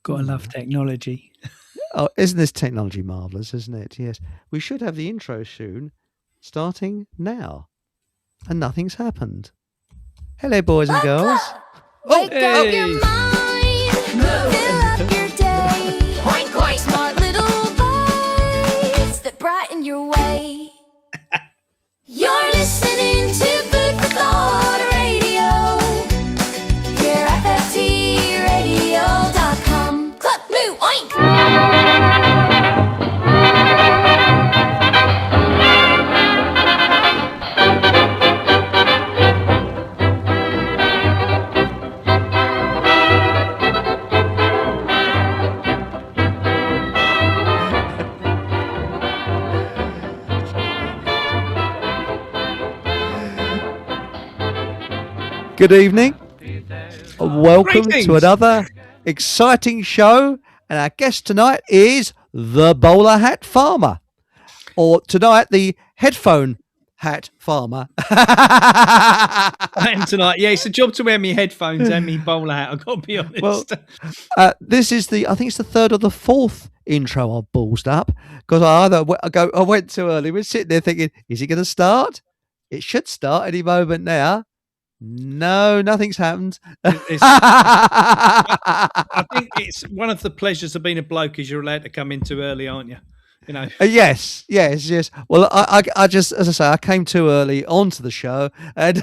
Gotta love technology. Oh, isn't this technology marvellous, isn't it? Yes. We should have the intro soon, starting now. And nothing's happened. Hello, boys and girls. Wake up your mind, fill up your day. Oink, oink. Smart little bites that brighten your way. You're listening to Food for Thought Radio. Here at FFTradio.com. Club Blue, oink! Good evening. Welcome Greetings. to another exciting show. And our guest tonight is the bowler hat farmer. Or tonight, the headphone hat farmer. I am tonight. Yeah, it's a job to wear me headphones and me bowler hat. I've got to be honest. Well, this is I think it's the third or the fourth intro I've ballsed up because I went too early. We're sitting there thinking, is it going to start? It should start any moment now. No, nothing's happened. I think it's one of the pleasures of being a bloke is you're allowed to come in too early, aren't you? You know. Yes. Well, I just, as I say, I came too early onto the show, and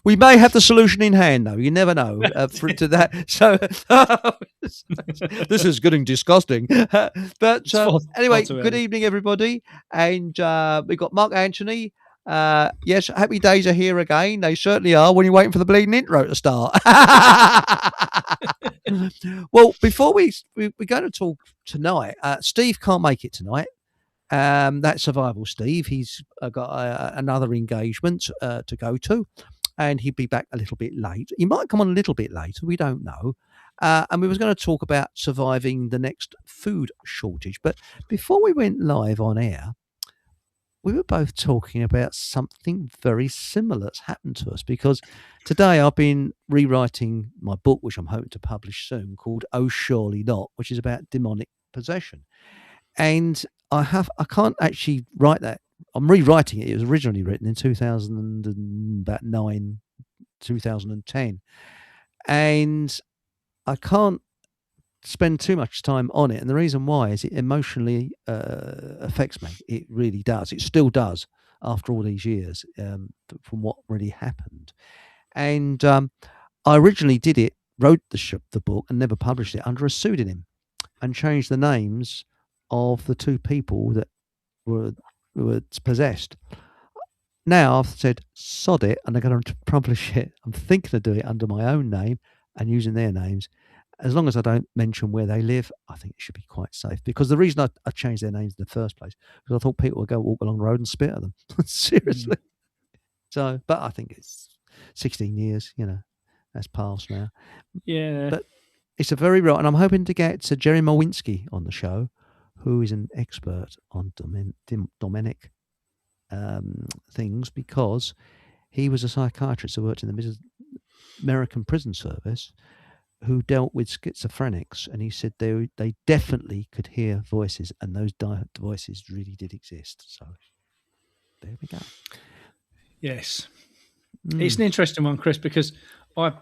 we may have the solution in hand, though. You never know to that. So this is getting disgusting. But anyway, good evening, everybody, and we've got Mark Anthony. Yes, happy days are here again. They certainly are when you're waiting for the bleeding intro to start. Well, before we're going to talk tonight, Steve can't make it tonight. That's Survival Steve. He's got another engagement to go to, and he'll be back a little bit late. He might come on a little bit later. We don't know. And we was going to talk about surviving the next food shortage. But before we went live on air, we were both talking about something very similar that's happened to us, because today I've been rewriting my book, which I'm hoping to publish soon, called Oh Surely Not, which is about demonic possession. And I can't actually write that. I'm rewriting it. It was originally written in 2009, 2010. And I can't spend too much time on it, and the reason why is it emotionally affects me. It really does. It still does after all these years from what really happened. And I originally wrote the book and never published it under a pseudonym, and changed the names of the two people that were possessed. Now I've said sod it, and I'm going to publish it. I'm thinking of doing it under my own name and using their names. As long as I don't mention where they live, I think it should be quite safe. Because the reason I changed their names in the first place was I thought people would go walk along the road and spit at them. Seriously. So, but I think it's 16 years, that's past now. Yeah. But it's a very right, and I'm hoping to get Jerry Mowinski on the show, who is an expert on demonic things, because he was a psychiatrist who worked in the American prison service, who dealt with schizophrenics, and he said they definitely could hear voices, and those voices really did exist. So there we go. Yes. It's an interesting one, Chris, because I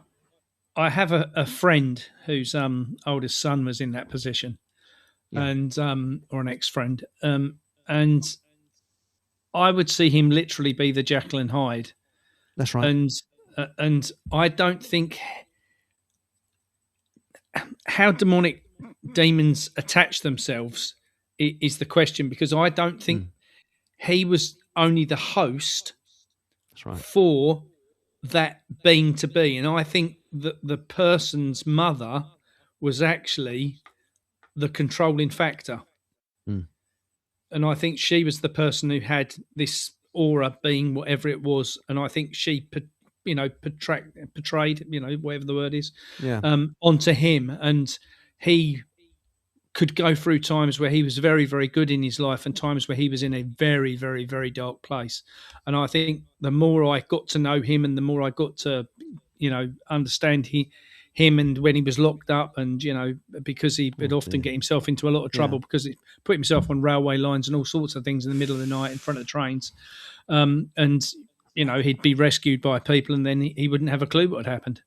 have a friend whose oldest son was in that position, and or an ex-friend, and I would see him literally be the Jekyll and Hyde. That's right. And I don't think how demonic demons attach themselves is the question, because I don't think he was only the host for that being to be. And I think that the person's mother was actually the controlling factor. And I think she was the person who had this aura, being whatever it was. And I think she portrayed, whatever the word is, onto him. And he could go through times where he was very, very good in his life and times where he was in a very, very, very dark place. And I think the more I got to know him and the more I got to understand him and when he was locked up, and because he would often get himself into a lot of trouble because he put himself on railway lines and all sorts of things in the middle of the night in front of trains, and he'd be rescued by people, and then he wouldn't have a clue what had happened,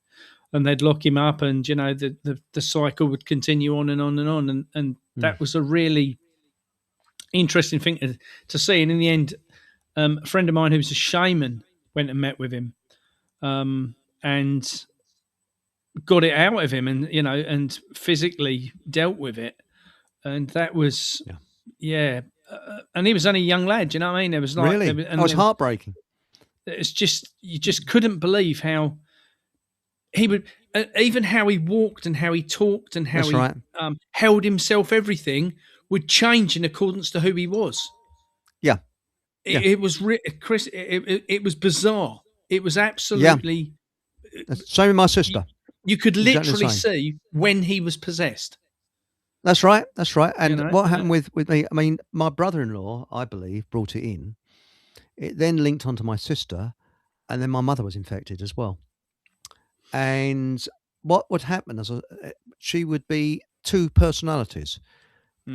and they'd lock him up, and the cycle would continue on and on and on, and that was a really interesting thing to see. And in the end, a friend of mine who's a shaman went and met with him, and got it out of him, and and physically dealt with it, and that was and he was only a young lad. You know what I mean? It was like really, it was heartbreaking. It's just you just couldn't believe how he would, even how he walked and how he talked and how he held himself. Everything would change in accordance to who he was. Yeah, it was Chris. It was bizarre. It was absolutely. Same with my sister. You could literally see when he was possessed. That's right. That's right. And what happened with me? I mean, my brother-in-law, I believe, brought it in. It then linked onto my sister, and then my mother was infected as well. And what would happen is she would be two personalities.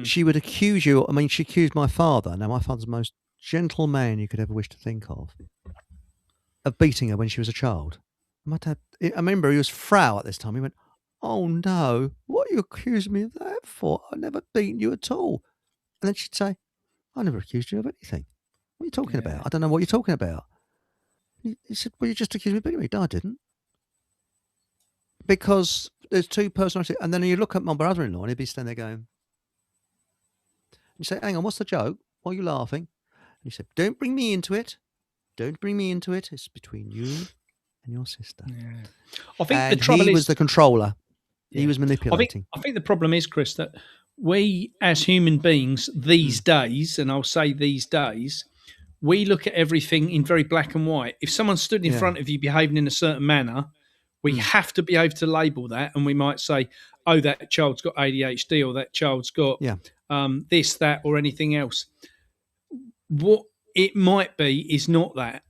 She would accuse you. I mean, she accused my father. Now, my father's the most gentle man you could ever wish to think of beating her when she was a child. My dad, I remember he was Frau at this time. He went, "Oh no, what are you accusing me of that for? I've never beaten you at all." And then she'd say, "I never accused you of anything. What are you talking about? I don't know what you're talking about." He said, "Well, you just accused me of beating me." No, I didn't. Because there's two personalities. And then you look at my brother-in-law and he'd be standing there going, you say, "Hang on, what's the joke? Why are you laughing?" And he said, "Don't bring me into it. Don't bring me into it. It's between you and your sister." Yeah. I think the trouble he was the controller. Yeah. He was manipulating. I think the problem is, Chris, that we as human beings these days, and I'll say these days, we look at everything in very black and white. If someone stood in front of you behaving in a certain manner, we have to be able to label that, and we might say, "Oh, that child's got ADHD, or that child's got this, that, or anything else." What it might be is not that.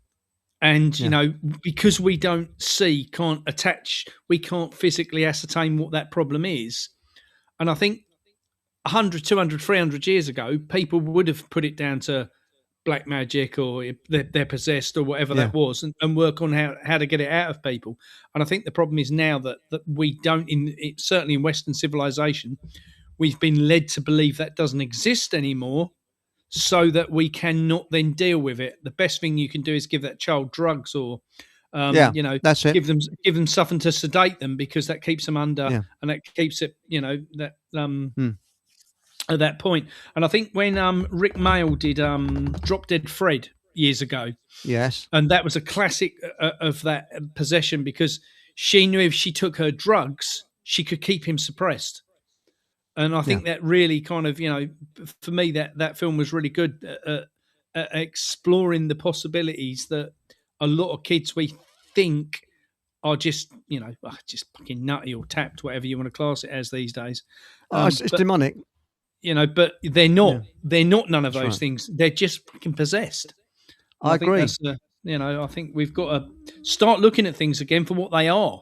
And, because we don't see, can't attach, we can't physically ascertain what that problem is. And I think 100, 200, 300 years ago, people would have put it down to black magic, or they're possessed, or whatever that was, and work on how to get it out of people. And I think the problem is now that we don't, certainly in Western civilization, we've been led to believe that doesn't exist anymore, so that we cannot then deal with it. The best thing you can do is give that child drugs, or that's it. give them something to sedate them, because that keeps them under, and that keeps it, at that point. And I think when Rick Mayall did Drop Dead Fred years ago, and that was a classic of that possession, because she knew if she took her drugs, she could keep him suppressed. And I think that really kind of, for me, that film was really good at exploring the possibilities that a lot of kids we think are just, just fucking nutty or tapped, whatever you want to class it as these days. It's demonic. But they're not. They're not none of those things. They're just fucking possessed. I agree. I think we've got to start looking at things again for what they are.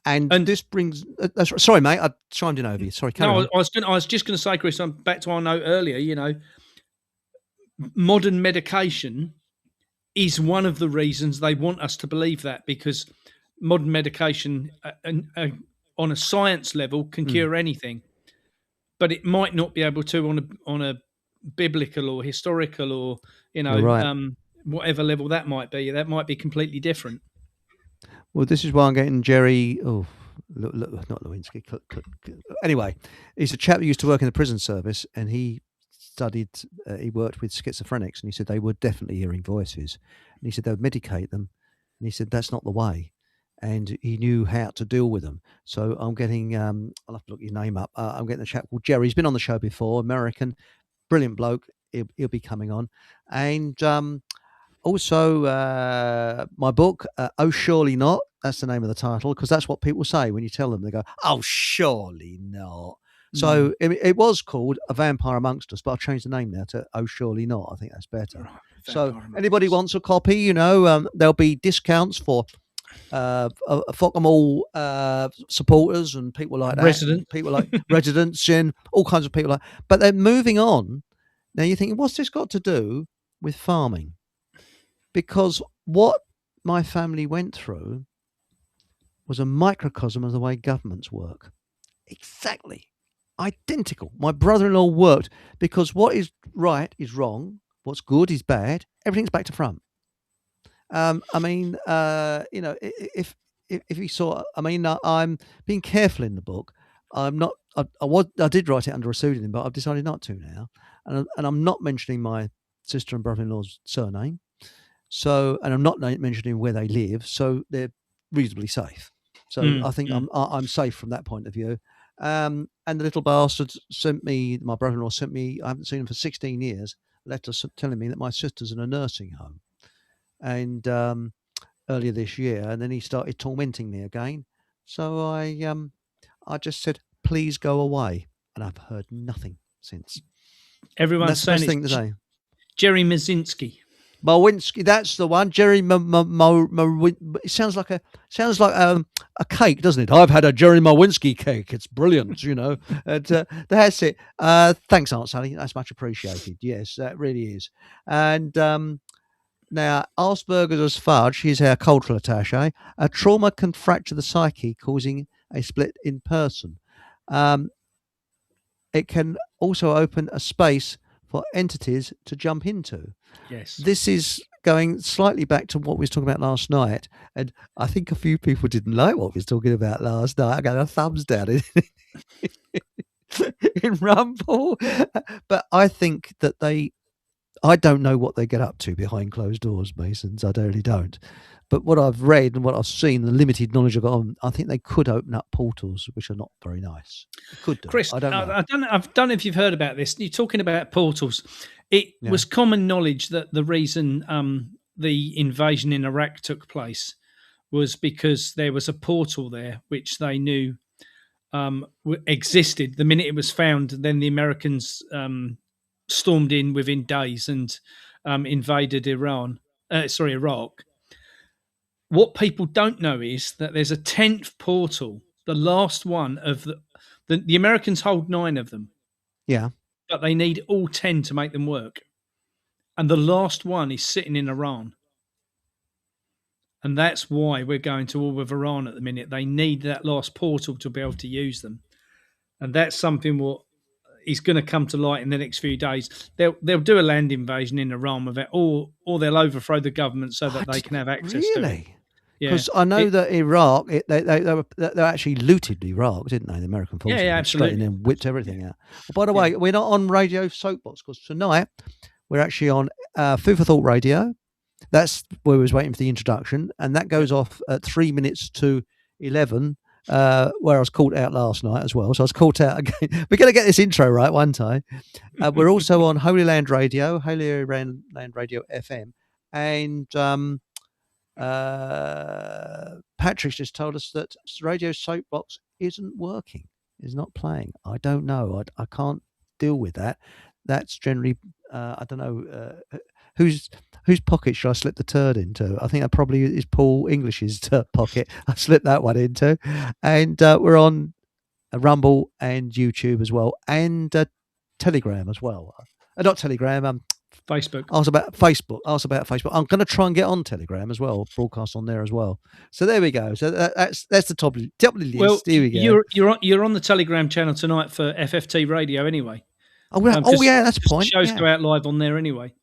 And this brings. Sorry, mate, I chimed in over you. Sorry, I was just going to say, Chris. I'm back to our note earlier. Modern medication is one of the reasons they want us to believe that, because modern medication, on a science level, can cure anything, but it might not be able to on a biblical or historical or whatever level that might be. That might be completely different. Well, this is why I'm getting Jerry. Oh, not Lewinsky. Anyway, he's a chap who used to work in the prison service, and he studied. He worked with schizophrenics, and he said they were definitely hearing voices. And he said they would medicate them, and he said that's not the way. And he knew how to deal with them. So I'm getting. I'll have to look his name up. I'm getting a chap called Jerry. He's been on the show before. American, brilliant bloke. He'll be coming on, and. Also, my book, Oh, Surely Not. That's the name of the title, because that's what people say when you tell them. They go, "Oh, surely not." So it was called A Vampire Amongst Us, but I've changed the name now to Oh, Surely Not. I think that's better. So anybody wants a copy, there'll be discounts for Mall supporters and people like that, people like residents and all kinds of people but they're moving on. Now you're thinking, what's this got to do with farming? Because what my family went through was a microcosm of the way governments work. Exactly. Identical. My brother-in-law worked because what is right is wrong, what's good is bad, everything's back to front. If you saw, I'm being careful in the book. I'm not. I did write it under a pseudonym, but I've decided not to now, and I'm not mentioning my sister and brother-in-law's surname. So, and I'm not mentioning where they live, so they're reasonably safe. So I think I'm safe from that point of view. And the little bastard my brother-in-law sent me, I haven't seen him for 16 years, a letter telling me that my sister's in a nursing home. And earlier this year, and then he started tormenting me again. So I just said, please go away. And I've heard nothing since. Everyone's saying it's Jerry Mazinski. Mowinski, that's the one. Jerry it sounds like a cake, doesn't it? I've had a Jerry Mowinski cake. It's brilliant, you know. And that's it. Thanks, Aunt Sally. That's much appreciated. Yes, that really is. And now, Asperger's fudge, he's our cultural attaché. A trauma can fracture the psyche, causing a split in person. It can also open a space for entities to jump into. Yes. This is going slightly back to what we were talking about last night. And I think a few people didn't like what we were talking about last night. I got a thumbs down in Rumble. But I think that I don't know what they get up to behind closed doors, Masons. I really don't. But what I've read and what I've seen, the limited knowledge I've got on, I think they could open up portals, which are not very nice. Could do. Chris, I don't know. I don't know if you've heard about this. You're talking about portals. It was common knowledge that the reason the invasion in Iraq took place was because there was a portal there, which they knew existed. The minute it was found, then the Americans stormed in within days and invaded Iraq. What people don't know is that there's a 10th portal, the last one of the Americans hold 9 of them. Yeah. But they need all 10 to make them work. And the last one is sitting in Iran. And that's why we're going to war with Iran at the minute. They need that last portal to be able to use them. And that's something what is going to come to light in the next few days. They'll do a land invasion in Iran with it, or they'll overthrow the government so that they can have access to it. Because I know that Iraq, they actually looted Iraq, didn't they? The American forces. Yeah, absolutely. And then whipped everything out. Well, by the way, we're not on Radio Soapbox because tonight we're actually on Food for Thought Radio. That's where we was waiting for the introduction, and that goes off at 3 minutes to 11. Where I was caught out last night as well. So I was caught out again. We're going to get this intro right one time. We're also on Holy Land Radio, Holy Land Radio FM. And Patrick's just told us that Radio Soapbox isn't working, is not playing. I don't know. I can't deal with that. That's generally, I don't know, whose pocket should I slip the turd into? I think that probably is Paul English's pocket. I slipped that one into. And we're on Rumble and YouTube as well, and Telegram as well. Not Telegram, Facebook. Ask about Facebook. I'm going to try and get on Telegram as well, broadcast on there as well. So there we go. So that's the top of the list. Well, here we go. You're on the Telegram channel tonight for FFT Radio anyway. Oh yeah, that's a point. Shows go out live on there anyway.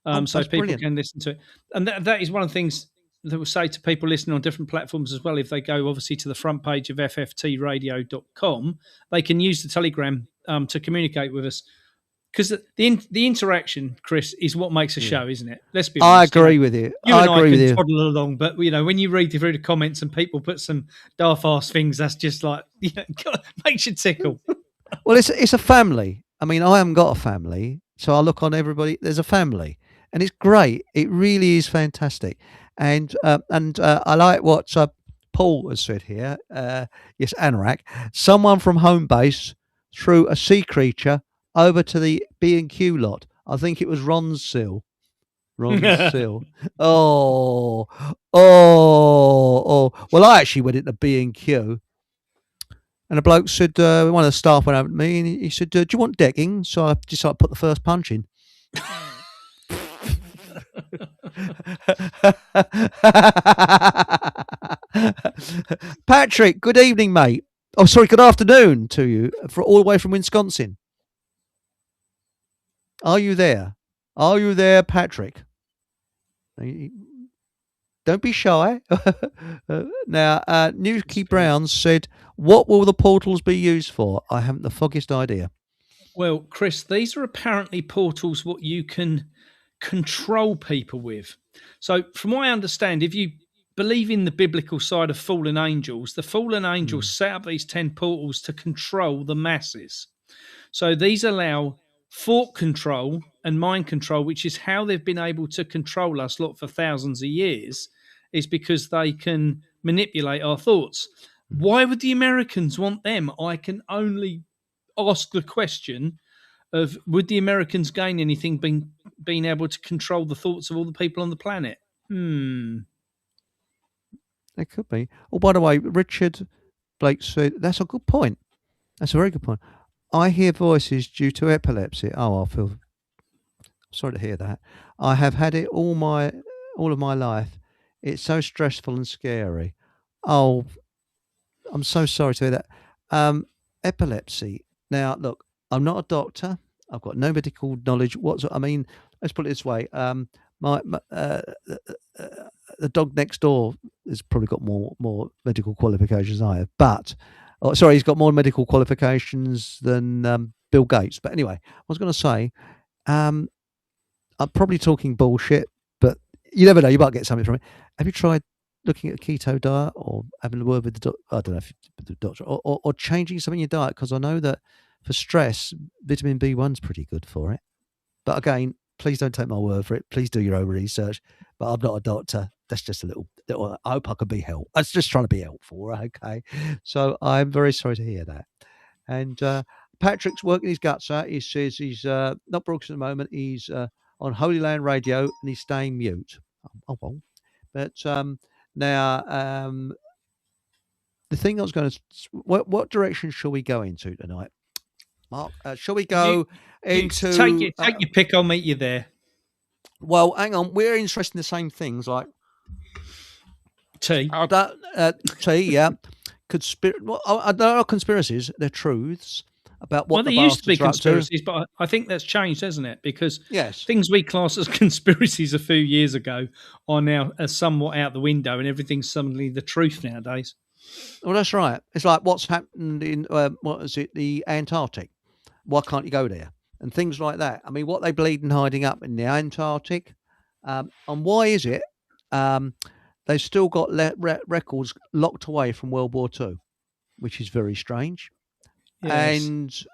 So people brilliant. can listen to it. And that is one of the things that we'll say to people listening on different platforms as well. If they go obviously to the front page of fftradio.com, they can use the Telegram to communicate with us. Because the interaction, Chris, is what makes a show, isn't it? Let's be honest. I agree with you. I agree with you. Toddle along, but when you read through the comments and people put some daft-ass things, that's just like makes you tickle. Well, it's a family. I mean, I haven't got a family, so I look on everybody. There's a family, and it's great. It really is fantastic, and I like what Paul has said here. Yes, Anorak. Someone from home base threw a sea creature over to the B&Q lot. I think it was Ron's sill. Oh, Oh, well, I actually went into B&Q, and a bloke said, one of the staff went over to me, and he said, do you want decking? So I decided to put the first punch in. Patrick, good evening, mate. Oh, sorry, good afternoon to you, all the way from Wisconsin. Are you there? Are you there, Patrick? Don't be shy. Now, Newkey Browns said, what will the portals be used for? I haven't the foggiest idea. Well, Chris, these are apparently portals what you can control people with. So from what I understand, if you believe in the biblical side of fallen angels, the fallen angels set up these 10 portals to control the masses. So these allow thought control and mind control, which is how they've been able to control us for thousands of years, is because they can manipulate our thoughts. Why would the Americans want them? I can only ask the question of, would the Americans gain anything being able to control the thoughts of all the people on the planet? It could be. Oh, by the way, Richard Blake said, that's a good point. That's a very good point. I hear voices due to epilepsy. Oh, I feel sorry to hear that. I have had it all of my life. It's so stressful and scary. Oh, I'm so sorry to hear that. Epilepsy. Now, look, I'm not a doctor. I've got no medical knowledge. I mean, let's put it this way. The dog next door has probably got more medical qualifications than I have. But, he's got more medical qualifications than Bill Gates. But anyway, I was going to say, I'm probably talking bullshit, but you never know. You might get something from it. Have you tried looking at a keto diet or having a word with the doctor? I don't know if the doctor or changing something in your diet, because I know that for stress, vitamin B1's pretty good for it. But again, please don't take my word for it. Please do your own research. But I'm not a doctor. That's just a little I hope I can be helpful. I was just trying to be helpful, okay? So I'm very sorry to hear that. And Patrick's working his guts out. He says he's not broken at the moment. He's on Holy Land Radio and he's staying mute. Oh, well. But now, the thing I was going to... What direction shall we go into tonight? Mark, shall we go into... Take your pick, I'll meet you there. Well, hang on. We're interested in the same things, like... Tea. Tea, yeah. There are conspiracies. They're truths about what there used to be conspiracies, but I think that's changed, hasn't it? Because things we class as conspiracies a few years ago are now somewhat out the window, and everything's suddenly the truth nowadays. Well, that's right. It's like what's happened in the Antarctic. Why can't you go there? And things like that. I mean, what they bleeding hiding up in the Antarctic, and why is it? They've still got records locked away from World War II, which is very strange. Yes.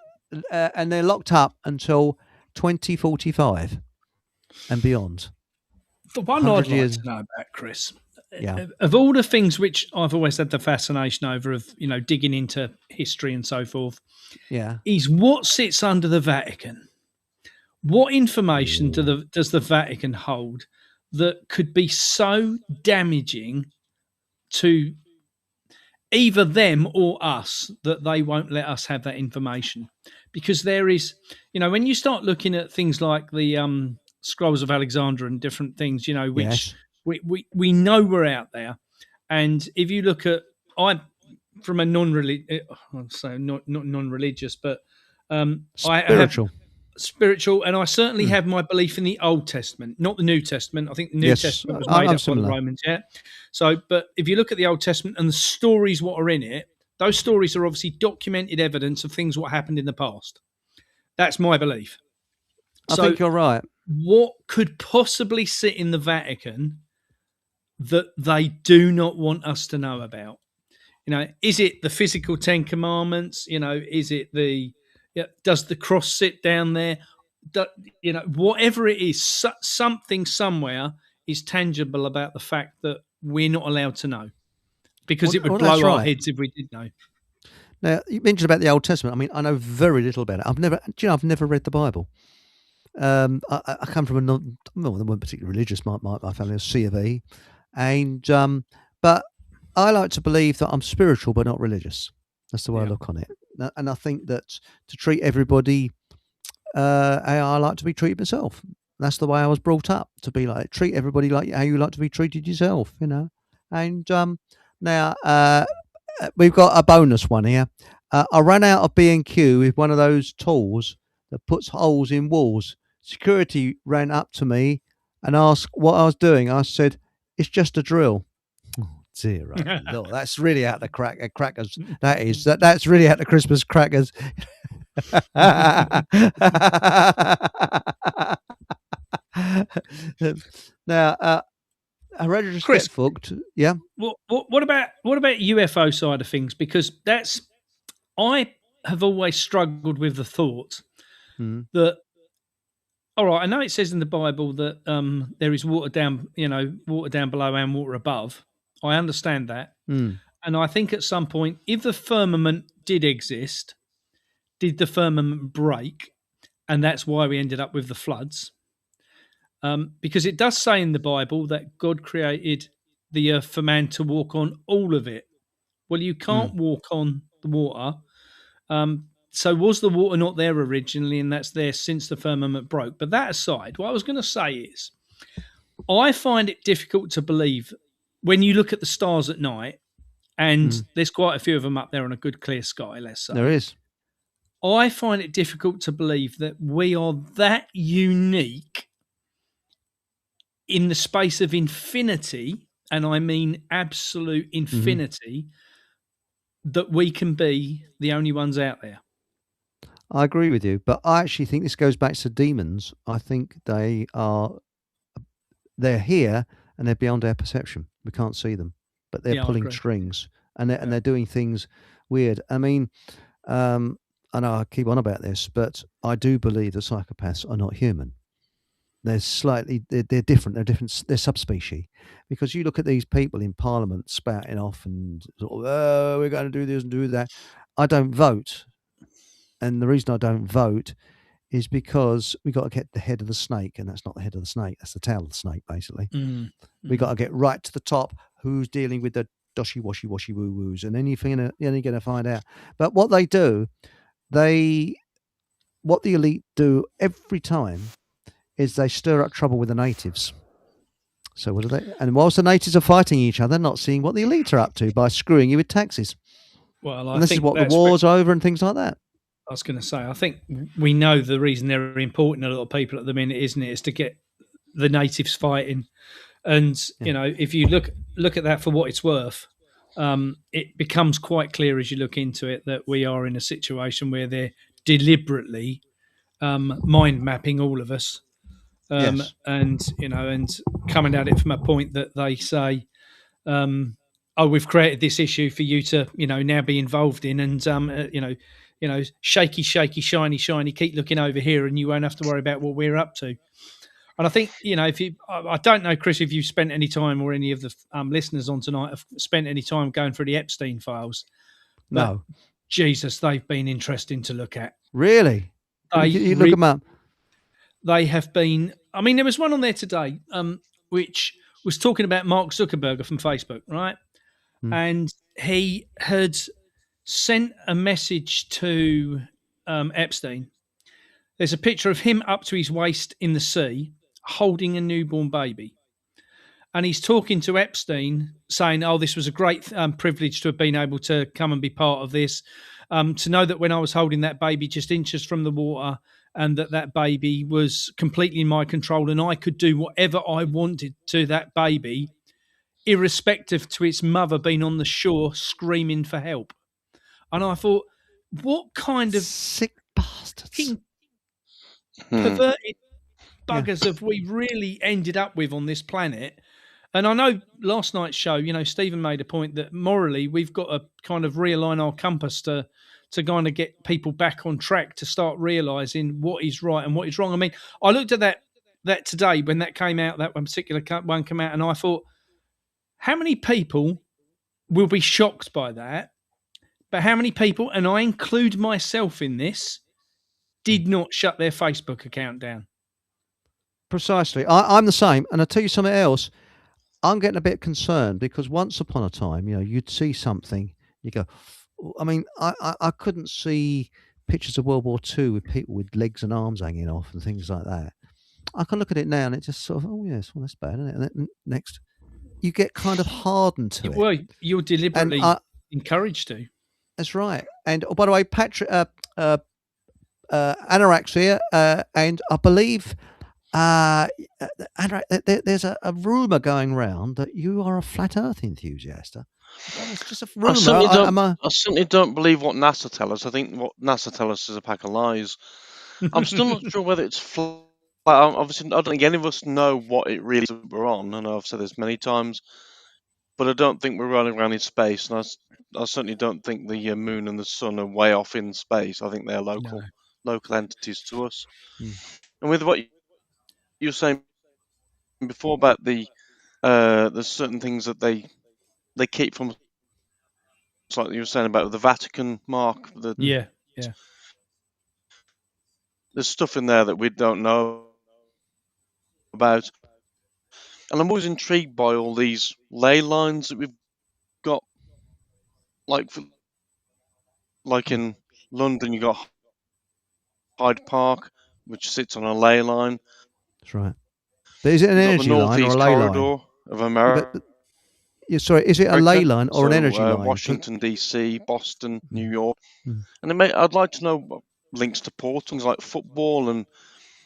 And they're locked up until 2045 and beyond. The one I'd like to know about, Chris, of all the things which I've always had the fascination over, of digging into history and so forth, is what sits under the Vatican. What information does the Vatican hold that could be so damaging to either them or us that they won't let us have that information? Because there is, when you start looking at things like the Scrolls of Alexander and different things, which we know we're out there. And if you look at, I'm from a not non-religious, but spiritual. Spiritual, and I certainly have my belief in the Old Testament, not the New Testament. I think the New Testament was made up by the Romans, So, but if you look at the Old Testament and the stories what are in it, those stories are obviously documented evidence of things what happened in the past. That's my belief. I think you're right. What could possibly sit in the Vatican that they do not want us to know about? Is it the physical 10 Commandments? Is it does the cross sit down there? Whatever it is, something somewhere is tangible about the fact that we're not allowed to know, because it would blow our heads if we did know. Now, you mentioned about the Old Testament. I mean, I know very little about it. I've never read the Bible. I come from they weren't particularly religious. My family was C of E, and but I like to believe that I'm spiritual but not religious. That's the way I Yeah. look on it. And I think that to treat everybody, I like to be treated myself. That's the way I was brought up, to be like, treat everybody like how you like to be treated yourself, you know. And now we've got a bonus one here. I ran out of B&Q with one of those tools that puts holes in walls. Security ran up to me and asked what I was doing. I said, it's just a drill. Oh, dear, Lord, that's really out the crackers. That's really out the Christmas crackers. Now, I read a Chris, sketchbook. Yeah. What about UFO side of things? Because I have always struggled with the thought that, all right, I know it says in the Bible that there is water down below and water above. I understand that. And I think at some point, if the firmament did exist, did the firmament break? And that's why we ended up with the floods. Because it does say in the Bible that God created the earth for man to walk on all of it. Well, you can't walk on the water. So was the water not there originally, and that's there since the firmament broke? But that aside, what I was going to say is, I find it difficult to believe when you look at the stars at night, and there's quite a few of them up there on a good clear sky, let's say. There is. I find it difficult to believe that we are that unique in the space of infinity, and I mean absolute infinity, that we can be the only ones out there. I agree with you, but I actually think this goes back to demons. I think they're here and they're beyond our perception. We can't see them, but they're pulling strings and they're doing things weird. I mean, I know I keep on about this, but I do believe that psychopaths are not human. They're different. They're subspecies, because you look at these people in Parliament spouting off and sort of, oh, we're going to do this and do that. I don't vote. And the reason I don't vote is because we got to get the head of the snake, and that's not the head of the snake. That's the tail of the snake, basically. We got to get right to the top. Who's dealing with the doshy, washy, woo woos, and then you're going to find out. But what they do, what the elite do every time is they stir up trouble with the natives. So what do they? And whilst the natives are fighting each other, not seeing what the elite are up to by screwing you with taxes. Well, and this is what the war's over and things like that. I was going to say, I think we know the reason they're important to a lot of people at the minute, isn't it? Is to get the natives fighting. And, you know, if you look at that for what it's worth, it becomes quite clear as you look into it that we are in a situation where they're deliberately mind mapping all of us. And, you know, and coming at it from a point that they say, oh, we've created this issue for you to, you know, now be involved in. And, you know, shaky, shiny, keep looking over here and you won't have to worry about what we're up to. And I think, you know, I don't know, Chris, if you've spent any time, or any of the listeners on tonight have spent any time going through the Epstein files. No. Jesus, they've been interesting to look at. Really? You look them up. They have been, I mean, there was one on there today, which was talking about Mark Zuckerberg from Facebook, right? And he had sent a message to Epstein. There's a picture of him up to his waist in the sea, holding a newborn baby. And he's talking to Epstein, saying, oh, this was a great privilege to have been able to come and be part of this. To know that when I was holding that baby just inches from the water, and that baby was completely in my control, and I could do whatever I wanted to that baby, irrespective to its mother being on the shore screaming for help. And I thought, what kind of sick bastards, perverted buggers have we really ended up with on this planet? And I know last night's show, you know, Stephen made a point that morally we've got to kind of realign our compass to kind of get people back on track, to start realising what is right and what is wrong. I mean, I looked at that today when that came out, that one particular one came out, and I thought, how many people will be shocked by that? But how many people, and I include myself in this, did not shut their Facebook account down? Precisely. I'm the same. And I'll tell you something else. I'm getting a bit concerned because once upon a time, you'd see something, you go, I mean, I couldn't see pictures of World War II with people with legs and arms hanging off and things like that. I can look at it now and it just sort of, oh yes, well that's bad, isn't it? And then next, you get kind of hardened to it. Well, you're deliberately encouraged to. That's right. And by the way, Patrick, Anorak's here, and I believe, Anorak, there's a rumor going around that you are a flat Earth enthusiast. It's just a rumor. I certainly don't believe what NASA tell us. I think what NASA tell us is a pack of lies. I'm still not sure whether it's flat. Obviously, I don't think any of us know what it really is that we're on. I know I've said this many times, but I don't think we're running around in space, and I certainly don't think the moon and the sun are way off in space. I think they're local entities to us. And with what you were saying before about there's certain things that they keep from, it's like you were saying about the Vatican mark. Yeah. There's stuff in there that we don't know about. And I'm always intrigued by all these ley lines that we've got. Like in London, you got Hyde Park, which sits on a ley line. That's right. But is it an energy line or a ley line? Corridor of America. Sorry, is it a ley line or an energy line? Washington DC, Boston, New York, and I'd like to know links to ports, things like football, and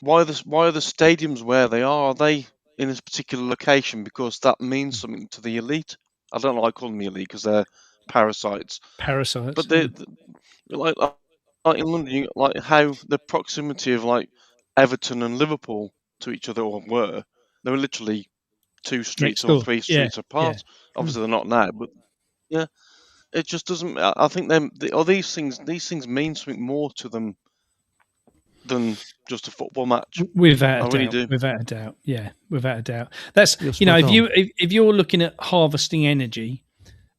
why are the stadiums where they are? Are they in this particular location because that means something to the elite? I don't like calling them the elite because they're parasites. But they like in London, like how the proximity of like Everton and Liverpool to each other they were literally 2 streets or 3 streets apart. Yeah. Obviously, they're not now, but yeah, it just doesn't. I think these things mean something more to them than just a football match. Without a doubt. Yeah, without a doubt. That's if you're looking at harvesting energy,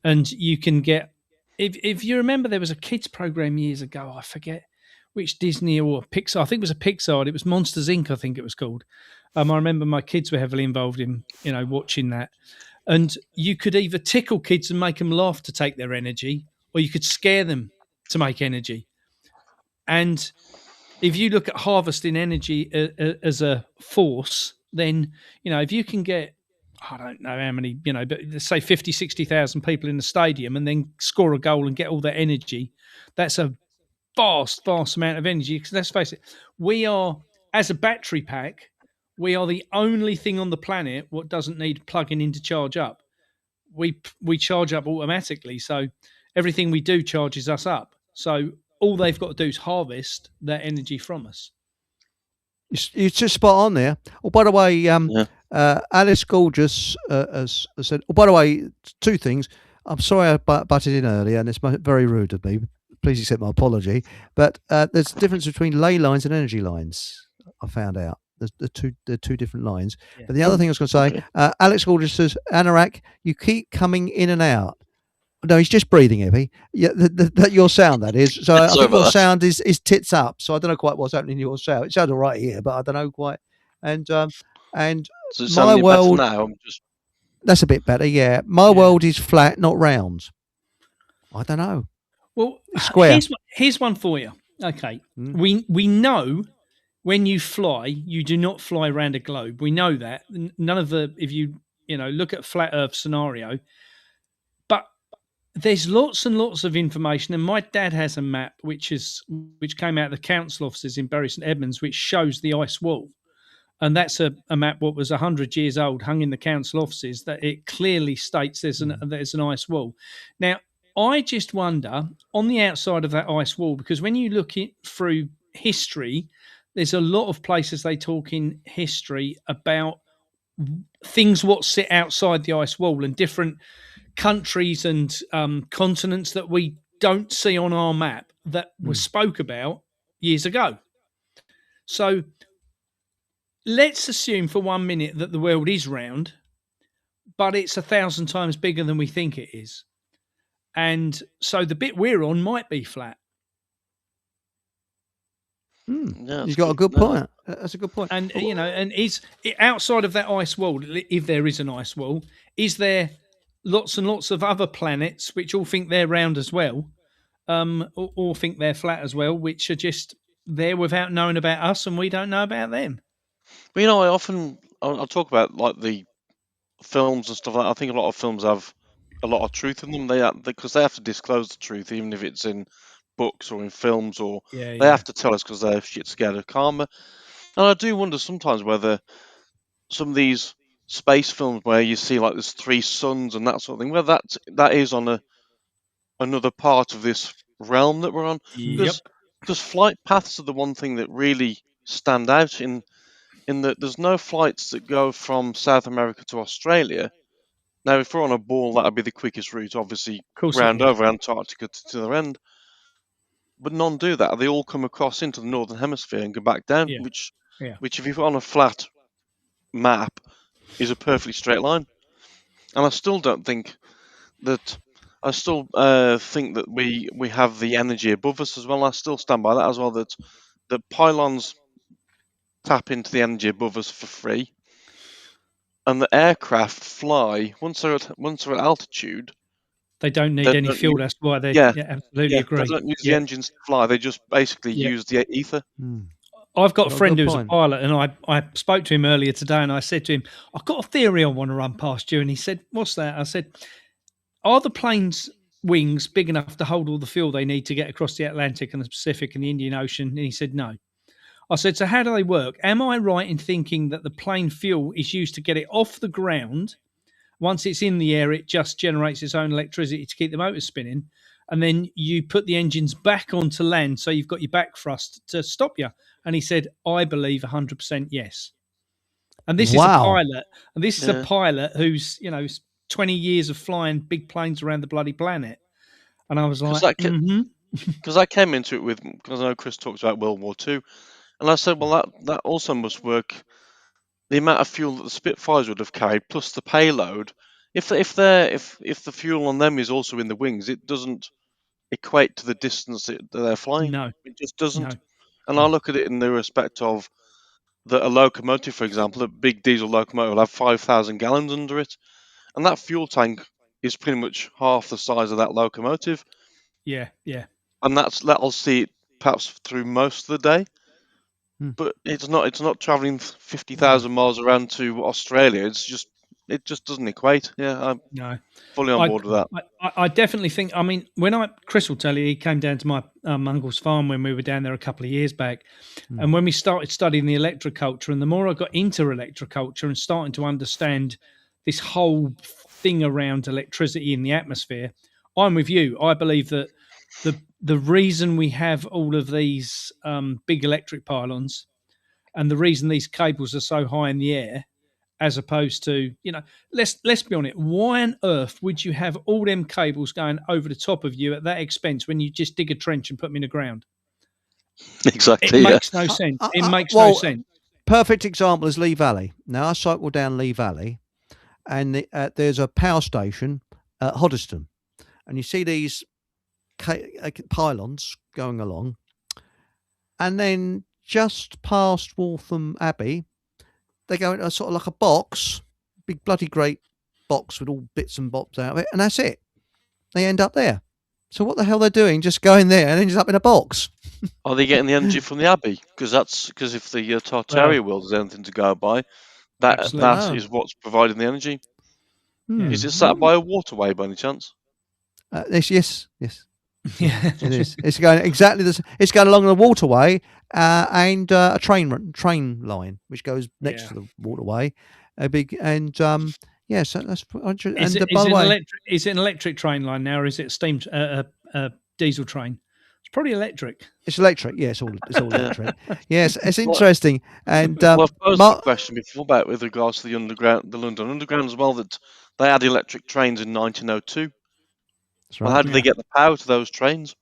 and you can get if you remember, there was a kids program years ago. I forget which Disney or Pixar. I think it was a Pixar. It was Monsters Inc. I think it was called. I remember my kids were heavily involved in watching that, and you could either tickle kids and make them laugh to take their energy, or you could scare them to make energy. And if you look at harvesting energy as a force, then if you can get, I don't know how many, but let's say 50, 60,000 people in the stadium and then score a goal and get all that energy, that's a vast amount of energy. Because let's face it, we are, as a battery pack, we are the only thing on the planet what doesn't need plugging in to charge up. We charge up automatically, so everything we do charges us up. So all they've got to do is harvest that energy from us. It's just spot on there. Oh, by the way, Alice Gorgeous has said, oh, by the way, 2 things. I'm sorry I butted in earlier, and it's very rude of me. Please accept my apology. But there's a difference between ley lines and energy lines, I found out. They're two different lines. Yeah. But the other thing I was going to say, Alex Gorgeous says, Anorak, you keep coming in and out. No, he's just breathing, Evie. Yeah, your sound, that is. So I think your sound is tits up. So I don't know quite what's happening in your sound. It sounds all right here, but I don't know quite. And so my world now. That's a bit better. Yeah, my world is flat, not round. I don't know. Well, square. Here's one for you. Okay, we know. When you fly, you do not fly around a globe. We know that. None of if you look at a flat Earth scenario, but there's lots and lots of information. And my dad has a map which came out of the council offices in Bury St Edmunds, which shows the ice wall. And that's a map what was 100 years old, hung in the council offices, that it clearly states there's an ice wall. Now, I just wonder, on the outside of that ice wall, because when you look through history, there's a lot of places they talk in history about things what sit outside the ice wall and different countries and continents that we don't see on our map that were spoke about years ago. So let's assume for 1 minute that the world is round, but it's 1,000 times bigger than we think it is. And so the bit we're on might be flat. Yeah, He's got a good point. That's a good point. And and is outside of that ice wall, if there is an ice wall, is there lots and lots of other planets which all think they're round as well, or think they're flat as well, which are just there without knowing about us, and we don't know about them. Well, I'll talk about like the films and stuff like that. I think a lot of films have a lot of truth in them. Because they have to disclose the truth, even if it's in books or in films, or Yeah, they have to tell us because they're shit scared of karma. And I do wonder sometimes whether some of these space films where you see like there's three suns and that sort of thing, whether that is on another part of this realm that we're on. Yep. Because flight paths are the one thing that really stand out in that there's no flights that go from South America to Australia. Now, if we're on a ball, that would be the quickest route, obviously, round over Antarctica to the end. But none do that. They all come across into the northern hemisphere and go back down, which if you put on a flat map, is a perfectly straight line. And I still don't think that. I still think that we have the energy above us as well. I still stand by that as well. That pylons tap into the energy above us for free, and the aircraft fly once they're at altitude. They don't need any fuel. That's why they absolutely agree. They don't use the engines to fly. They just basically use the ether. I've got a friend who's a pilot, and I spoke to him earlier today, and I said to him, I've got a theory I want to run past you. And he said, what's that? I said, are the plane's wings big enough to hold all the fuel they need to get across the Atlantic and the Pacific and the Indian Ocean? And he said, no. I said, so how do they work? Am I right in thinking that the plane fuel is used to get it off the ground? Once it's in the air, it just generates its own electricity to keep the motors spinning. And then you put the engines back onto land, so you've got your back thrust to stop you. And he said, I believe 100% yes. And this is a pilot. And this is a pilot who's, 20 years of flying big planes around the bloody planet. And I was like, because I came into it because I know Chris talks about World War II. And I said, well, that also must work. The amount of fuel that the Spitfires would have carried, plus the payload, if the fuel on them is also in the wings, it doesn't equate to the distance that they're flying. No, it just doesn't. No. And I look at it in the respect of that a locomotive, for example, a big diesel locomotive will have 5,000 gallons under it, and that fuel tank is pretty much half the size of that locomotive. Yeah. And that'll see it perhaps through most of the day. But it's not traveling 50,000 miles around to Australia. It just doesn't equate. Yeah, I'm fully on board with that. I definitely think. I mean, Chris will tell you, he came down to my uncle's farm when we were down there a couple of years back, and when we started studying the electroculture, and the more I got into electroculture and starting to understand this whole thing around electricity in the atmosphere, I'm with you. I believe that the reason we have all of these big electric pylons and the reason these cables are so high in the air, as opposed to, let's be honest, why on earth would you have all them cables going over the top of you at that expense when you just dig a trench and put them in the ground? Exactly. It makes no sense. It makes no sense. Perfect example is Lee Valley. Now, I cycle down Lee Valley, and there's a power station at Hoddesdon, and you see these pylons going along, and then just past Waltham Abbey, they go into sort of like a box, big bloody great box with all bits and bobs out of it, and that's it. They end up there. So what the hell they're doing? Just going there and ends up in a box. Are they getting the energy from the Abbey? Because if the Tartaria world is anything to go by, that is what's providing the energy. Is it sat by a waterway by any chance? Yes. Yeah, it is. It's going exactly this. It's going along the waterway and a train line which goes next to the waterway. A big and yes, that's. Is it an electric train line now, or is it steam diesel train? It's probably electric. It's electric. Yeah, it's all electric. Yes, it's interesting. And well, I've posed the question before about with regards to the London Underground as well, that they had electric trains in 1902. Well, how did they get the power to those trains?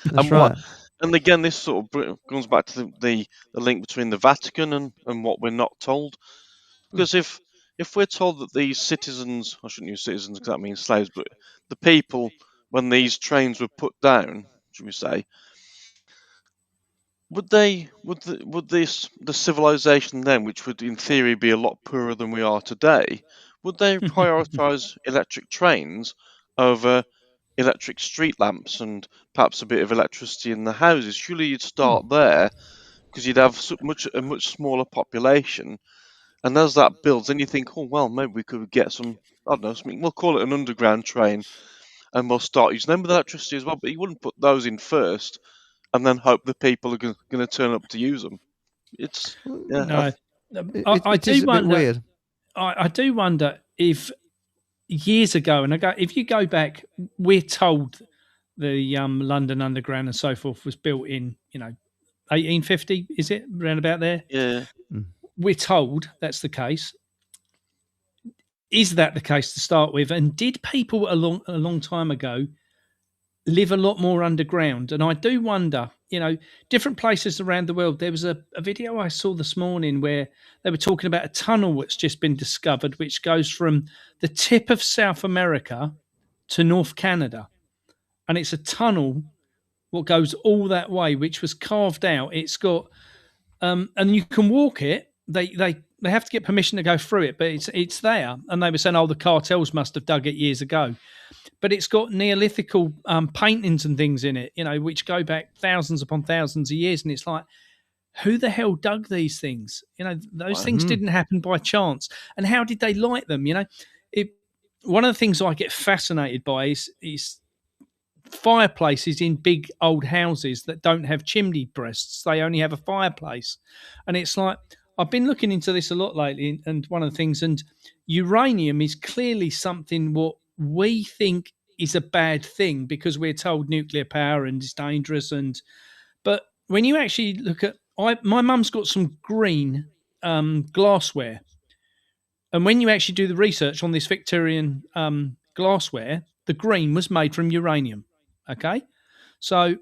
That's right. And again, this sort of comes back to the link between the Vatican and what we're not told. Because if we're told that these citizens, I shouldn't use citizens because that means slaves, but the people, when these trains were put down, should we say, Would the civilization then, which would in theory be a lot poorer than we are today, would they prioritize electric trains over electric street lamps and perhaps a bit of electricity in the houses? Surely you'd start there because you'd have a much smaller population, and as that builds, then you think, oh well, maybe we could get some, I don't know, something. We'll call it an underground train, and we'll start using them with electricity as well. But you wouldn't put those in first and then hope the people are going to turn up to use them. It's No, I do wonder. Weird. I do wonder if years ago, and if you go back, we're told the London Underground and so forth was built in 1850. Is it around about there? Yeah. We're told that's the case. Is that the case to start with? And did people a long time ago live a lot more underground? And I do wonder, different places around the world. There was a video I saw this morning where they were talking about a tunnel that's just been discovered, which goes from the tip of South America to North Canada. And it's a tunnel what goes all that way, which was carved out. It's got, and you can walk it. They have to get permission to go through it, but it's there. And they were saying, the cartels must have dug it years ago. But it's got Neolithical paintings and things in it, which go back thousands upon thousands of years. And it's like, who the hell dug these things? Those things didn't happen by chance. And how did they light them? One of the things I get fascinated by is fireplaces in big old houses that don't have chimney breasts. They only have a fireplace. And it's like, I've been looking into this a lot lately. And one of the things, and uranium is clearly something what we think is a bad thing because we're told nuclear power and it's dangerous. But when you actually look at, my mum's got some green glassware, and when you actually do the research on this Victorian glassware, the green was made from uranium. Okay, so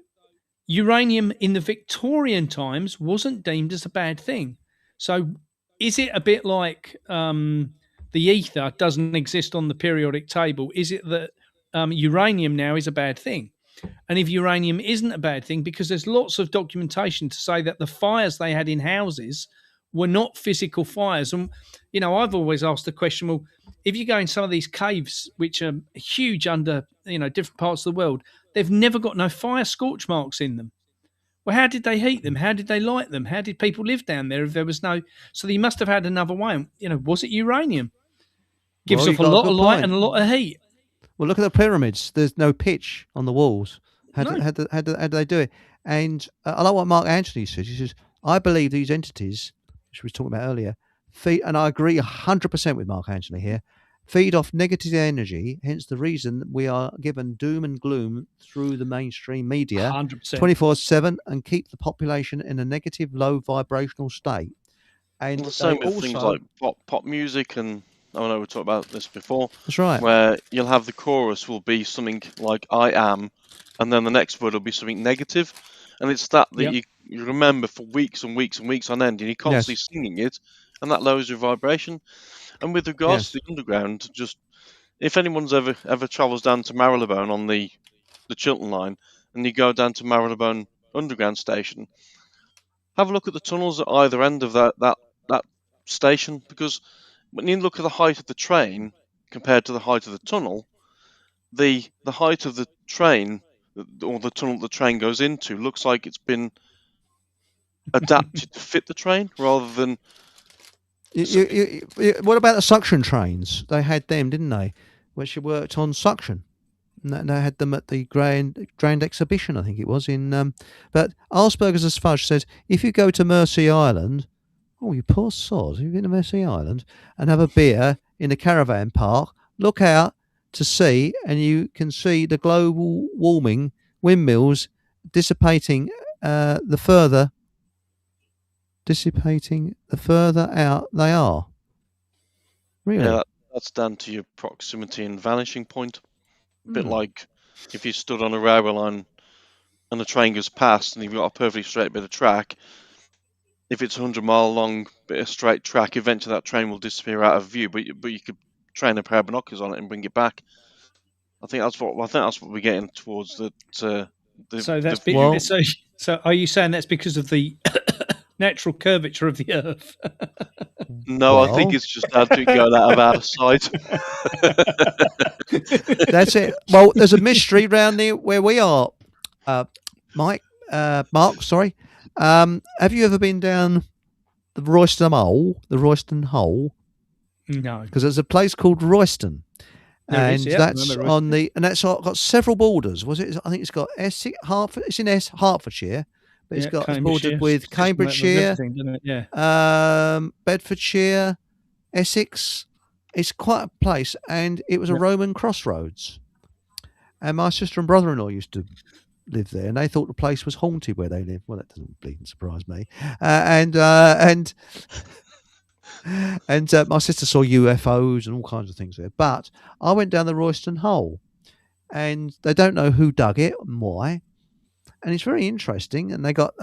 uranium in the Victorian times wasn't deemed as a bad thing. So is it a bit like the ether doesn't exist on the periodic table? Is it that uranium now is a bad thing? And if uranium isn't a bad thing, because there's lots of documentation to say that the fires they had in houses were not physical fires. And, I've always asked the question, well, if you go in some of these caves, which are huge under, different parts of the world, they've never got no fire scorch marks in them. Well, how did they heat them? How did they light them? How did people live down there if there was no... So they must have had another way. Was it uranium? Gives off a lot of light and a lot of heat. Well, look at the pyramids. There's no pitch on the walls. How do they do it? And I like what Mark Anthony says. He says, I believe these entities, which we were talking about earlier, feed, and I agree 100% with Mark Anthony here, feed off negative energy, hence the reason we are given doom and gloom through the mainstream media 100%. 24/7 and keep the population in a negative, low vibrational state. And the same with things like pop music, and I know we talked about this before. That's right. Where you'll have the chorus will be something like "I am," and then the next word will be something negative, and it's that you remember for weeks and weeks and weeks on end, and you're constantly singing it, and that lowers your vibration. And with regards to the underground, just if anyone's ever travels down to Marylebone on the Chiltern line, and you go down to Marylebone Underground Station, have a look at the tunnels at either end of that station, because when you look at the height of the train compared to the height of the tunnel, the height of the train or the tunnel the train goes into looks like it's been adapted to fit the train rather than. What about the suction trains? They had them, didn't they? Which worked on suction. They had them at the Grand Exhibition, I think it was in. But Arsbergers as Fudge says, if you go to Mersey Island, oh, you poor sod, you've been to Mersey Island, and have a beer in a caravan park, look out to sea, and you can see the global warming windmills dissipating the further out they are. Really? Yeah, that's down to your proximity and vanishing point. A bit like if you stood on a railway line and the train goes past and you've got a perfectly straight bit of track, if it's a 100-mile long bit of straight track, eventually that train will disappear out of view, but you could train a pair of binoculars on it and bring it back. I think that's what we're getting towards. So So are you saying that's because of the natural curvature of the Earth? No, I think Well- it's just Adrian going out of our sight. That's it. Well, there's a mystery round there where we are. Mark, sorry. Have you ever been down the Royston Hole? No. Because there's a place called Royston. There And is, yeah, I that's remember on the, and that's got several borders. Was it? I think it's got Essex, Hertford. It's in Hertfordshire, but it's bordered with Cambridgeshire, yeah. Bedfordshire, Essex. It's quite a place, and it was a Roman crossroads. And my sister and brother-in-law used to live there, and they thought the place was haunted where they live. Well, that doesn't bleeding surprise me. And my sister saw UFOs and all kinds of things there. But I went down the Royston Hole, and they don't know who dug it and why. And it's very interesting. And they got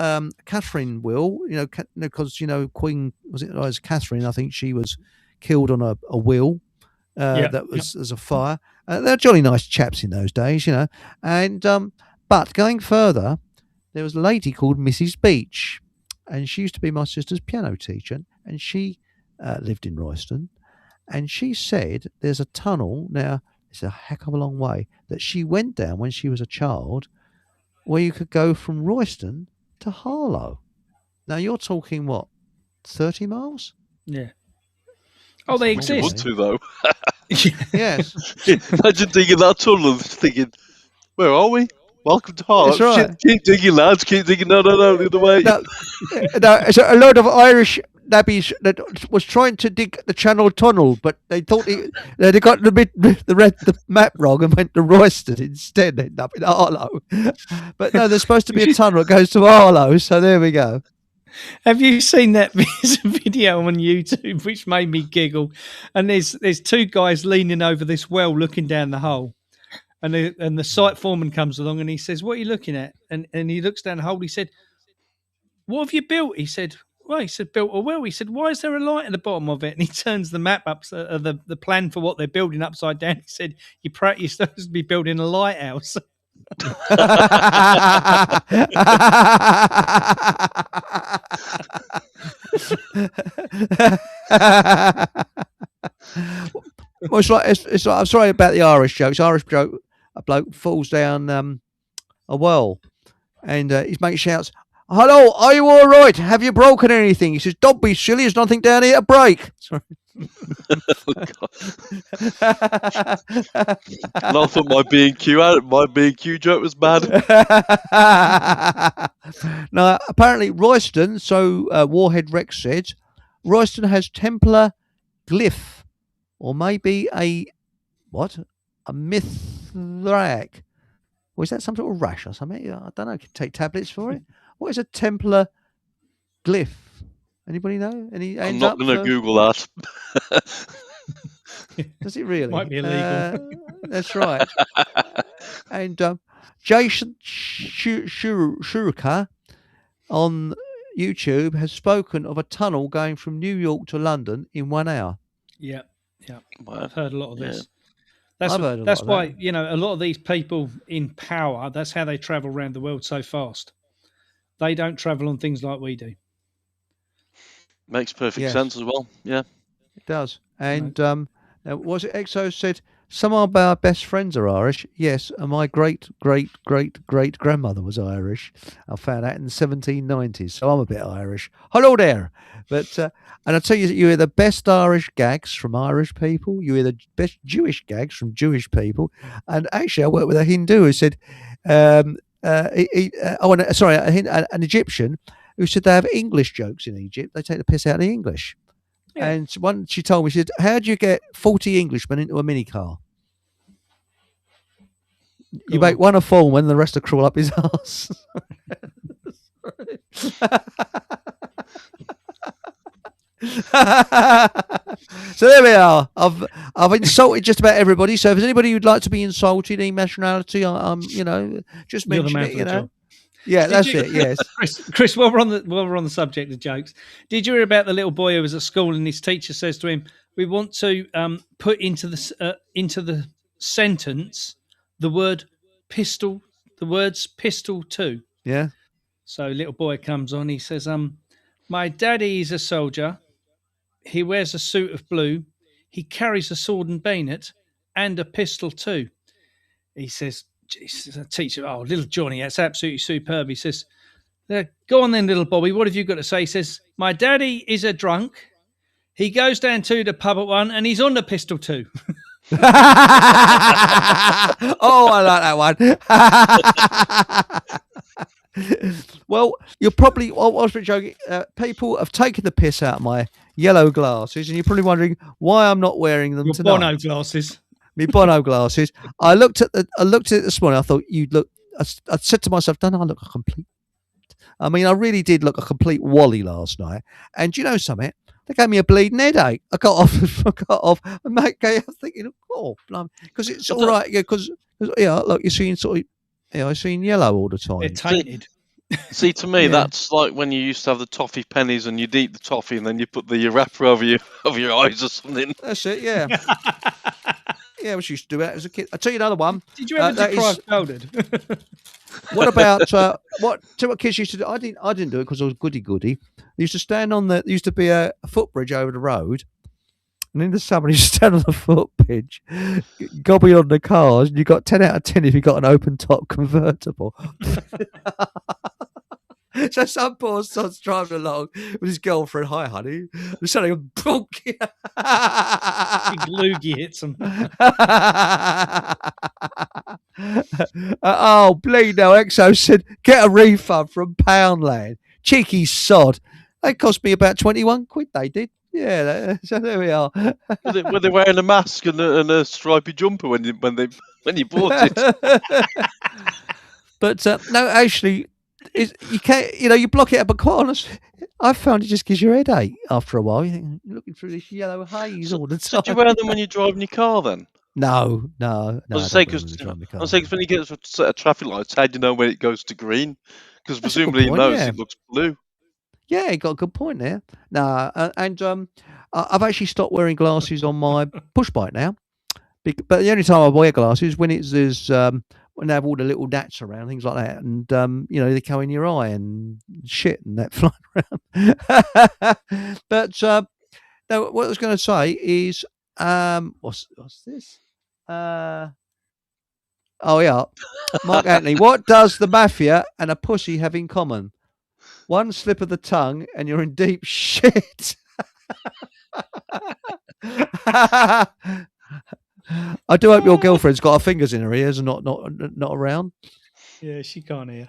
Catherine Will, because Queen was Catherine. I think she was killed on a wheel that was as a fire. They're jolly nice chaps in those days, And but going further, there was a lady called Mrs. Beach, and she used to be my sister's piano teacher, and she lived in Royston, and she said there's a tunnel. Now it's a heck of a long way that she went down when she was a child, where you could go from Royston to Harlow. Now you're talking what, 30 miles? Yeah. Oh, they You want exist. to, though. Yes. Imagine digging that tunnel and thinking, where are we? Welcome to Harlow. That's right. Shit, keep digging, lads. Keep digging. No, the other way. No, it's a load of Irish nabbies that was trying to dig the Channel Tunnel, but they thought they got the map wrong and went to Royston instead. Ended up in Harlow. But no, there's supposed to be a tunnel that goes to Harlow, so there we go. Have you seen that video on YouTube, which made me giggle? And there's two guys leaning over this well, looking down the hole, and the site foreman comes along and he says, "What are you looking at?" And he looks down the hole. He said, "What have you built?" He said, "Well," he said, "built a well." He said, "Why is there a light at the bottom of it?" And he turns the map up, the plan for what they're building upside down. He said, "You're supposed to be building a lighthouse." Well, it's like I'm sorry about the Irish jokes. Irish joke: a bloke falls down a well, and his mate shouts, "Hello, are you all right? Have you broken anything?" He says, "Don't be silly. There's nothing down here to break." Sorry. Oh, God. And I thought my B&Q joke was bad. Now, apparently, Royston, so Warhead Rex said, Royston has Templar glyph, or maybe a Mithrak. Or is that some sort of rash or something? I don't know. I can take tablets for it. What is a Templar glyph? Anybody know? I'm not going to Google that. Does it really? Might be illegal. That's right. And Jason Shurika on YouTube has spoken of a tunnel going from New York to London in 1 hour. Yeah. Wow. I've heard a lot of this. I've heard a lot That's of why, that. a lot of these people in power, that's how they travel around the world so fast. They don't travel on things like we do. Makes perfect Yes. sense as well. Yeah. It does. And was it Exo said, some of our best friends are Irish? Yes, and my great-great-great-great-grandmother was Irish. I found out in the 1790s, so I'm a bit Irish. Hello there. But and I tell you, you hear the best Irish gags from Irish people. You hear the best Jewish gags from Jewish people. And actually, I worked with a Hindu who said, an Egyptian who said they have English jokes in Egypt. They take the piss out of the English. Yeah. And one, she told me, she said, "How do you get 40 Englishmen into a minicar? You make one a fall when the rest will crawl up his arse." So there we are. I've insulted just about everybody. So if there's anybody who'd like to be insulted, any nationality, I'm just You're the mention man it. for the job. Yeah, Did that's you- it. Yes. Chris, while we're on the subject of jokes, did you hear about the little boy who was at school and his teacher says to him, "We want to put into the sentence the words pistol 2." Yeah. So little boy comes on. He says, my daddy is a soldier. He wears a suit of blue. He carries a sword and bayonet and a pistol too. He says, teacher, oh, little Johnny, that's absolutely superb. He says, go on then, little Bobby. What have you got to say? He says, my daddy is a drunk. He goes down to the pub at 1 and he's on the pistol too. Oh, I like that one. Well, you're probably, I was joking. People have taken the piss out of my yellow glasses, and you're probably wondering why I'm not wearing them Your tonight. Bono glasses. My Bono glasses. I looked at it this morning. I thought you'd look. I said to myself, "Don't I look a complete?" I mean, I really did look a complete wally last night. And do you know something? They gave me a bleeding headache. I got off. And mate, I'm thinking, oh, because it's all right. Because look, you're seeing sort of, I seen yellow all the time. They're tainted. See, to me, that's like when you used to have the toffee pennies and you'd eat the toffee and then you put the wrapper over your eyes or something. That's it, yeah. Yeah, we used to do that as a kid. I'll tell you another one. Did you ever deprive Sheldon? What about what kids used to do? I didn't do it because I was goody. They used to stand on there used to be a footbridge over the road, and in the summer you stand on the footbridge, gobbling on the cars, and you got 10 out of 10 if you got an open top convertible. So some poor son's driving along with his girlfriend. Hi, honey. And suddenly, bonk. Big loogie hits him. Oh, bleed now. Exo said, get a refund from Poundland. Cheeky sod. They cost me about 21 quid, they did. Yeah, so there we are. Were they wearing a mask and a stripy jumper when you bought it? But no, actually, you can't. You block it up. But quite honestly, I found it just gives you a headache after a while. You think, you're looking through this yellow haze all the time. So do you wear them when you're driving your car then? No. I was saying because when you get to a set of traffic lights, how do you know when it goes to green? Because presumably he knows it looks blue. Yeah, you got a good point there. No, and I've actually stopped wearing glasses on my push bike now. But the only time I wear glasses is when there's when they have all the little gnats around, things like that, and they go in your eye and shit and that flying around. But no, what I was going to say is, what's this? Oh yeah, Mark Anthony. What does the mafia and a pussy have in common? One slip of the tongue and you're in deep shit. I do hope your girlfriend's got her fingers in her ears and not around. Yeah, she can't hear.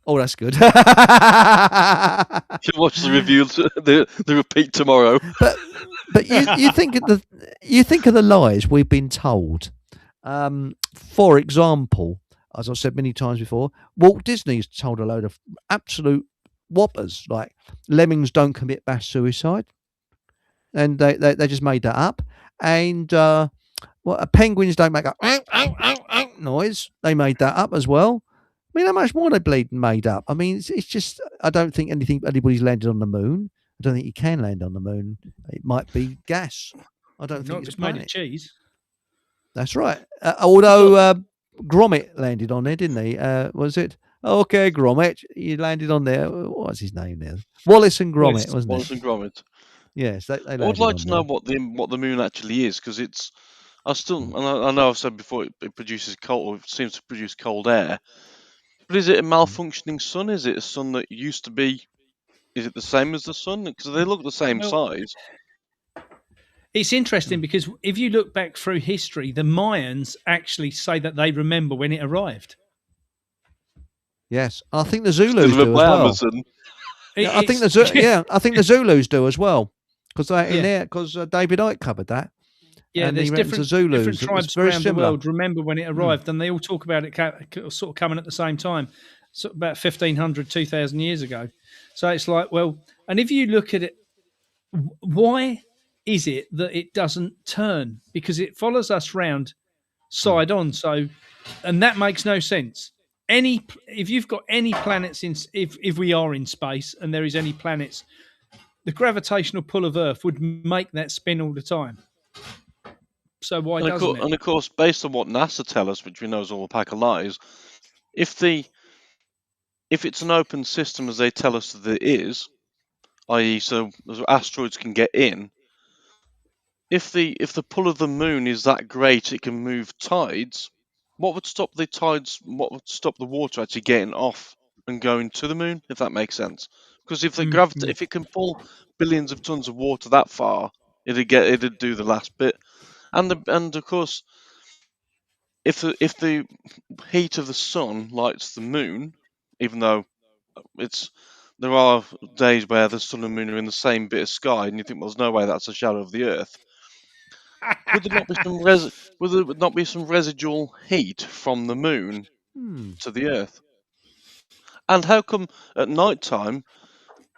Oh, that's good. She'll watch the review, the repeat tomorrow. But you think of the lies we've been told. For example, as I've said many times before, Walt Disney's told a load of absolute whoppers, like lemmings don't commit mass suicide, and they just made that up. And penguins don't make a noise. They made that up as well. I mean, how much more they made up? I mean, it's just, I don't think anybody's landed on the moon. I don't think you can land on the moon. It might be gas. I don't think it's made of cheese. That's right. Although Gromit landed on there, didn't he? Was it? Okay, Gromit. He landed on there. What was his name there? Wallace and Gromit, wasn't it? Wallace and Gromit. Yes, they I would like to know what the moon actually is, because it's. I know I've said before it produces cold, or it seems to produce cold air. But is it a malfunctioning sun? Is it a sun that used to be? Is it the same as the sun? Because they look the same size. It's interesting because if you look back through history, the Mayans actually say that they remember when it arrived. Yes, I think the Zulus do as well. I think the Zulus do as well, because David Icke covered that. Yeah, and there's different tribes very around similar. the world remember when it arrived, and they all talk about it sort of coming at the same time, so about 1,500, 2,000 years ago. So it's like, well, and if you look at it, why is it that it doesn't turn? Because it follows us round side on. So, and that makes no sense. If you've got any planets if we are in space and there is any planets, the gravitational pull of Earth would make that spin all the time. So why doesn't it? And of course, based on what NASA tell us, which we know is all a pack of lies, if the if it's an open system as they tell us that it is, i.e., so asteroids can get in. If the pull of the moon is that great, it can move tides. What would stop the tides? What would stop the water actually getting off and going to the moon? If that makes sense. Because if the gravity, if it can pull billions of tons of water that far, it'd do the last bit. And of course, if the heat of the sun lights the moon, even though there are days where the sun and moon are in the same bit of sky, and you think, well, there's no way that's a shadow of the Earth. Would there not be some residual heat from the moon to the Earth? And how come at night time?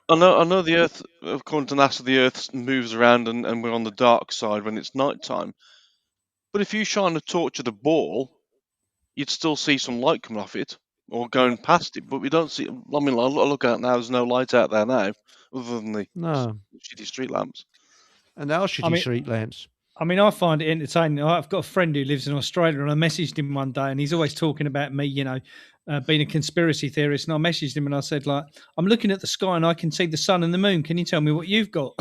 I know the Earth, according to NASA, the Earth moves around and we're on the dark side when it's night time. But if you shine a torch at a ball, you'd still see some light coming off it or going past it. But we don't see. I mean, I look out now. There's no light out there now, other than the shitty street lamps. And our shitty street lamps. I mean, I find it entertaining. I've got a friend who lives in Australia, and I messaged him one day, and he's always talking about me, being a conspiracy theorist. And I messaged him, and I said, I'm looking at the sky, and I can see the sun and the moon. Can you tell me what you've got?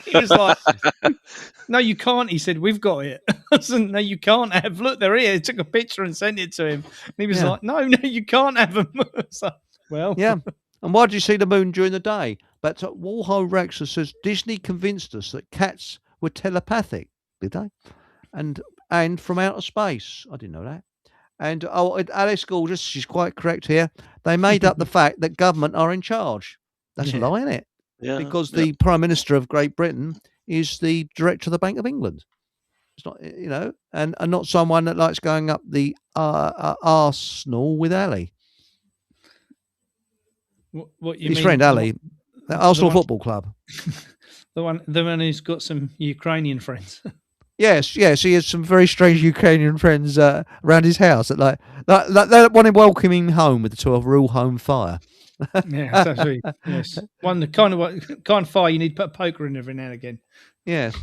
He was like, no, you can't. He said, we've got it. I said, no, you can't have. Look, they're here. He took a picture and sent it to him. And he was like, no, you can't have them. So, well. Yeah. And why do you see the moon during the day? But Warhol Rexer says Disney convinced us that cats were telepathic, did they? And from outer space. I didn't know that. And Alice Gorgeous, she's quite correct here. They made up the fact that government are in charge. That's a lie, isn't it? Yeah. Because the Prime Minister of Great Britain is the director of the Bank of England. It's not, and not someone that likes going up the Arsenal with Ali. What you His mean? friend Ali, the Arsenal Football Club. The one who's got some Ukrainian friends. Yes, he has some very strange Ukrainian friends around his house that they want him welcoming home with the real home fire. Yeah, absolutely. Yes, the kind of fire you need to put a poker in every now and again. Yes,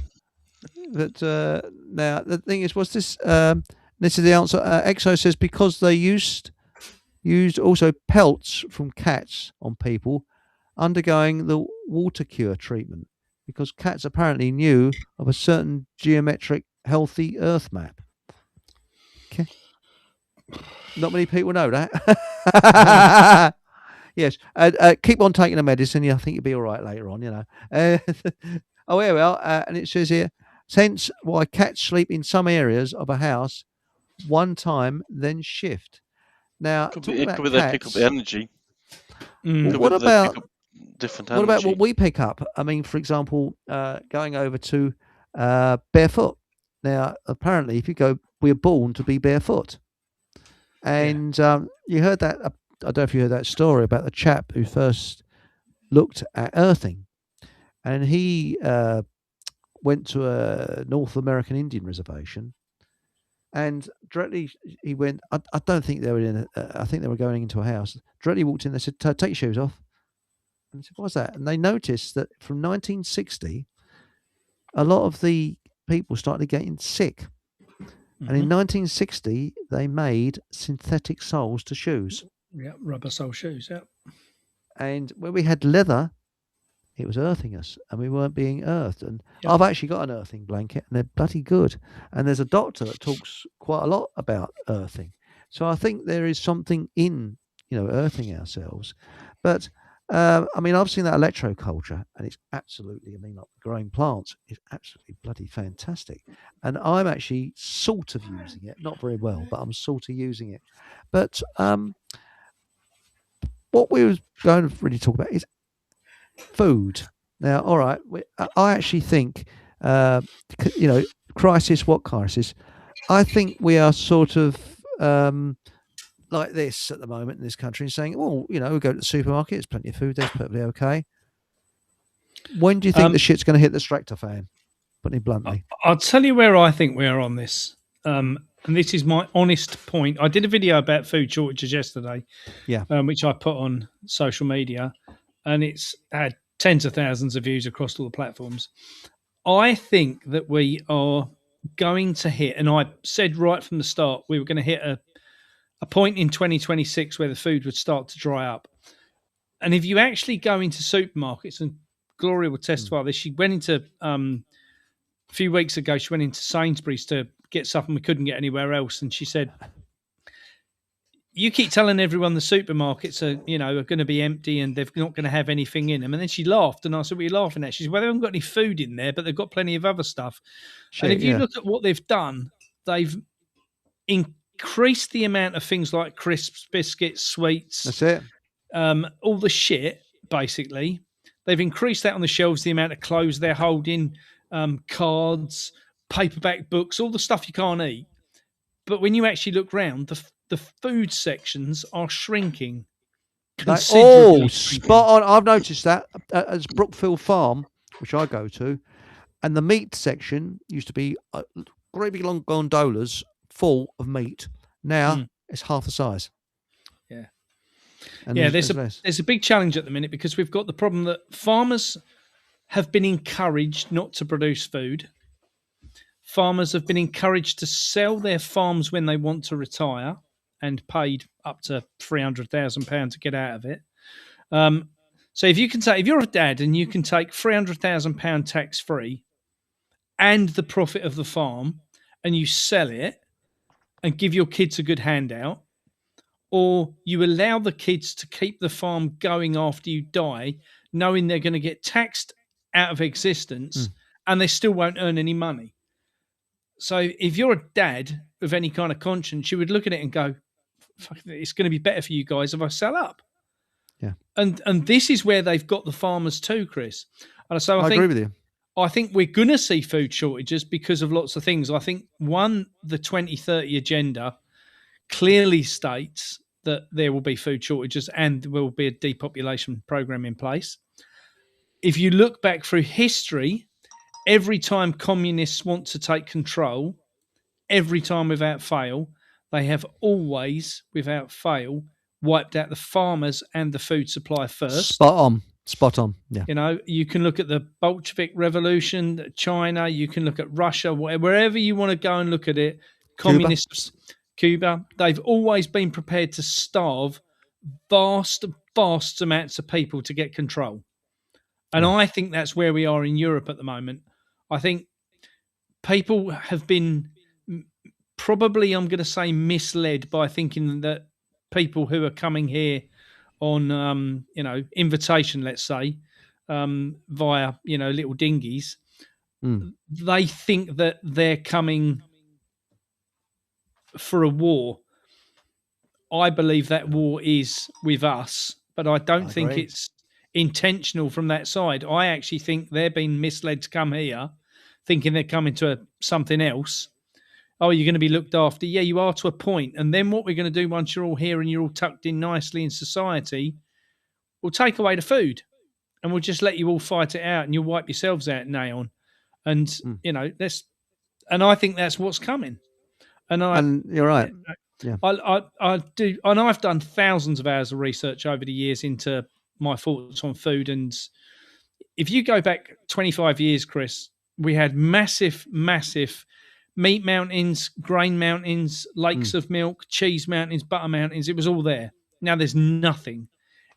but now the thing is, what's this? This is the answer. Exo says because they used also pelts from cats on people undergoing the water cure treatment because cats apparently knew of a certain geometric healthy Earth map. Okay, not many people know that. Yes, keep on taking the medicine. I think you'll be all right later on, here we are. And it says here, hence why cats sleep in some areas of a house one time, then shift. Now, it could be they pick up the energy. What about different energy? What about what we pick up? I mean, for example, going over to barefoot. Now, apparently, we're born to be barefoot. And you heard that. I don't know if you heard that story about the chap who first looked at earthing, and he went to a North American Indian reservation, and directly he went. I don't think they were in. I think they were going into a house. Directly walked in. They said, "Take your shoes off." And I said, "What's that?" And they noticed that from 1960, a lot of the people started getting sick. And in 1960, they made synthetic soles to shoes. Yeah, rubber sole shoes, yeah. And when we had leather, it was earthing us, and we weren't being earthed. And I've actually got an earthing blanket, and they're bloody good. And there's a doctor that talks quite a lot about earthing. So I think there is something in, earthing ourselves. But, I've seen that electroculture, and it's absolutely, like growing plants is absolutely bloody fantastic. And I'm actually sort of using it, not very well, but I'm sort of using it. But what we were going to really talk about is food. Now, all right, I actually think, crisis, what crisis? I think we are sort of like this at the moment in this country, saying, well, we go to the supermarket, there's plenty of food, there's perfectly okay. When do you think the shit's going to hit the Strictofan? Putting it bluntly. I'll tell you where I think we are on this. And this is my honest point. I did a video about food shortages yesterday, which I put on social media, and it's had tens of thousands of views across all the platforms. I think that we are going to hit, and I said right from the start, we were going to hit a a point in 2026 where the food would start to dry up. And if you actually go into supermarkets, and Gloria will testify this, she went into a few weeks ago. She went into Sainsbury's to get stuff, and we couldn't get anywhere else. And she said, "You keep telling everyone the supermarkets are, are going to be empty and they're not going to have anything in them." And then she laughed, and I said, "What are you laughing at?" She said, "Well, they haven't got any food in there, but they've got plenty of other stuff." And if you look at what they've done, they've increased the amount of things like crisps, biscuits, sweets. That's it. All the shit, basically. They've increased that on the shelves, the amount of clothes they're holding, cards, paperback books, all the stuff you can't eat. But when you actually look round, the food sections are shrinking. Oh, spot on. I've noticed that as Brookfield Farm, which I go to, and the meat section used to be great big long gondolas full of meat. Now it's half the size. Yeah. And there's a big challenge at the minute because we've got the problem that farmers have been encouraged not to produce food. Farmers have been encouraged to sell their farms when they want to retire and paid up to £300,000 to get out of it. So if you're a dad and you can take £300,000 tax free and the profit of the farm and you sell it and give your kids a good handout, or you allow the kids to keep the farm going after you die, knowing they're going to get taxed out of existence and they still won't earn any money. So if you're a dad of any kind of conscience, you would look at it and go, "Fuck, it's going to be better for you guys if I sell up." Yeah. And this is where they've got the farmers too, Chris. And so I agree with you. I think we're going to see food shortages because of lots of things. I think, one, the 2030 agenda clearly states that there will be food shortages and there will be a depopulation program in place. If you look back through history, every time communists want to take control, every time without fail, they have always, without fail, wiped out the farmers and the food supply first. Spot on. Yeah. You can look at the Bolshevik Revolution, China, you can look at Russia, wherever you want to go and look at it, communists, Cuba, they've always been prepared to starve vast amounts of people to get control. And I think that's where we are in Europe at the moment. I think people have been probably, I'm going to say, misled by thinking that people who are coming here on, invitation, let's say, via, little dinghies, they think that they're coming for a war. I believe that war is with us, but I don't think it's intentional from that side. I actually think they're being misled to come here, thinking they're coming to something else. Oh, you're going to be looked after. Yeah, you are to a point. And then what we're going to do once you're all here and you're all tucked in nicely in society, we'll take away the food and we'll just let you all fight it out and you'll wipe yourselves out and on. And, and I think that's what's coming. And you're right. Yeah. I do. And I've done thousands of hours of research over the years into my thoughts on food. And if you go back 25 years, Chris, we had massive meat mountains, grain mountains, lakes of milk, cheese mountains, butter mountains. It was all there. Now there's nothing.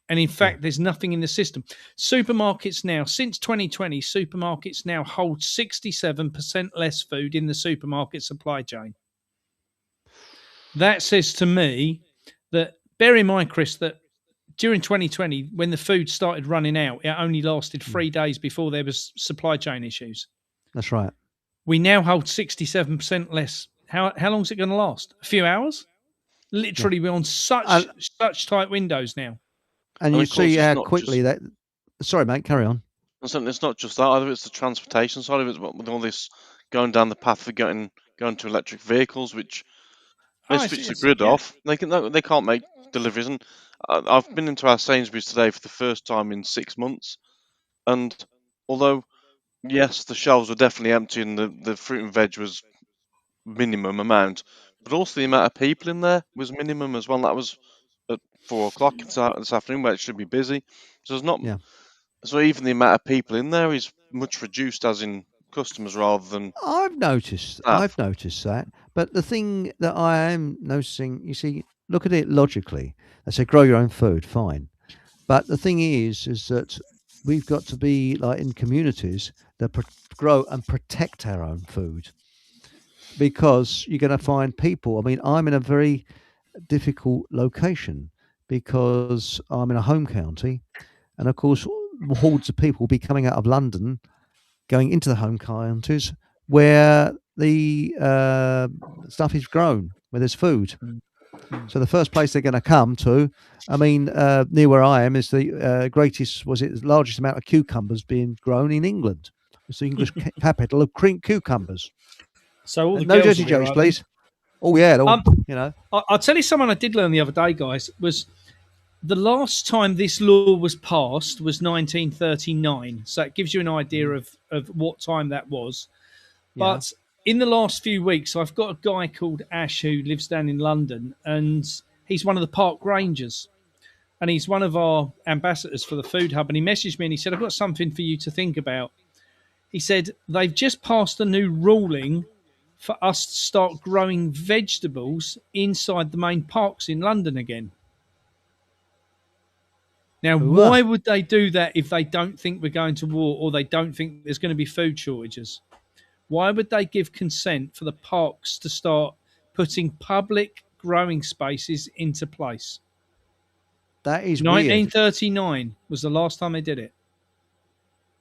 And in fact, there's nothing in the system. Supermarkets now, since 2020, supermarkets now hold 67% less food in the supermarket supply chain. That says to me that, bear in mind, Chris, that during 2020, when the food started running out, it only lasted 3 days before there was supply chain issues. That's right. We now hold 67% less. How long is it going to last? A few hours? Literally, we're on such tight windows now. And you see how quickly that... Sorry, mate, carry on. It's not just that. Either it's the transportation side of it, with all this going down the path of going to electric vehicles, which they switch the grid off. They can't make deliveries. And I've been into our Sainsbury's today for the first time in 6 months, and although yes, the shelves were definitely empty and the fruit and veg was minimum amount, but also the amount of people in there was minimum as well. That was at 4 o'clock this afternoon, where it should be busy. So there's not. Yeah. So even the amount of people in there is much reduced, as in customers rather than. I've noticed that. But the thing that I am noticing, you see, look at it logically. They say grow your own food, fine. But the thing is that we've got to be like in communities that grow and protect our own food, because you're going to find people. I mean, I'm in a very difficult location because I'm in a home county, and of course, hordes of people will be coming out of London, going into the home counties where the stuff is grown, where there's food. So the first place they're going to come to, I mean, near where I am, is the largest amount of cucumbers being grown in England. It's the English capital of cucumbers. So all the no girls dirty will be jokes, right please. Oh yeah, you know. I'll tell you someone I did learn the other day, guys, was the last time this law was passed was 1939. So it gives you an idea of what time that was. Yeah. But in the last few weeks, I've got a guy called Ash who lives down in London, and he's one of the park rangers. And he's one of our ambassadors for the Food Hub. And he messaged me and he said, I've got something for you to think about. He said, they've just passed a new ruling for us to start growing vegetables inside the main parks in London again. Now, why would they do that if they don't think we're going to war or they don't think there's going to be food shortages? Why would they give consent for the parks to start putting public growing spaces into place? That is 1939 was the last time they did it.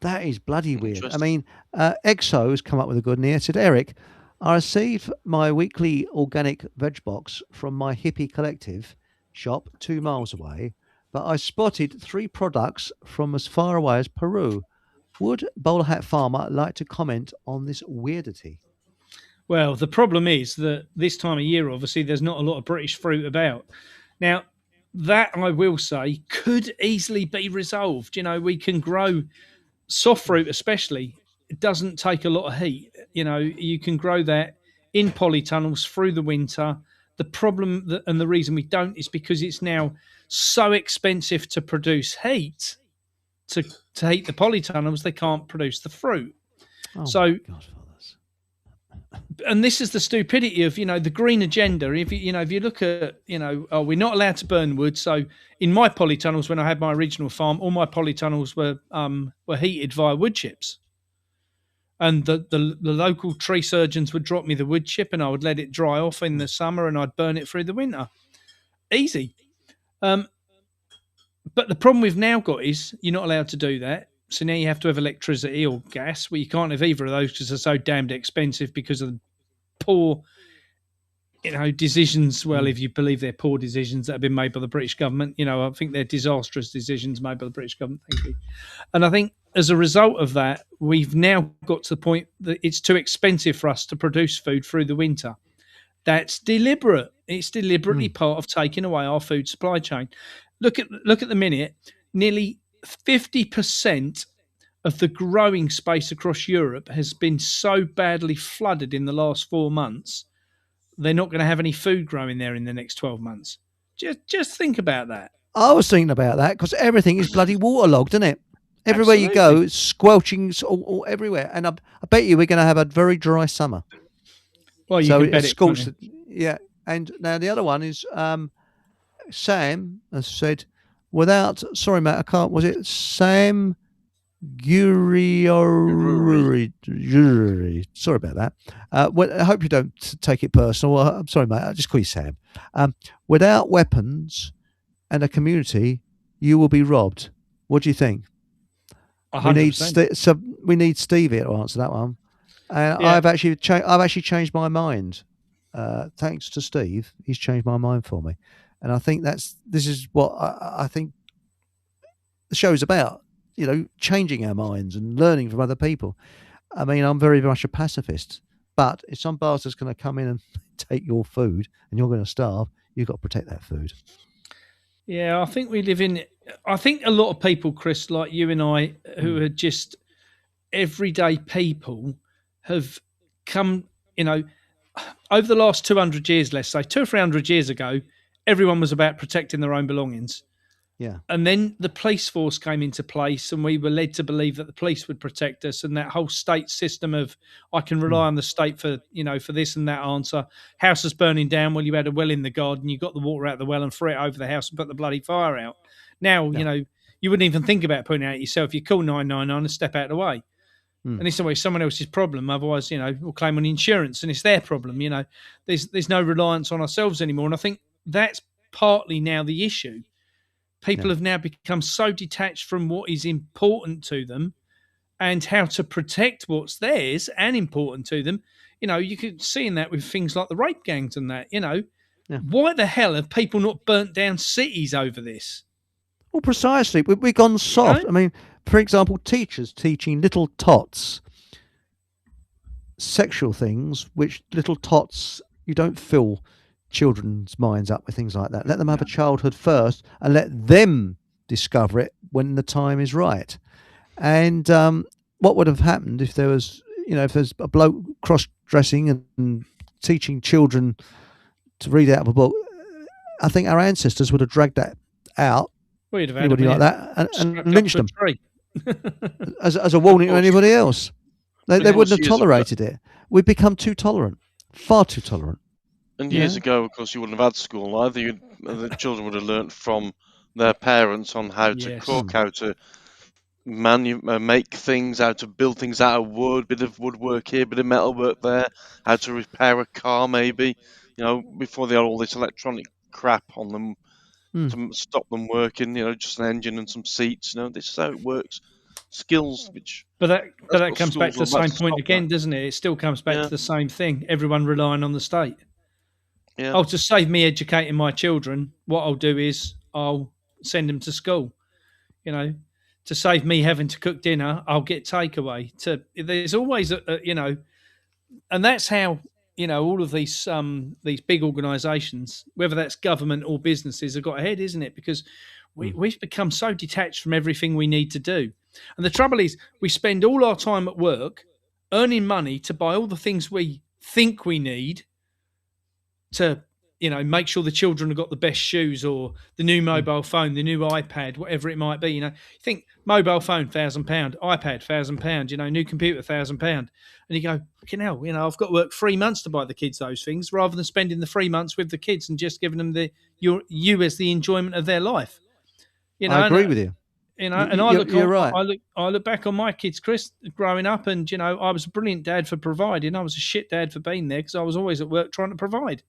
That is bloody weird. I mean, Exo has come up with a good one here. It said, Eric, I receive my weekly organic veg box from my hippie collective shop 2 miles away, but I spotted 3 products from as far away as Peru. Would Bowler Hat Farmer like to comment on this weirdity? Well, the problem is that this time of year, obviously, there's not a lot of British fruit about. Now, that, I will say, could easily be resolved. You know, we can grow soft fruit, especially. It doesn't take a lot of heat. You know, you can grow that in polytunnels through the winter. The problem and the reason we don't is because it's now so expensive to produce heat. To heat the polytunnels, they can't produce the fruit. So, and this is the stupidity of, you know, the green agenda. If you look at, you know, we're not allowed to burn wood. So in my polytunnels, when I had my original farm, all my polytunnels were heated via wood chips. And the local tree surgeons would drop me the wood chip and I would let it dry off in the summer and I'd burn it through the winter. Easy. But the problem we've now got is you're not allowed to do that. So now you have to have electricity or gas. Well, you can't have either of those because they're so damned expensive because of the poor, you know, decisions. Well, if you believe they're poor decisions that have been made by the British government, you know, I think they're disastrous decisions made by the British government. Thank you. And I think as a result of that, we've now got to the point that it's too expensive for us to produce food through the winter. That's deliberate. It's deliberately part of taking away our food supply chain. Look at the minute, nearly 50% of the growing space across Europe has been so badly flooded in the last 4 months, they're not going to have any food growing there in the next 12 months. Just think about that. I was thinking about that because everything is bloody waterlogged, isn't it? Everywhere you go, it's squelching all everywhere. And I bet you we're going to have a very dry summer. Well, you can bet it. Yeah. And now the other one is Sam has said, sorry, Matt, I can't. Was it Sam Guri? Sorry about that. I hope you don't take it personal. I'm sorry, mate. I'll just call you Sam. Without weapons and a community, you will be robbed. What do you think? 100%. We need Steve here to answer that one. I've actually changed my mind. Thanks to Steve, he's changed my mind for me. And I think this is what I think the show's about, you know, changing our minds and learning from other people. I mean, I'm very much a pacifist, but if some bastard's going to come in and take your food and you're going to starve, you've got to protect that food. Yeah, I think I think a lot of people, Chris, like you and I, who are just everyday people, have come, you know, over the last 200 years, let's say 200 or 300 years ago, everyone was about protecting their own belongings. Yeah. And then the police force came into place, and we were led to believe that the police would protect us. And that whole state system of I can rely on the state for for this and that answer. House is burning down. Well, you had a well in the garden. You got the water out of the well and threw it over the house and put the bloody fire out. Now you wouldn't even think about putting it out yourself. You call 999 and step out of the way. And it's always someone else's problem. Otherwise, we'll claim on insurance, and it's their problem. There's no reliance on ourselves anymore. And I think that's partly now the issue. People have now become so detached from what is important to them and how to protect what's theirs and important to them. You could see in that with things like the rape gangs and that. Why the hell have people not burnt down cities over this? Well, precisely. We've gone soft. I mean, for example, teachers teaching little tots sexual things, which little tots, you don't fill children's minds up with things like that. Let them have a childhood first and let them discover it when the time is right. And what would have happened if there was, if there's a bloke cross-dressing and teaching children to read out of a book? I think our ancestors would have dragged that out. Well, you'd have had anybody like that and lynched them as a warning to anybody else. They wouldn't have tolerated it. We've become too tolerant, far too tolerant. And years ago, of course, you wouldn't have had school either. The children would have learnt from their parents on how to cook, how to make things, how to build things out of wood, bit of woodwork here, bit of metalwork there, how to repair a car maybe, before they had all this electronic crap on them to stop them working, just an engine and some seats, this is how it works. Skills, but that comes back to the same point again, doesn't it? It still comes back to the same thing. Everyone relying on the state. Yeah. Oh, to save me educating my children, what I'll do is I'll send them to school. To save me having to cook dinner, I'll get takeaway. There's always and that's how all of these big organisations, whether that's government or businesses, have got ahead, isn't it? Because we've become so detached from everything we need to do. And the trouble is, we spend all our time at work earning money to buy all the things we think we need to, make sure the children have got the best shoes or the new mobile phone, the new iPad, whatever it might be. You think mobile phone, £1,000, iPad, £1,000, new computer, £1,000. And you go, fucking hell, I've got to work 3 months to buy the kids those things rather than spending the 3 months with the kids and just giving them you as the enjoyment of their life. I agree with you. And you're right. I look back on my kids, Chris, growing up, and I was a brilliant dad for providing. I was a shit dad for being there because I was always at work trying to provide.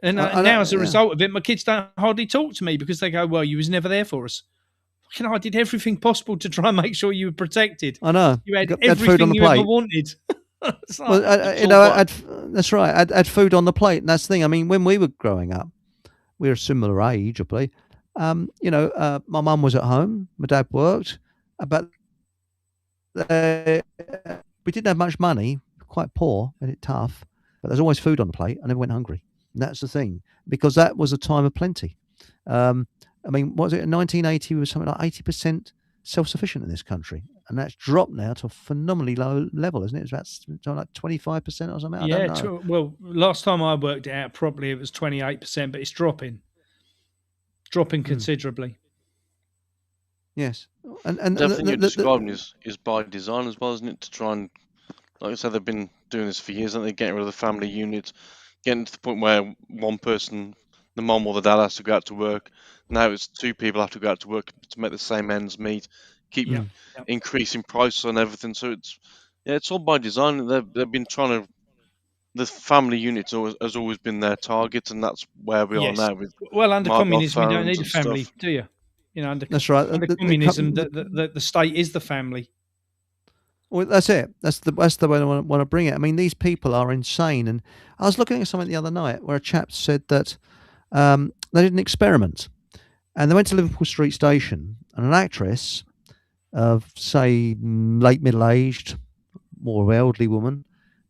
And now, as a result of it, my kids don't hardly talk to me because they go, "Well, you was never there for us." I did everything possible to try and make sure you were protected. I know you had everything you ever wanted. That's right. I had food on the plate, and that's the thing. I mean, when we were growing up, we were a similar age, I believe. My mum was at home, my dad worked, but we didn't have much money, quite poor, made it tough, but there's always food on the plate. I never went hungry. And that's the thing, because that was a time of plenty. What was it, in 1980, we were something like 80% self-sufficient in this country, and that's dropped now to a phenomenally low level, isn't it? It's about something like 25% or something. Yeah, I don't know. Well, last time I worked it out properly, it was 28%, but it's dropping considerably. Yes, and everything you're describing is by design as well, isn't it? To try and, like I said, they've been doing this for years, and they're getting rid of the family unit, getting to the point where one person, the mom or the dad, has to go out to work. Now it's two people have to go out to work to make the same ends meet, keep increasing prices on everything. So it's all by design. They've been trying to. The family unit has always been their target, and that's where we are now. Under communism, you don't need a family, do you? That's right. Under communism, the state is the family. Well, that's it. That's the way I want to bring it. I mean, these people are insane. And I was looking at something the other night where a chap said that they did an experiment, and they went to Liverpool Street Station, and an actress of, say, late middle-aged, more elderly woman,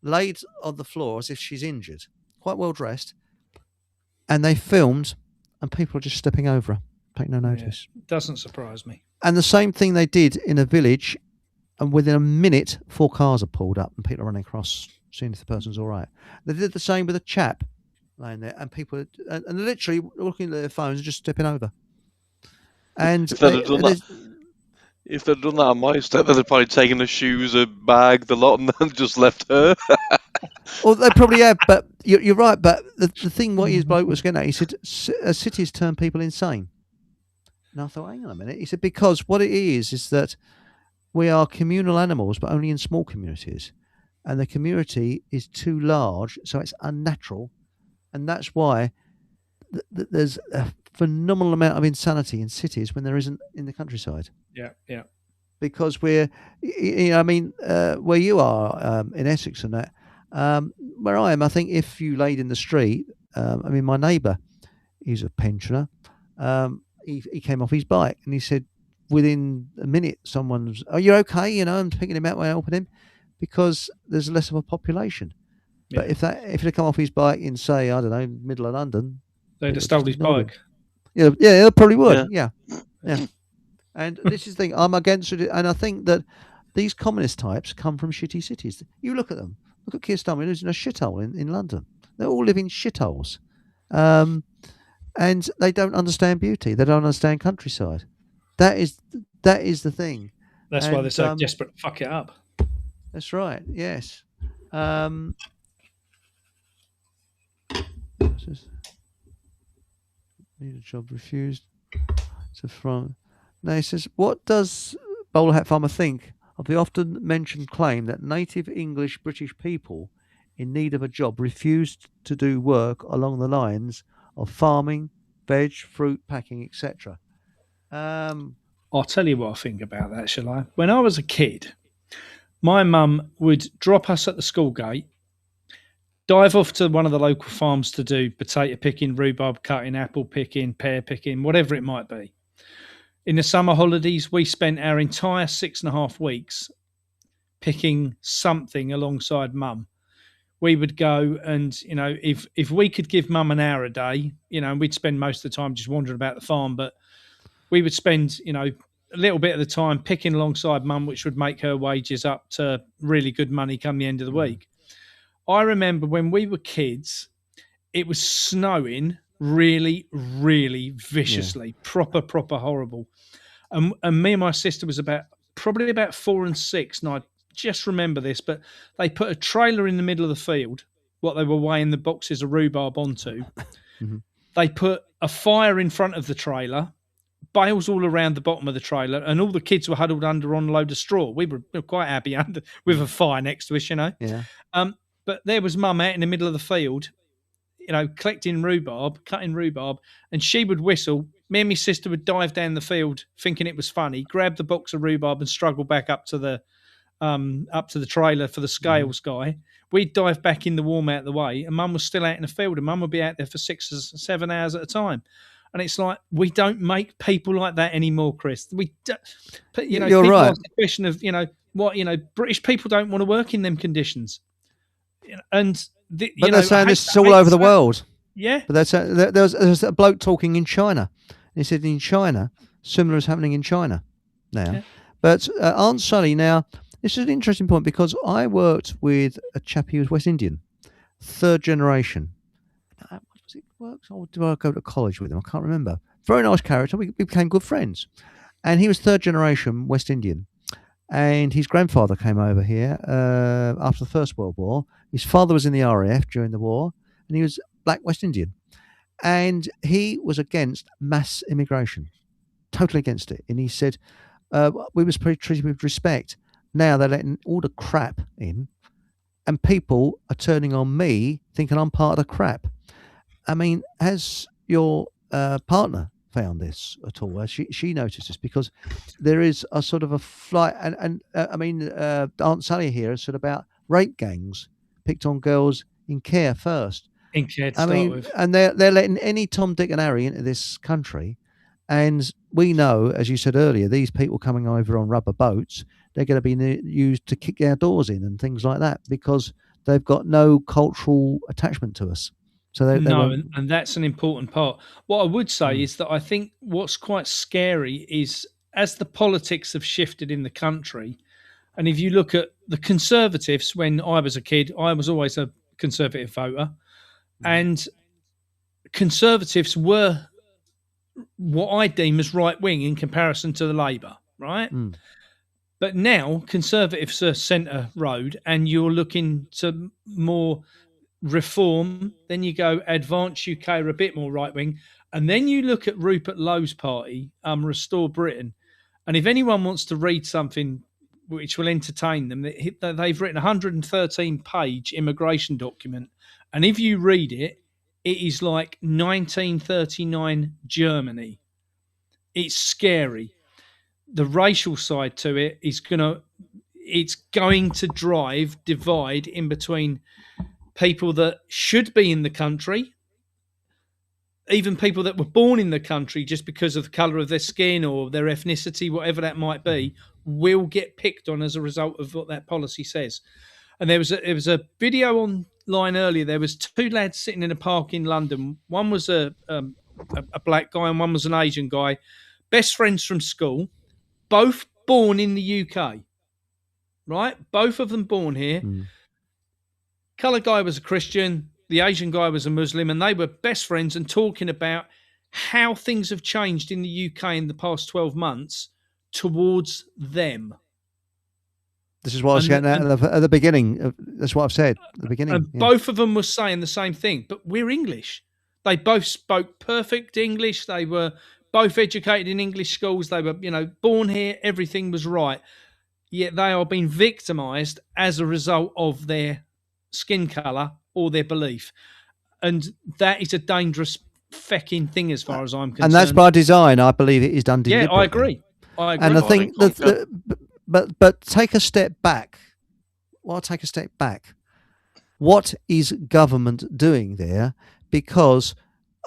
laid on the floor as if she's injured, quite well dressed, and they filmed, and people are just stepping over her, take no notice. Doesn't surprise me. And the same thing they did in a village, and within a minute, 4 cars are pulled up, and people are running across, seeing if the person's all right. They did the same with a chap laying there, and people, and literally looking at their phones and just stepping over. And If they'd have done that, if they'd done that on my estate, they'd have probably taken the shoes, a bag, the lot, and then just left her. Well, they probably have, but you're right. But the thing, what his bloke was getting at, he said, cities turn people insane. And I thought, hang on a minute. He said, because what it is that we are communal animals, but only in small communities. And the community is too large, so it's unnatural. And that's why there's a phenomenal amount of insanity in cities when there isn't in the countryside. Yeah. Because we're, where you are in Essex and that, where I am, I think if you laid in the street, my neighbour, he's a pensioner, he came off his bike and he said within a minute someone's, are you okay? I'm picking him out and helping him because there's less of a population. Yeah. But if he'd come off his bike in, say, I don't know, middle of London, they'd have stolen his bike. Yeah, they probably would. Yeah. And this is the thing, I'm against it, and I think that these communist types come from shitty cities. You look at them. Look at Keir Starmer, who's in a shithole in London. They all live in shitholes. And they don't understand beauty. They don't understand countryside. That is the thing. That's why they're so desperate to fuck it up. That's right, yes. Need a job refused. It's a front. Now he says, what does Bowler Hat Farmer think of the often mentioned claim that native English British people in need of a job refused to do work along the lines of farming, veg, fruit packing, etc.? I'll tell you what I think about that, shall I? When I was a kid, my mum would drop us at the school gate, dive off to one of the local farms to do potato picking, rhubarb cutting, apple picking, pear picking, whatever it might be. In the summer holidays, we spent our entire 6.5 weeks picking something alongside mum. We would go and, if we could give mum an hour a day, and we'd spend most of the time just wandering about the farm, but we would spend, a little bit of the time picking alongside mum, which would make her wages up to really good money come the end of the week. I remember when we were kids, it was snowing really, really viciously, proper horrible. And me and my sister was probably about 4 and 6, and I just remember this, but they put a trailer in the middle of the field, what they were weighing the boxes of rhubarb onto. Mm-hmm. They put a fire in front of the trailer, bales all around the bottom of the trailer, and all the kids were huddled under on a load of straw. We were quite happy with a fire next to us, Yeah. But there was mum out in the middle of the field, collecting rhubarb, cutting rhubarb, and she would whistle. Me and my sister would dive down the field thinking it was funny, grab the box of rhubarb and struggle back up to the trailer for the scales guy. We'd dive back in the warm out of the way, and mum was still out in the field, and mum would be out there for 6 or 7 hours at a time. And it's like, we don't make people like that anymore, Chris. We don't, you're right. Ask the question of, British people don't want to work in them conditions. And they're saying this is all over the world. Yeah. But there's a bloke talking in China. He said in China, similar is happening in China now. Yeah. But Aunt Sally, now, this is an interesting point because I worked with a chap who was West Indian, 3rd generation. Was it works or did I go to college with him? I can't remember. Very nice character. We became good friends. And he was 3rd generation West Indian. And his grandfather came over here after the First World War. His father was in the RAF during the war, and he was black West Indian. And he was against mass immigration, totally against it. And he said, we was treated with respect. Now they're letting all the crap in, and people are turning on me thinking I'm part of the crap. I mean, has your partner found this at all? She noticed this because there is a sort of a flight, and Aunt Sally here has said about rape gangs picked on girls in care first. In care to start with. And they're letting any Tom, Dick, and Harry into this country, and we know, as you said earlier, these people coming over on rubber boats, they're going to be used to kick our doors in and things like that because they've got no cultural attachment to us. So and that's an important part. What I would say is that I think what's quite scary is as the politics have shifted in the country, and if you look at the Conservatives, when I was a kid, I was always a Conservative voter, and Conservatives were what I deem as right wing in comparison to the Labour, right? Mm. But now Conservatives are centre road, and you're looking to more reform. Then you go Advance UK are a bit more right wing, and then you look at Rupert Lowe's party, Restore Britain. And if anyone wants to read something which will entertain them, they've written a 113-page immigration document, and if you read it, it is like 1939 Germany. It's scary. The racial side to it is it's going to divide in between people that should be in the country, even people that were born in the country just because of the colour of their skin or their ethnicity, whatever that might be, will get picked on as a result of what that policy says. And there was a video online earlier. There was two lads sitting in a park in London. One was a black guy and one was an Asian guy, best friends from school, both born in the UK, right? Both of them born here. Colour guy was a Christian, the Asian guy was a Muslim, and they were best friends and talking about how things have changed in the UK in the past 12 months towards them. This is what I was getting at the beginning. That's what I've said at the beginning. And both of them were saying the same thing, but we're English. They both spoke perfect English. They were both educated in English schools. They were, born here. Everything was right. Yet they are being victimised as a result of their skin colour or their belief. And that is a dangerous fecking thing as far as I'm concerned. And that's by design. I believe it is done deliberately. Yeah, I agree. And the thing, but take a step back. Well, take a step back. What is government doing there? Because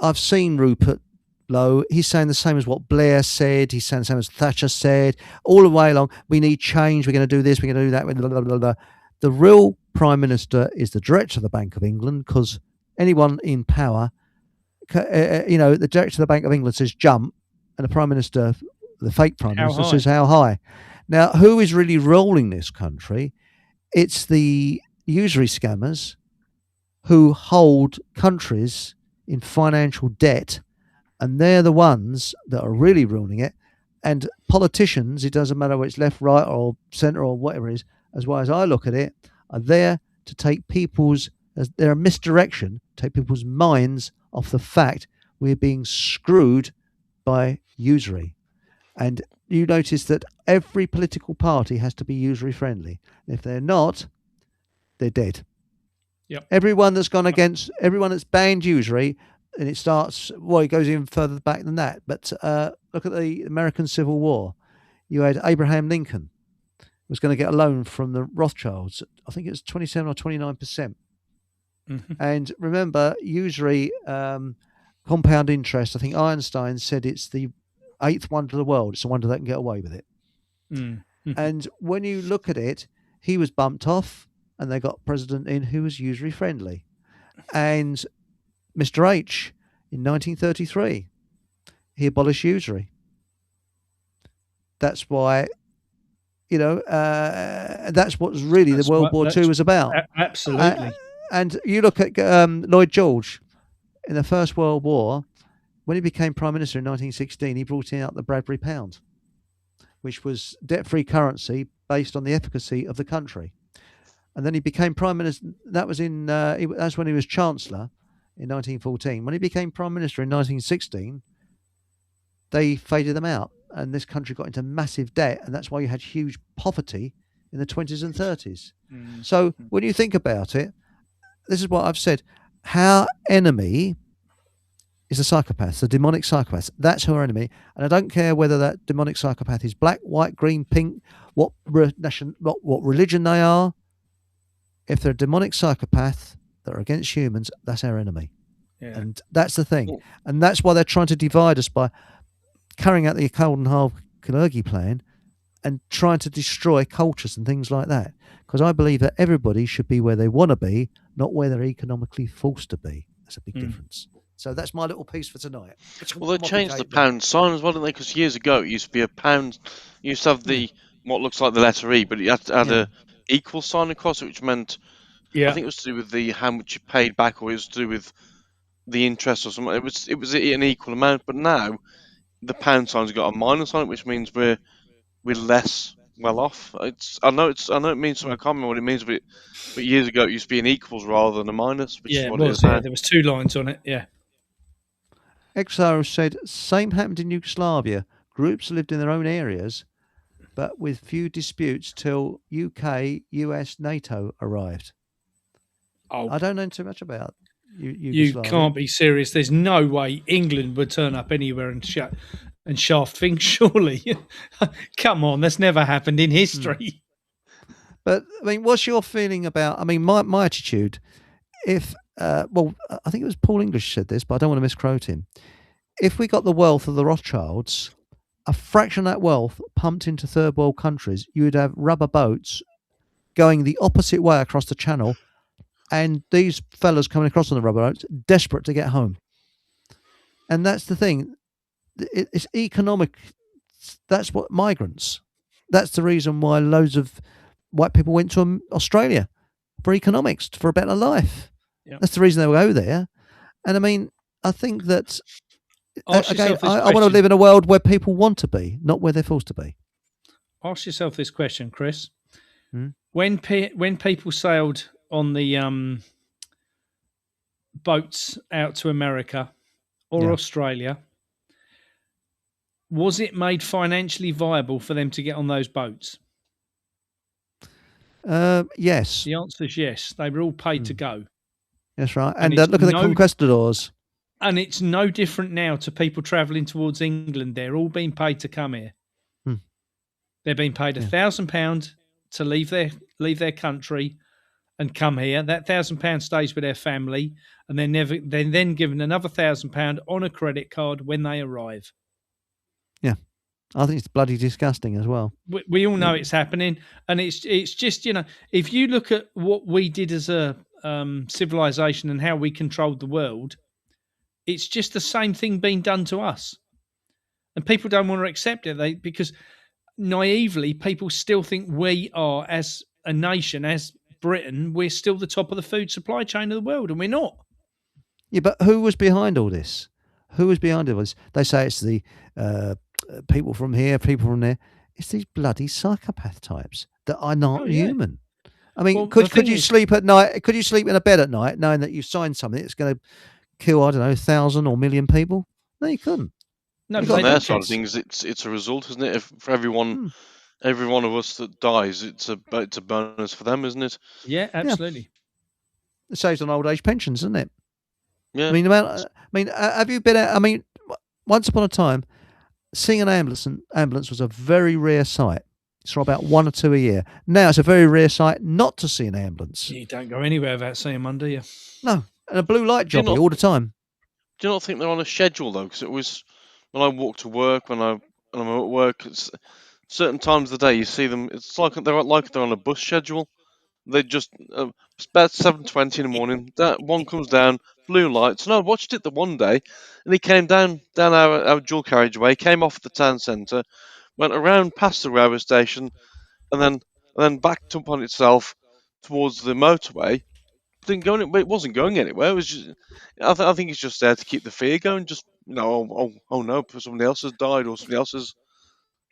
I've seen Rupert Lowe. He's saying the same as what Blair said. He's saying the same as Thatcher said. All the way along, we need change. We're going to do this. We're going to do that. Blah, blah, blah, blah. The real Prime Minister is the Director of the Bank of England, because anyone in power, the Director of the Bank of England says jump, and the Prime Minister, the fake Prime Minister, says how high. Now, who is really ruling this country? It's the usury scammers who hold countries in financial debt, and they're the ones that are really ruling it. And politicians, it doesn't matter whether it's left, right, or centre, or whatever it is, as well as I look at it, are there to take they're a misdirection, take people's minds off the fact we're being screwed by usury. And you notice that every political party has to be usury friendly. If they're not, they're dead. Yep. Everyone that's banned usury, and it goes even further back than that. But look at the American Civil War. You had Abraham Lincoln was going to get a loan from the Rothschilds. I think it was 27 or 29%. Mm-hmm. And remember, usury, compound interest, I think Einstein said it's the 8th wonder of the world. It's the wonder that can get away with it. Mm-hmm. And when you look at it, he was bumped off, and they got a president in who was usury friendly. And Mr. H, in 1933, he abolished usury. That's why, that's what really the World War II was about. Absolutely. And you look at Lloyd George in the First World War. When he became Prime Minister in 1916, he brought out the Bradbury Pound, which was debt-free currency based on the efficacy of the country. And then he became Prime Minister. That was that's when he was Chancellor in 1914. When he became Prime Minister in 1916, they faded them out, and this country got into massive debt, and that's why you had huge poverty in the 20s and 30s. So when you think about it, this is what I've said. Our enemy is the psychopath, the demonic psychopath. That's our enemy. And I don't care whether that demonic psychopath is black, white, green, pink, what religion they are. If they're a demonic psychopath that are against humans, that's our enemy. Yeah. And that's the thing. And that's why they're trying to divide us by carrying out the Coldenhove-Kalergi plan and trying to destroy cultures and things like that. Because I believe that everybody should be where they want to be, not where they're economically forced to be. That's a big difference. So that's my little piece for tonight. Well, they changed the pound sign as well, didn't they? Because years ago it used to be a pound. You used to have what looks like the letter E, but it had a equal sign across it, which meant I think it was to do with how much you paid back, or it was to do with the interest or something. It was an equal amount. But now the pound sign's got a minus on it, which means we're less well off. I know it means something. I can't remember what it means, but years ago it used to be an equals rather than a minus, which is Yeah, it what it was. is Yeah, now. there was 2 lines on it. Yeah. XR said, same happened in Yugoslavia. Groups lived in their own areas, but with few disputes till UK, US, NATO arrived. Oh, I don't know too much about you Yugoslavia. can't be serious. There's no way England would turn up anywhere and shaft things, surely. Come on, that's never happened in history. But I mean, what's your feeling about? I mean, my attitude. If well, I think it was Paul English said this, but I don't want to misquote him. If we got the wealth of the Rothschilds, a fraction of that wealth pumped into third world countries, you would have rubber boats going the opposite way across the channel, and these fellas coming across on the rubber boats, desperate to get home. And that's the thing. It's economic. That's what migrants. That's the reason why loads of white people went to Australia for economics, for a better life. Yep. That's the reason they will go there. And I mean, I think that, Ask again, yourself this I want to question. live in a world where people want to be, not where they're forced to be. Ask yourself this question, Chris. Hmm? When people sailed on the boats out to America or Yeah. Australia, was it made financially viable for them to get on those boats? Yes. The answer is yes. They were all paid to go. That's right. And And it's look at the no- conquistadors. And it's no different now to people travelling towards England. They're all being paid to come here. Hmm. They're being paid £1,000 to leave their country and come here. That £1,000 stays with their family, and they're then given another £1,000 on a credit card when they arrive. Yeah. I think it's bloody disgusting as well. We all know it's happening, and it's just, if you look at what we did as a civilization and how we controlled the world, it's just the same thing being done to us, and people don't want to accept it. Because naively people still think we are, as a nation, as Britain, we're still the top of the food supply chain of the world, and we're not. Yeah, but who was behind all this? Who was behind all this? They say it's the people from here, people from there. It's these bloody psychopath types that are not human. I mean, Well, could you sleep at night? Could you sleep in a bed at night knowing that you signed something that's going to kill, I don't know, 1,000 or 1,000,000 people? No, you couldn't. No, On their side of things, it's a result, isn't it? If for every one of us that dies, it's a bonus for them, isn't it? Yeah, absolutely. It saves on old age pensions, doesn't it? Yeah. I mean, have you been? I mean, once upon a time, seeing an ambulance was a very rare sight. It's for about 1 or 2 a year. Now it's a very rare sight not to see an ambulance. You don't go anywhere without seeing one, do you? No, and a blue light Do you jobby not- all the time. Do you not think they're on a schedule though? Because it was when I walk to work, when I'm at work, it's certain times of the day you see them. It's like they're on a bus schedule. They just it's about 7:20 in the morning. That one comes down, blue lights. And I watched it the one day, and he came down our dual carriageway, came off the town centre, went around past the railway station, and then backed up on itself towards the motorway. It wasn't going anywhere. It was just. I think it's just there to keep the fear going. Just oh no, somebody else has died or somebody else has.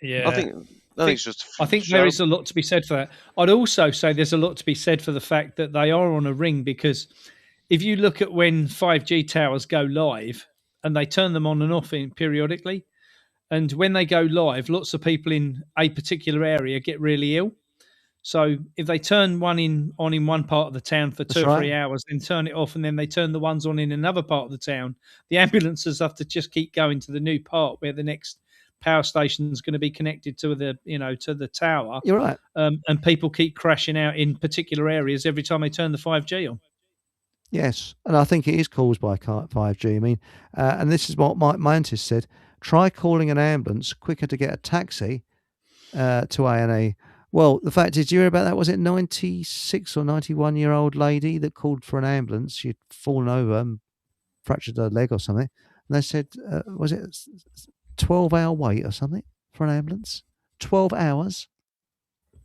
Yeah. I think it's just. I think there is a lot to be said for that. I'd also say there's a lot to be said for the fact that they are on a ring, because if you look at when 5G towers go live and they turn them on and off periodically, and when they go live, lots of people in a particular area get really ill. So if they turn one on in one part of the town for 2 or 3 hours, then turn it off, and then they turn the ones on in another part of the town, the ambulances have to just keep going to the new part where the next power station is going to be connected to the tower. You're right. And people keep crashing out in particular areas every time they turn the 5G on. Yes, and I think it is caused by 5G. I mean, and this is what my auntie said. Try calling an ambulance quicker to get a taxi to A&E. Well, the fact is, do you hear about that? Was it 96 or 91-year-old lady that called for an ambulance? She'd fallen over and fractured her leg or something. And they said, was it 12-hour wait or something for an ambulance? 12 hours?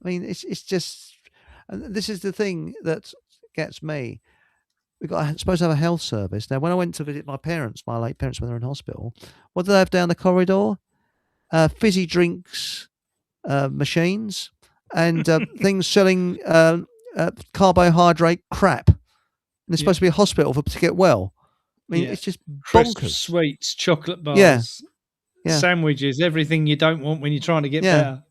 I mean, it's just... And this is the thing that gets me. supposed to have a health service. Now, when I went to visit my parents, my late parents, when they were in hospital, what did they have down the corridor? Fizzy drinks machines and things selling carbohydrate crap. And it's supposed to be a hospital to get well. I mean, it's just Crisps, bonkers. sweets, chocolate bars, Yeah. sandwiches, everything you don't want when you're trying to get better.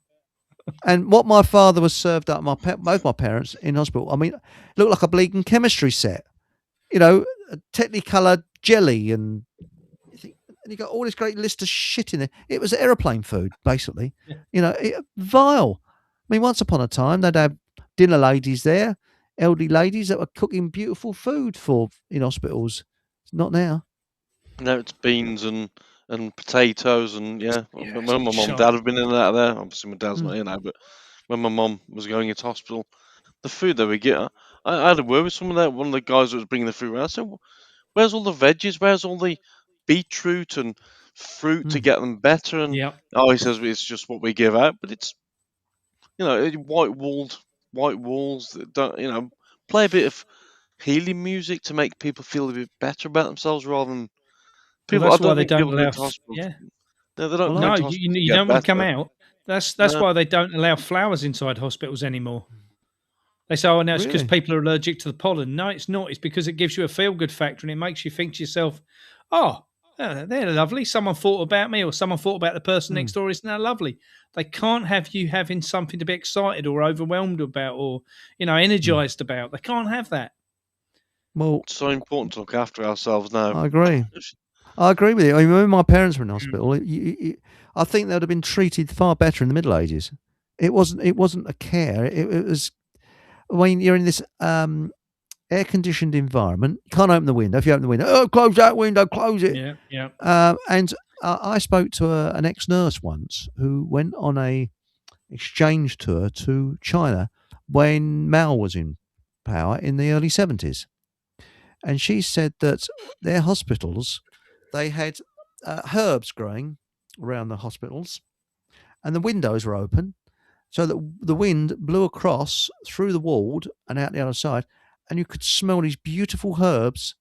And what my father was served up, both my parents in hospital, I mean, looked like a bleeding chemistry set. You know, a technicolor jelly and you got all this great list of shit in there. It was aeroplane food, basically. Yeah. You know, vile. I mean, once upon a time, they'd have dinner ladies there, elderly ladies that were cooking beautiful food in hospitals. Not now. No, it's beans and potatoes and when my mum and sharp. dad have been in and out of there, obviously my dad's not here now, but when my mum was going into hospital, the food that we get, I had a word with one of the guys that was bringing the food around. I said, where's all the veggies? Where's all the beetroot and fruit to get them better? And he says it's just what we give out, but it's white walls that don't play a bit of healing music to make people feel a bit better about themselves rather than people. That's I why don't they think don't people allow. go to hospital. Yeah. No, they don't. No, go to hospital you get don't want to come better. out. That's why they don't allow flowers inside hospitals anymore. They say, "Oh, now it's because Really? people are allergic to the pollen." No, it's not. It's because it gives you a feel-good factor and it makes you think to yourself, "Oh, they're lovely. Someone thought about me, or someone thought about the person next door. Isn't that lovely?" They can't have you having something to be excited or overwhelmed about, or energized about. They can't have that. Well, It's so important to look after ourselves now. I agree. I agree with you. I mean, when my parents were in hospital, I think they'd have been treated far better in the Middle Ages. It wasn't a care. It was when you're in this air-conditioned environment, you can't open the window. If you open the window, close that window, close it. Yeah. And I spoke to an ex-nurse once who went on a exchange tour to China when Mao was in power in the early 70s. And she said that their hospitals, they had herbs growing around the hospitals and the windows were open so that the wind blew across through the wall and out the other side, and you could smell these beautiful herbs.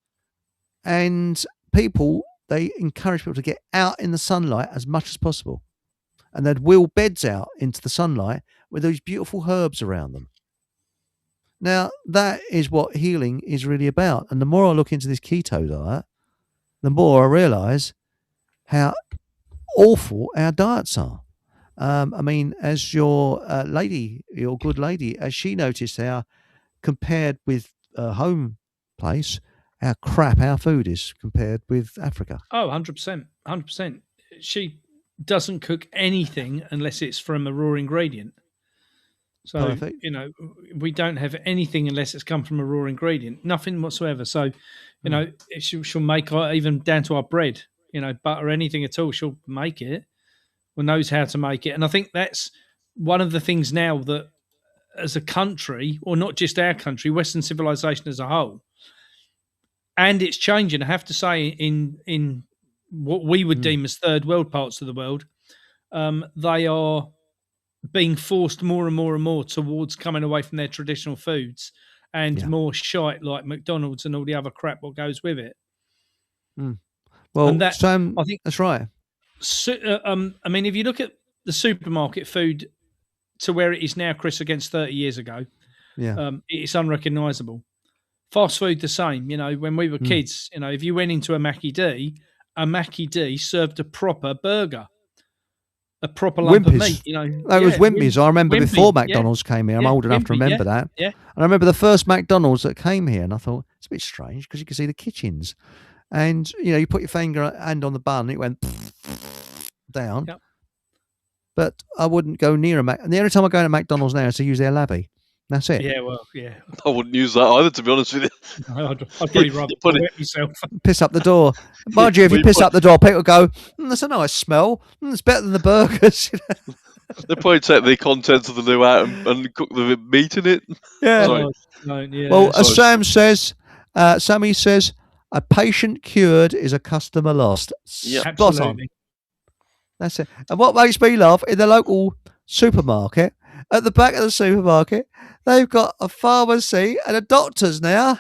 And they encourage people to get out in the sunlight as much as possible. And they'd wheel beds out into the sunlight with those beautiful herbs around them. Now, that is what healing is really about. And the more I look into this keto diet, the more I realise how awful our diets are. I mean, as your good lady, as she noticed how, compared with a home place, how crap our food is compared with Africa. Oh, 100%. 100%. She doesn't cook anything unless it's from a raw ingredient. So, Perfect. we don't have anything unless it's come from a raw ingredient, nothing whatsoever. So, she'll make even down to our bread, butter, anything at all. She'll make it or knows how to make it. And I think that's one of the things now that as a country, or not just our country, Western civilization as a whole, and it's changing. I have to say in what we would deem as third world parts of the world, they are being forced more and more and more towards coming away from their traditional foods and more shite like McDonald's and all the other crap what goes with it. Well, Sam, I think that's right. I mean, if you look at the supermarket food to where it is now, Chris, against 30 years ago, it's unrecognisable. Fast food, the same. When we were kids, if you went into a Mackie D served a proper burger. A proper lump of meat, That was Wimpy's. I remember before McDonald's came here. I'm old enough to remember that. Yeah. And I remember the first McDonald's that came here, and I thought it's a bit strange because you could see the kitchens, and you put your hand on the bun, it went down. Yep. But I wouldn't go near a Mac. And the only time I go to McDonald's now is to use their labby. That's it. Yeah, well, yeah. I wouldn't use that either, to be honest with you. I'd probably rather put it- wet myself. Piss up the door. Mind you, if you piss up the door, people go, that's a nice smell. It's better than the burgers. They probably take the contents of the loo out and cook the meat in it. Yeah. Sorry. Well, as Sorry. Sammy says, a patient cured is a customer lost. Yeah. Spot on. Absolutely. That's it. And what makes me laugh, in the local supermarket, at the back of the supermarket, they've got a pharmacy and a doctor's now.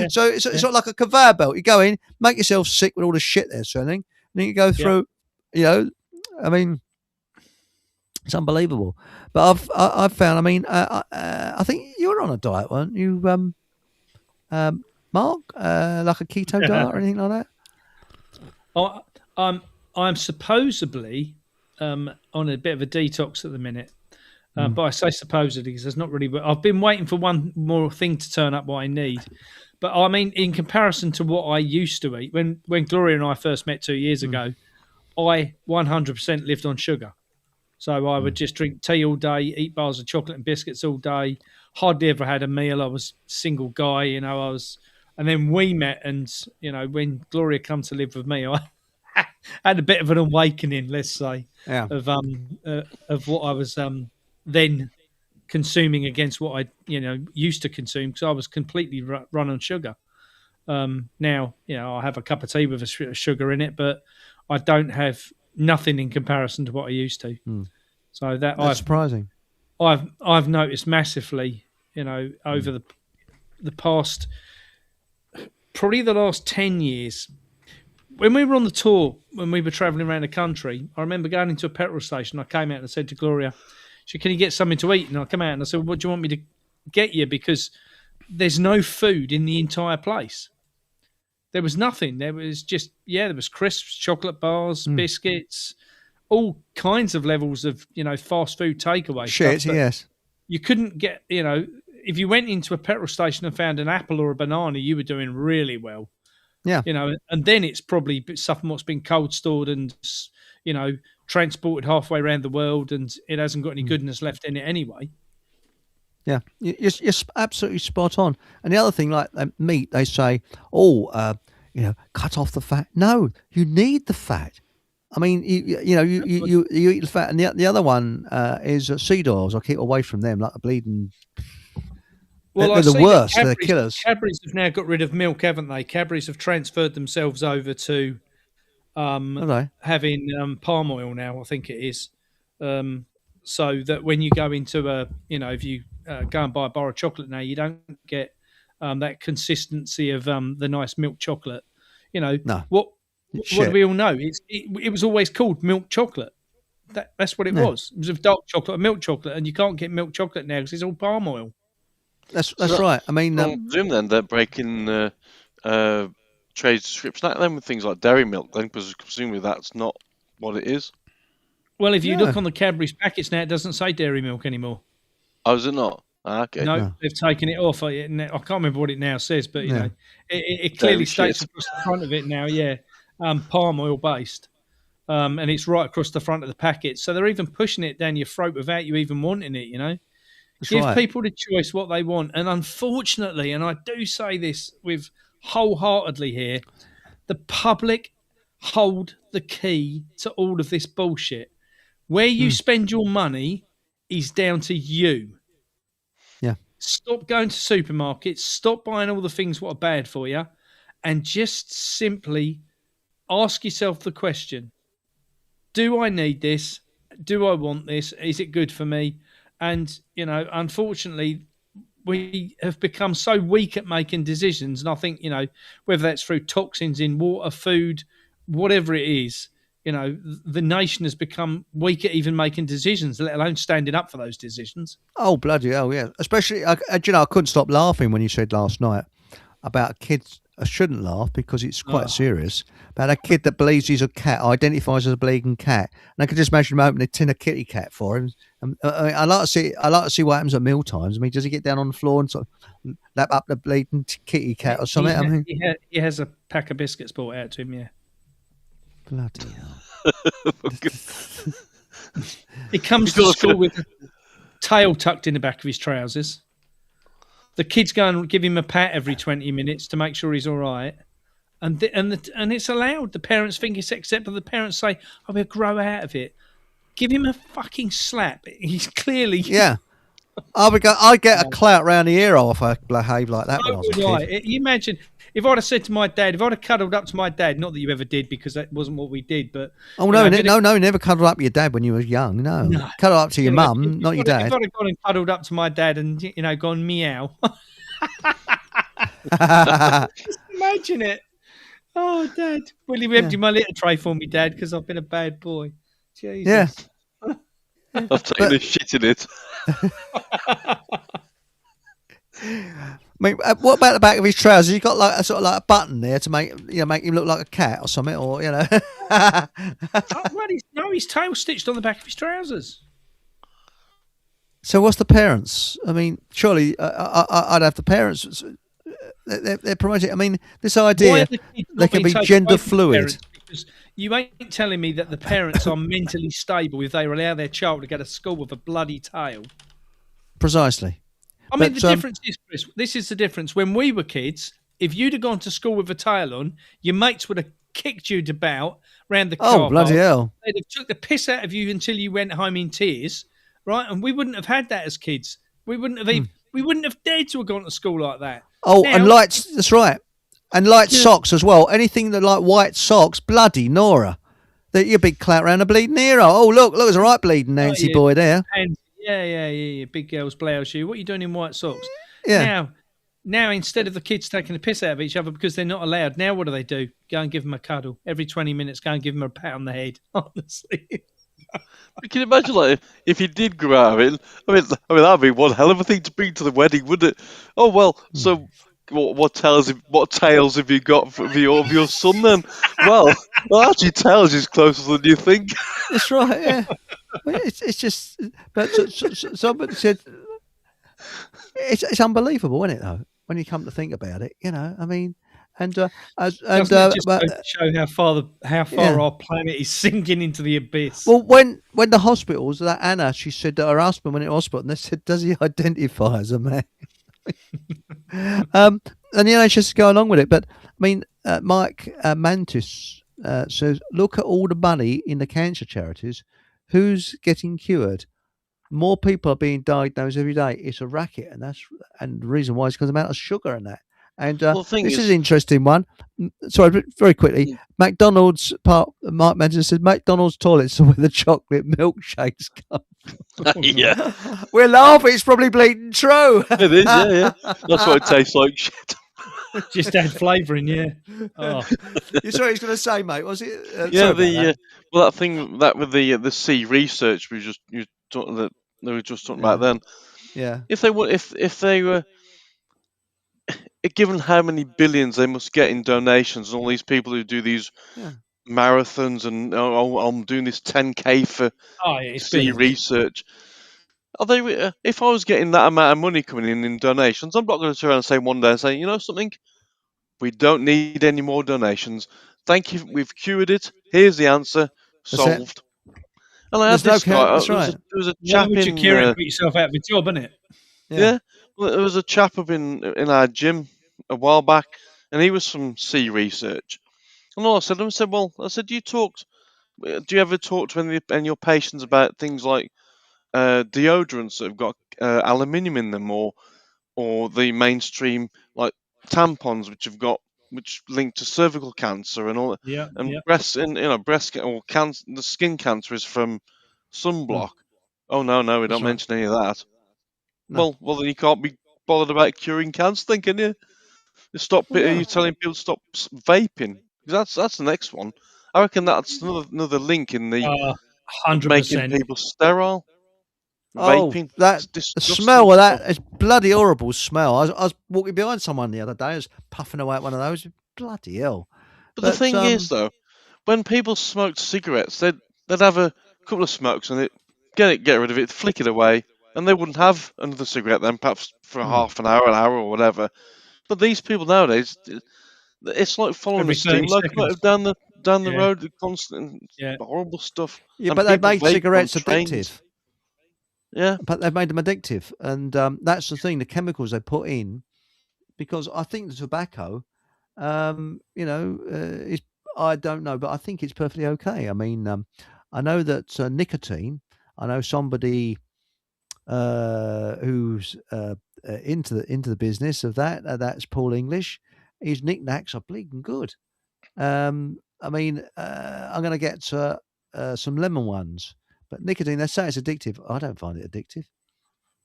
So it's sort of like a conveyor belt. You go in, make yourself sick with all the shit they're selling, and then you go through. You know, I mean, it's unbelievable. But I've found. I mean, I think you were on a diet, weren't you, Mark? Like a keto diet or anything like that? I'm supposedly on a bit of a detox at the minute. But I say supposedly because there's not really. I've been waiting for one more thing to turn up what I need. But I mean, in comparison to what I used to eat, when Gloria and I first met 2 years ago, I 100% lived on sugar. So I would just drink tea all day, eat bars of chocolate and biscuits all day. Hardly ever had a meal. I was a single guy, you know. And then we met, and you know, when Gloria come to live with me, I had a bit of an awakening, let's say, of what I was then consuming against what I used to consume, because I was completely run on sugar. Now, you know, I have a cup of tea with a sugar in it, but I don't have nothing in comparison to what I used to. So that's surprising. I've noticed massively, you know, over the past, probably the last 10 years. When we were on the tour, when we were travelling around the country, I remember going into a petrol station. I came out and I said to Gloria, she said, "Can you get something to eat?" And I come out and I said, "What do you want me to get you?" Because there's no food in the entire place. There was nothing. There was just, there was crisps, chocolate bars, biscuits, all kinds of levels of, you know, fast food takeaway shit, stuff. Yes. You couldn't get, you know, if you went into a petrol station and found an apple or a banana, you were doing really well. Yeah. You know, and then it's probably something what's been cold stored and, you know, transported halfway around the world, and it hasn't got any goodness left in it anyway. Yeah, you're absolutely spot on. And the other thing, like meat, they say, you know, cut off the fat. No, you need the fat. I mean, you eat the fat. And the other one is seed oils. I keep away from them, like the bleeding. Well, they're the worst. They're the killers. Cadbury's have now got rid of milk, haven't they? Cadbury's have transferred themselves over to having palm oil now, I think it is. So that when you go into if you go and buy a bar of chocolate now, you don't get that consistency of the nice milk chocolate. You know, what do we all know? It was always called milk chocolate. That's what it was. It was of dark chocolate or milk chocolate, and you can't get milk chocolate now because it's all palm oil. That's right. I mean, I presume then they're breaking trade description then with things like dairy milk, then, because presumably that's not what it is. Well, if you look on the Cadbury's packets now, it doesn't say dairy milk anymore. Oh, is it not? Okay. No, they've taken it off. I can't remember what it now says, but you know, it clearly states across the front of it now, palm oil based, and it's right across the front of the packet. So they're even pushing it down your throat without you even wanting it. You know, give people the choice what they want. And unfortunately, and I do say this with wholeheartedly here, the public hold the key to all of this bullshit. Where you spend your money is down to you. Yeah. Stop going to supermarkets. Stop buying all the things what are bad for you, and just simply ask yourself the question: do I need this? Do I want this? Is it good for me? And you know, unfortunately, we have become so weak at making decisions. And I think, you know, whether that's through toxins in water, food, whatever it is, you know, the nation has become weak at even making decisions, let alone standing up for those decisions. Oh, bloody hell, yeah. Especially, I couldn't stop laughing when you said last night about kids. I shouldn't laugh because it's quite serious. About a kid that believes he's a cat, identifies as a bleeding cat, and I could just imagine him opening a tin of kitty cat for him. I like to see what happens at meal times. I mean, does he get down on the floor and sort of lap up the bleeding kitty cat or something? He has a pack of biscuits brought out to him. Yeah. Bloody hell. He comes to school with a tail tucked in the back of his trousers. The kids go and give him a pat every 20 minutes to make sure he's all right. And it's allowed. The parents think it's acceptable. The parents say, "Oh, we'll grow out of it." Give him a fucking slap. He's clearly... Yeah. I'd get a clout round the ear off if I behave like that when I was a kid. You imagine if I'd have said to my dad, if I'd have cuddled up to my dad, not that you ever did because that wasn't what we did, but oh no, no, never cuddled up with your dad when you were young. No, cuddle up to your mum, not your dad. If I'd have gone and cuddled up to my dad and gone meow, just imagine it. Oh, Dad, will you empty my litter tray for me, Dad? Because I've been a bad boy. Jesus. Yeah. I've taken a shit in it. I mean, what about the back of his trousers? You got like a sort of like a button there to make him look like a cat or something, or Well, his tail stitched on the back of his trousers. So what's the parents? I mean, surely I'd have the parents. They're promoting. I mean, this idea they can be gender fluid. Because you ain't telling me that the parents are mentally stable if they allow their child to go to school with a bloody tail. Precisely. I mean, the difference is, Chris, this is the difference. When we were kids, if you'd have gone to school with a tail on, your mates would have kicked you about round the car. Oh, bloody hell. They'd have took the piss out of you until you went home in tears, right? And we wouldn't have had that as kids. We wouldn't have dared to have gone to school like that. Oh, now, and lights, that's right. And light socks as well. Anything that like white socks, bloody Nora. You're a big clout round a bleeding hero. Oh, look, there's a right bleeding Nancy boy there. Yeah. Big girl's blouse shoe. What are you doing in white socks? Yeah. Now, instead of the kids taking the piss out of each other because they're not allowed, now what do? Go and give them a cuddle. Every 20 minutes, go and give them a pat on the head, honestly. You can imagine, like, if he did grow out of it. I mean, that'd be one hell of a thing to bring to the wedding, wouldn't it? Oh well. So, what tales have you got of your son then? Well, actually, tails is closer than you think. That's right. Yeah. It's just, but somebody said it's unbelievable, isn't it? Though, when you come to think about it, I mean. And just to show how far our planet is sinking into the abyss. Well, when the hospitals, that Anna, she said that her husband went in hospital, and they said, "Does he identify as a man?" And the NHS is going along with it. But I mean, Mike Mantis says, "Look at all the money in the cancer charities. Who's getting cured? More people are being diagnosed every day. It's a racket, and the reason why is because of the amount of sugar in that." And this is an interesting one. Sorry, very quickly. McDonald's Mark Manson said McDonald's toilets are where the chocolate milkshakes come. Yeah, we're laughing. It's probably bleeding true. It is. Yeah. That's why it tastes like shit. Just add flavouring, yeah. Oh. You saw what he's going to say, mate? Was it? That thing with the C research we were just talking about then. Yeah. If they were. Given how many billions they must get in donations, and all these people who do these marathons, and I'm doing this 10K for C research. Are they? If I was getting that amount of money coming in donations, I'm not going to turn around and say one day and say, you know something, we don't need any more donations. Thank you, we've cured it. Here's the answer, solved. And I had this guy. There was a chap in. Put yourself out of a job, isn't it? Yeah. Well, there was a chap up in our gym a while back, and he was from C research. And all I said to him, do you ever talk to any of your patients about things like deodorants that have got aluminium in them, or the mainstream like tampons which link to cervical cancer and all that, breast or cancer, the skin cancer is from sunblock. Oh no, we don't mention any of that. No. Well, then you can't be bothered about curing cancer, then, can you? You're telling people to stop vaping. Because that's the next one. I reckon that's another link in the 100%. Making people sterile. Vaping. The smell of that is bloody horrible smell. I was walking behind someone the other day. I was puffing away at one of those. Bloody hell. But the thing is, though, when people smoked cigarettes, they'd have a couple of smokes and they'd get rid of it, flick it away. And they wouldn't have another cigarette then, perhaps for half an hour or whatever. But these people nowadays, it's like following the steam locomotive down the road, the constant horrible stuff. Yeah, but they've made cigarettes addictive. Yeah, but they've made them addictive, and that's the thing. The chemicals they put in, because I think the tobacco, is I don't know, but I think it's perfectly okay. I mean, I know that nicotine. I know somebody. Who's into the business of that? That's Paul English, his knickknacks are bleeding good. I mean, I'm going to get some lemon ones, but nicotine, they say it's addictive. I don't find it addictive.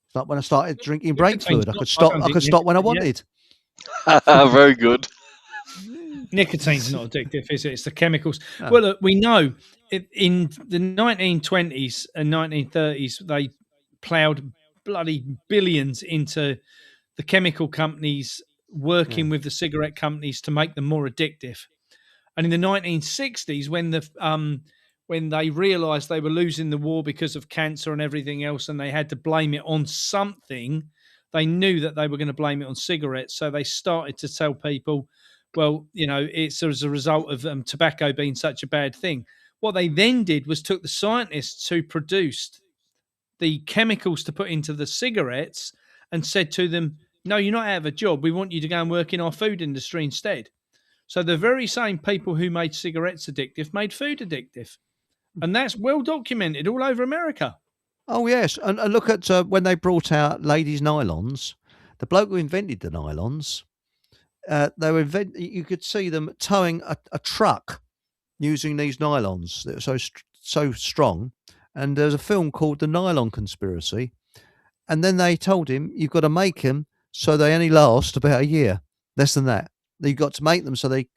It's like when I started drinking brake fluid, I could stop when I wanted. Very good. Nicotine's not addictive, is it? It's the chemicals. No. Well, look, we know in the 1920s and 1930s, they ploughed bloody billions into the chemical companies working with the cigarette companies to make them more addictive. And in the 1960s, when they realised they were losing the war because of cancer and everything else, and they had to blame it on something, they knew that they were going to blame it on cigarettes. So they started to tell people, well, you know, it's as a result of tobacco being such a bad thing. What they then did was took the scientists who produced the chemicals to put into the cigarettes and said to them, no, you're not out of a job. We want you to go and work in our food industry instead. So the very same people who made cigarettes addictive made food addictive. And that's well documented all over America. Oh, yes. And look at when they brought out ladies' nylons, the bloke who invented the nylons, you could see them towing a truck using these nylons that are so strong. And there's a film called The Nylon Conspiracy. And then they told him, you've got to make them so they only last about a year, less than that. You've got to make them so they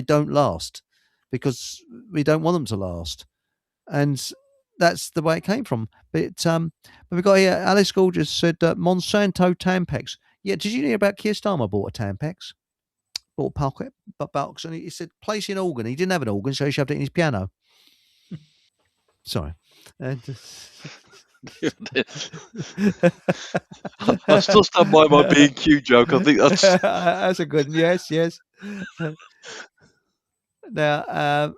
don't last, because we don't want them to last. And that's the way it came from. But we've got here, Alice Gorgeous said Monsanto Tampax. Yeah, did you hear about Keir Starmer bought a Tampax? Bought a pocket, box, and he said, place an organ. He didn't have an organ, so he shoved it in his piano. Sorry. I still stand by my B&Q joke. I think that's a good one. Yes. Now,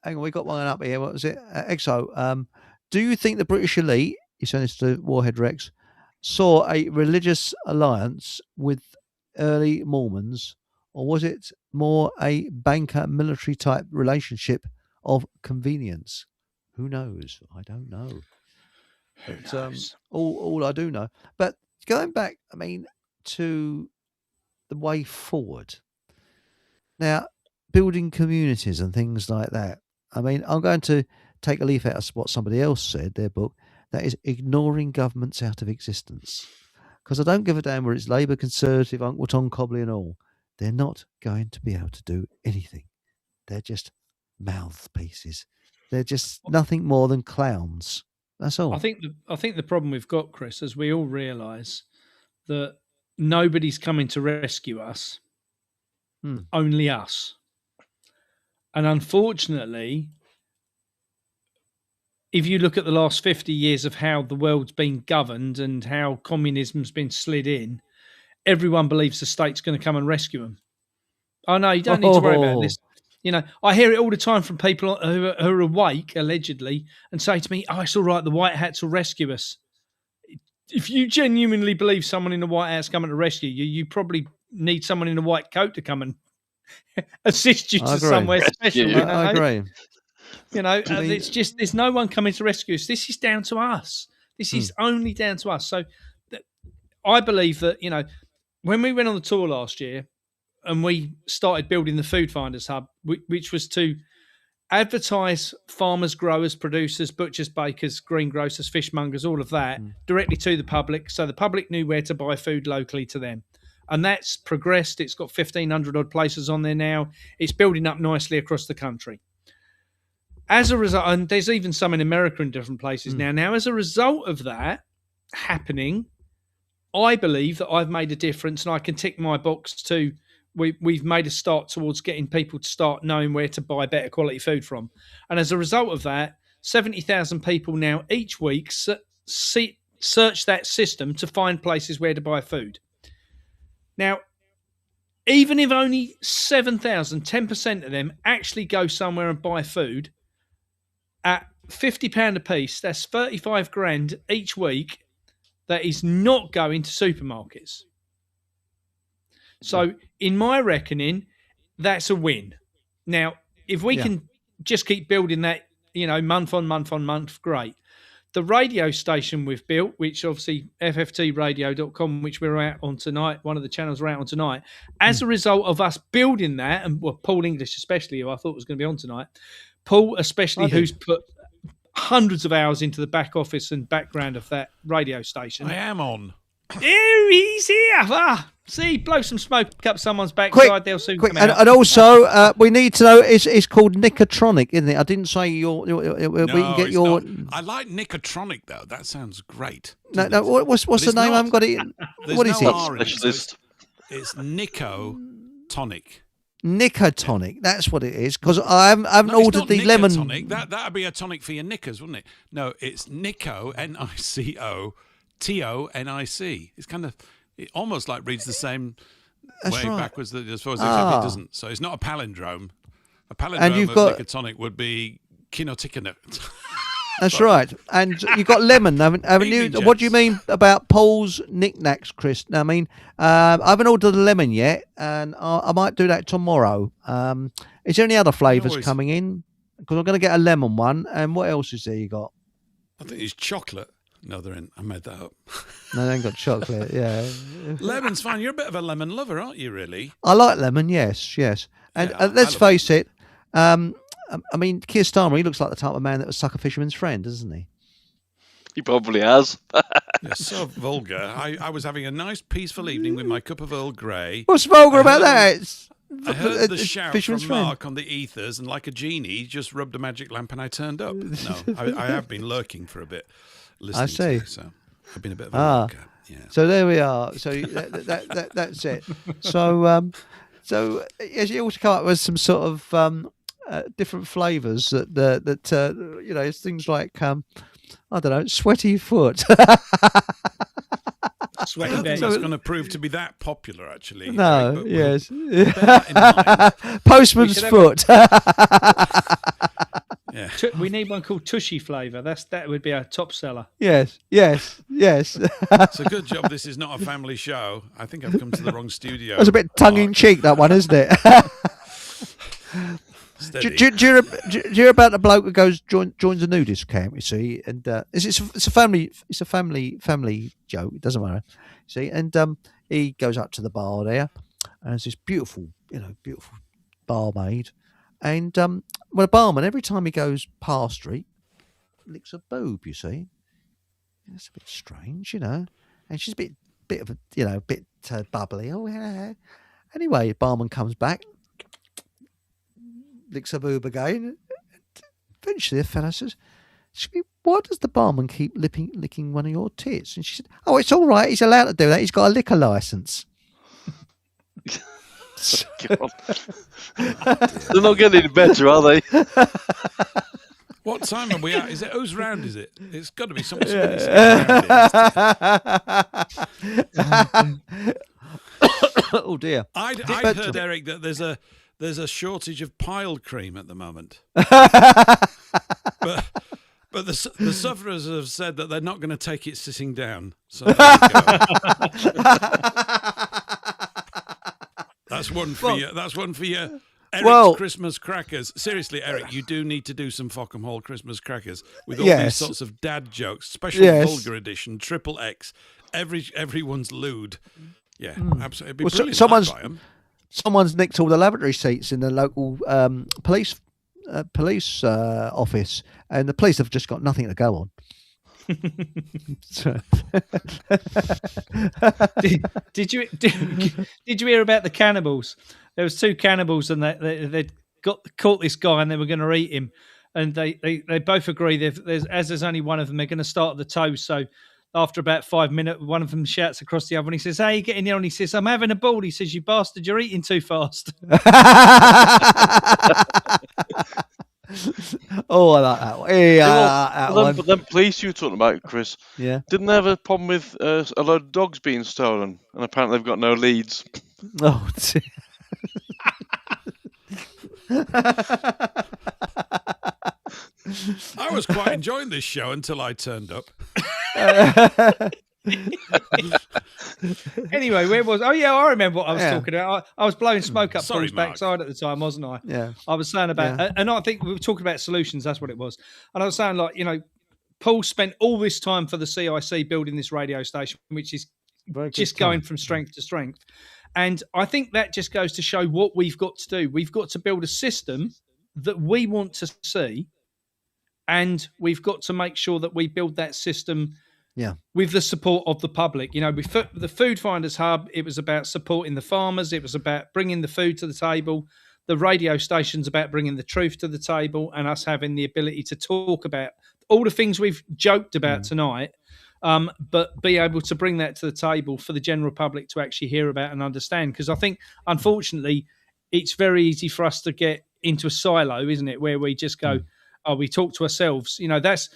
hang on, we got one up here. What was it? Exo. Do you think the British elite, he sent this to Warhead Rex, saw a religious alliance with early Mormons, or was it more a banker military type relationship of convenience? Who knows? I don't know. But, all I do know. But going back, I mean, to the way forward. Now, building communities and things like that. I mean, I'm going to take a leaf out of what somebody else said, their book, that is ignoring governments out of existence. Because I don't give a damn whether it's Labour, Conservative, Uncle Tom Cobley and all. They're not going to be able to do anything. They're just mouthpieces. They're just nothing more than clowns. That's all. I think the problem we've got, Chris, as we all realise, that nobody's coming to rescue us, only us. And unfortunately, if you look at the last 50 years of how the world's been governed and how communism's been slid in, everyone believes the state's going to come and rescue them. Oh, no, you don't need to worry about this. You know, I hear it all the time from people who are awake, allegedly, and say to me, oh, it's all right, the White Hats will rescue us. If you genuinely believe someone in the White Hat's coming to rescue you, you probably need someone in a white coat to come and assist you to somewhere special. You know? I agree. You know, it's just, there's no one coming to rescue us. This is down to us. This is only down to us. So I believe that, you know, when we went on the tour last year, and we started building the Food Finders Hub, which was to advertise farmers, growers, producers, butchers, bakers, greengrocers, fishmongers, all of that directly to the public, so the public knew where to buy food locally to them. And that's progressed. It's got 1,500 odd places on there now. It's building up nicely across the country. As a result, and there's even some in America in different places now. Now, as a result of that happening, I believe that I've made a difference, and I can tick my box too. We've made a start towards getting people to start knowing where to buy better quality food from. And as a result of that, 70,000 people now each week search that system to find places where to buy food. Now, even if only 7,000, 10% of them actually go somewhere and buy food at £50 a piece, that's 35 grand each week that is not going to supermarkets. So, in my reckoning, that's a win. Now, if we can just keep building that, you know, month on month, great. the radio station we've built, which obviously fftradio.com, which we're out on tonight, one of the channels we're out on tonight, as a result of us building that, and Paul English especially, who I thought was going to be on tonight, Paul especially, who's put hundreds of hours into the back office and background of that radio station. I am on. Oh, he's here. See, blow some smoke up someone's backside. They'll soon come out. And also, we need to know, it's called Nicotronic, isn't it? I didn't say we can get your... Not. I like Nicotronic, though. That sounds great. No, what's the name? I haven't got it. What is it? It's Nicotonic. Nicotonic, that's what it is. Because I haven't ordered the lemon. Tonic. That'd be a tonic for your knickers, wouldn't it? No, it's Nico, Nico, TONIC. It's kind of, it almost like reads the same way backwards as far as it doesn't. So it's not a palindrome. A palindrome of Nicotonic would be Kinoticanet. That's right. And you've got lemon, haven't you? What do you mean about Paul's knickknacks, Chris? I mean, I haven't ordered the lemon yet, and I might do that tomorrow. Is there any other flavours coming in? Because I'm going to get a lemon one. And what else is there you got? I think it's chocolate. No, they're in. I made that up. No, they ain't got chocolate, yeah. Lemon's fine. You're a bit of a lemon lover, aren't you, really? I like lemon, yes. And let's face it, I mean, Keir Starmer, he looks like the type of man that would suck a fisherman's friend, doesn't he? He probably has. Yeah, so vulgar. I was having a nice, peaceful evening with my cup of Earl Grey. What's vulgar about that? I heard the shout from Mark on the ethers, and like a genie, just rubbed a magic lamp and I turned up. No, I have been lurking for a bit. I see. So I've been a bit of a lurker. Yeah. So there we are. So that's it. So as you also come up with some sort of different flavours that you know, it's things like I don't know, sweaty foot. I don't think that's going to prove to be that popular, actually. No, Eric, yes. Postman's foot. Yeah. We need one called Tushy flavour. That would be our top seller. Yes. It's a good job this is not a family show. I think I've come to the wrong studio. That's a bit tongue-in-cheek, that one, isn't it? Do you hear about the bloke who joins a nudist camp? You see, and it's a family joke. It doesn't matter. See, and he goes up to the bar there, and there's this beautiful barmaid, and well, a barman every time he goes past her, he licks a boob. You see, that's a bit strange, you know, and she's a bit of a bit bubbly. Oh yeah. Anyway, the barman comes back. Licks a boob again. Eventually, the fella says, "Why does the barman keep licking one of your tits?" And she said, "Oh, it's all right. He's allowed to do that. He's got a liquor license." They're not getting any better, are they? What time are we at? Is it whose round is it? It's got to be something. Oh dear! I heard, Eric, that there's a shortage of piled cream at the moment. but the sufferers have said that they're not going to take it sitting down. So there you go. That's one for you. That's one for you. Eric's Christmas crackers. Seriously, Eric, you do need to do some Fockham Hall Christmas crackers with all these sorts of dad jokes, special vulgar edition, triple X, everyone's lewd. Yeah, absolutely. It'd be brilliant. Someone's nicked all the lavatory seats in the local police office, and the police have just got nothing to go on. Did you hear about the cannibals? There was two cannibals, and they caught this guy, and they were going to eat him. And they both agree there's only one of them. They're going to start at the toes. So after about 5 minutes, one of them shouts across the other, and he says, "How you getting there?" And he says, "I'm having a ball." He says, "You bastard, you're eating too fast." Oh, I like that one. But then police you were talking about, Chris. Yeah. Didn't they have a problem with a load of dogs being stolen? And apparently they've got no leads. Oh, dear. I was quite enjoying this show until I turned up. Anyway, where was? Oh yeah, I remember what I was talking about. I was blowing smoke up Paul's backside at the time, wasn't I? Yeah. I was saying about, and I think we were talking about solutions. That's what it was. And I was saying, like, Paul spent all this time for the CIC building this radio station, which is just going from strength to strength. And I think that just goes to show what we've got to do. We've got to build a system that we want to see, and we've got to make sure that we build that system with the support of the public. You know, the Food Finders Hub, it was about supporting the farmers. It was about bringing the food to the table. The radio station's about bringing the truth to the table and us having the ability to talk about all the things we've joked about tonight, but be able to bring that to the table for the general public to actually hear about and understand. Because I think, unfortunately, it's very easy for us to get into a silo, isn't it, where we just go, we talk to ourselves. You know, that's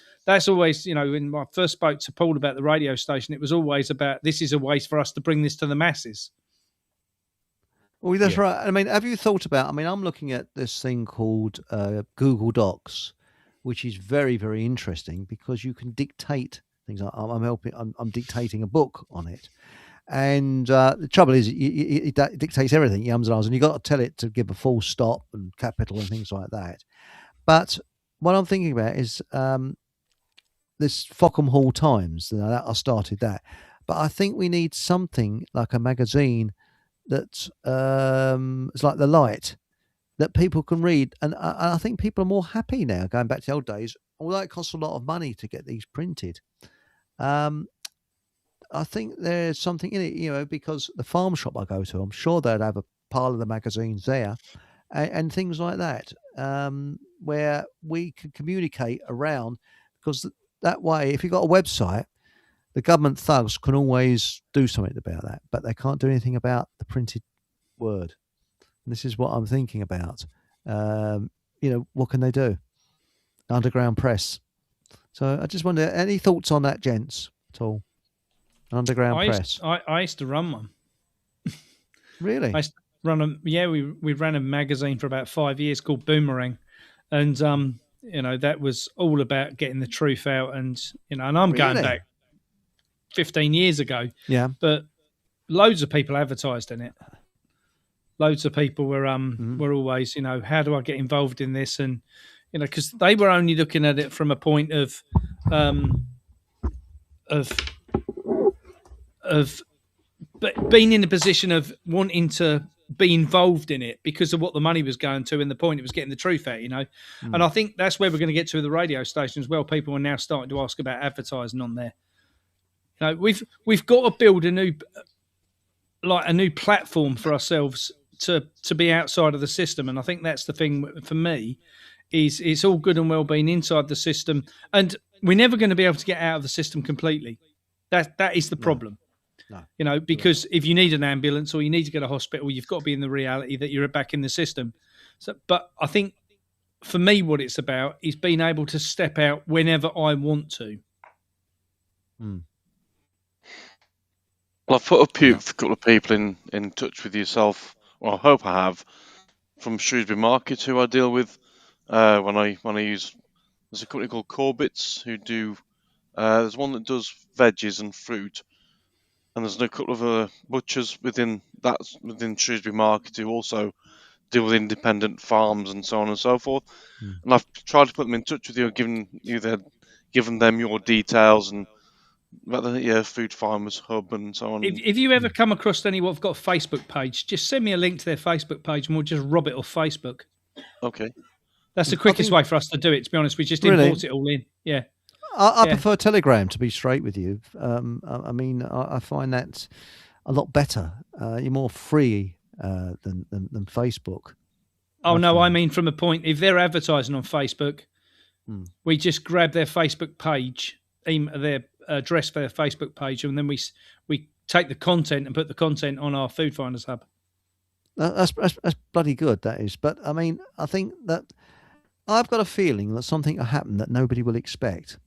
always, you know, when I first spoke to Paul about the radio station, it was always about, this is a way for us to bring this to the masses. Well, that's right. I mean, have you thought about, I mean, I'm looking at this thing called Google Docs, which is very, very interesting because you can dictate things. I'm dictating a book on it. And the trouble is, it dictates everything, ums and ahs, and you've got to tell it to give a full stop and capital and things like that. But what I'm thinking about is this Fockham Hall Times. I started that. But I think we need something like a magazine that it's like The Light, that people can read. And I think people are more happy now, going back to the old days, although it costs a lot of money to get these printed. I think there's something in it, you know, because the farm shop I go to, I'm sure they'd have a pile of the magazines there and things like that, where we can communicate around, because that way, if you've got a website, the government thugs can always do something about that, but they can't do anything about the printed word. And this is what I'm thinking about. You know, what can they do? Underground press. So I just wonder, any thoughts on that, gents, at all? Underground press. I used to run one. Really? I used to run we ran a magazine for about 5 years called Boomerang, and you know, that was all about getting the truth out, and you know, and I'm going back 15 years ago. Yeah. But loads of people advertised in it. Loads of people were always, you know, how do I get involved in this? And you know, because they were only looking at it from a point of being in a position of wanting to be involved in it because of what the money was going to, and the point it was getting the truth out, you know. And I think that's where we're going to get to the radio station as well. People are now starting to ask about advertising on there. You know, we've got to build a new platform for ourselves to be outside of the system. And I think that's the thing for me, is it's all good and well being inside the system, and we're never going to be able to get out of the system completely. That is the problem. No. You know, because if you need an ambulance or you need to go to hospital, you've got to be in the reality that you're back in the system. So, but I think for me, what it's about is being able to step out whenever I want to. Well, I've put a couple of people in touch with yourself. Well, I hope I have, from Shrewsbury Market, who I deal with when I use. There's a company called Corbetts who do. There's one that does veggies and fruit, and there's a couple of butchers within Shrewsbury Market who also deal with independent farms and so on and so forth. And I've tried to put them in touch with you, given them your details and about the Food Farmers Hub and so on. If you ever come across anyone who've got a Facebook page, just send me a link to their Facebook page and we'll just rob it off Facebook. Okay. That's the quickest way for us to do it, to be honest. We just import it all in. Yeah. I prefer Telegram, to be straight with you. I mean, I find that a lot better. You're more free than Facebook. Oh, no, I mean from a point, if they're advertising on Facebook, we just grab their Facebook page, their address for their Facebook page, and then we take the content and put the content on our Food Finders Hub. That's bloody good, that is. But, I mean, I think that I've got a feeling that something will happen that nobody will expect.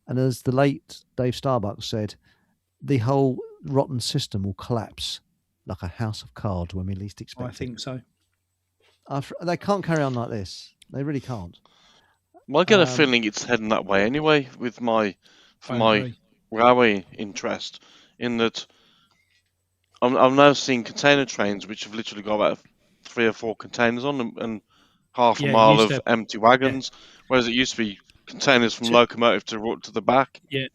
And as the late Dave Starbuck said, the whole rotten system will collapse like a house of cards when we least expect it. I think so. They can't carry on like this. They really can't. Well, I get a feeling it's heading that way anyway, with my railway interest, in that I'm now seeing container trains which have literally got about 3 or 4 containers on them and half a mile of empty wagons, whereas it used to be containers from locomotive to the back. Yeah.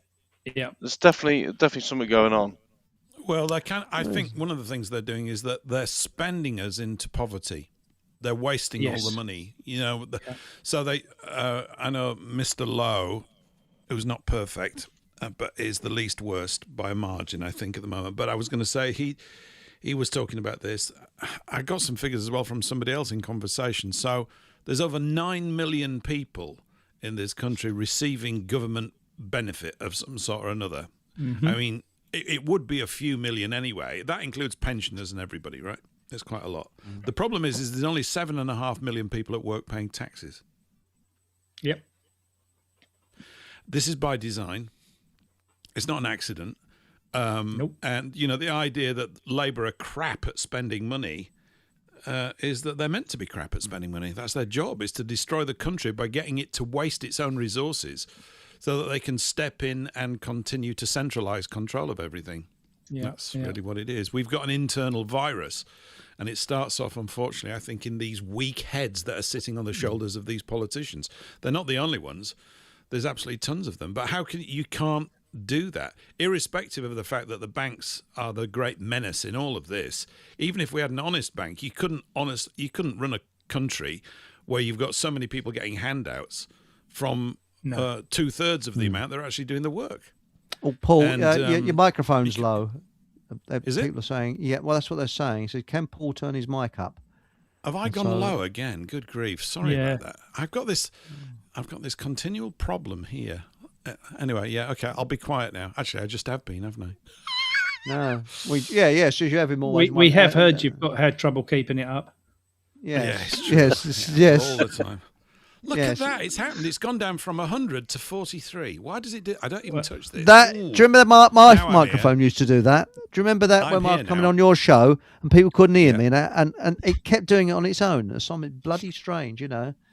There's definitely something going on. Well, I think one of the things they're doing is that they're spending us into poverty. They're wasting all the money, So they, I know Mr. Lowe, who's not perfect, but is the least worst by a margin, I think, at the moment. But I was going to say he was talking about this. I got some figures as well from somebody else in conversation. So there's over 9 million people in this country receiving government benefit of some sort or another. Mm-hmm. I mean, it would be a few million anyway. That includes pensioners and everybody, right? It's quite a lot. Mm-hmm. The problem is there's only 7.5 million people at work paying taxes. Yep. This is by design. It's not an accident. Nope. And, the idea that Labour are crap at spending money is that they're meant to be crap at spending money. That's their job, is to destroy the country by getting it to waste its own resources so that they can step in and continue to centralise control of everything. Yeah, that's really what it is. We've got an internal virus, and it starts off, unfortunately, I think, in these weak heads that are sitting on the shoulders of these politicians. They're not the only ones. There's absolutely tons of them. But you can't do that, irrespective of the fact that the banks are the great menace in all of this. Even if we had an honest bank, you couldn't run a country where you've got so many people getting handouts from 2/3 of the amount that are actually doing the work. Oh, Paul, your microphone's low. Is people it? are saying, well, that's what they're saying. So can Paul turn his mic up? Have I gone low again? Good grief! Sorry about that. I've got this continual problem here. Anyway, okay, I'll be quiet now. Actually, I just have been, haven't I? No, so you have him always. We have heard you've had trouble keeping it up. Yes, all the time. Look at that! It's happened. It's gone down from 100 to 43. Why does it do? I don't even touch this. Do you remember that my microphone used to do that? Do you remember that when I was coming on your show and people couldn't hear me, and it kept doing it on its own? It's something bloody strange,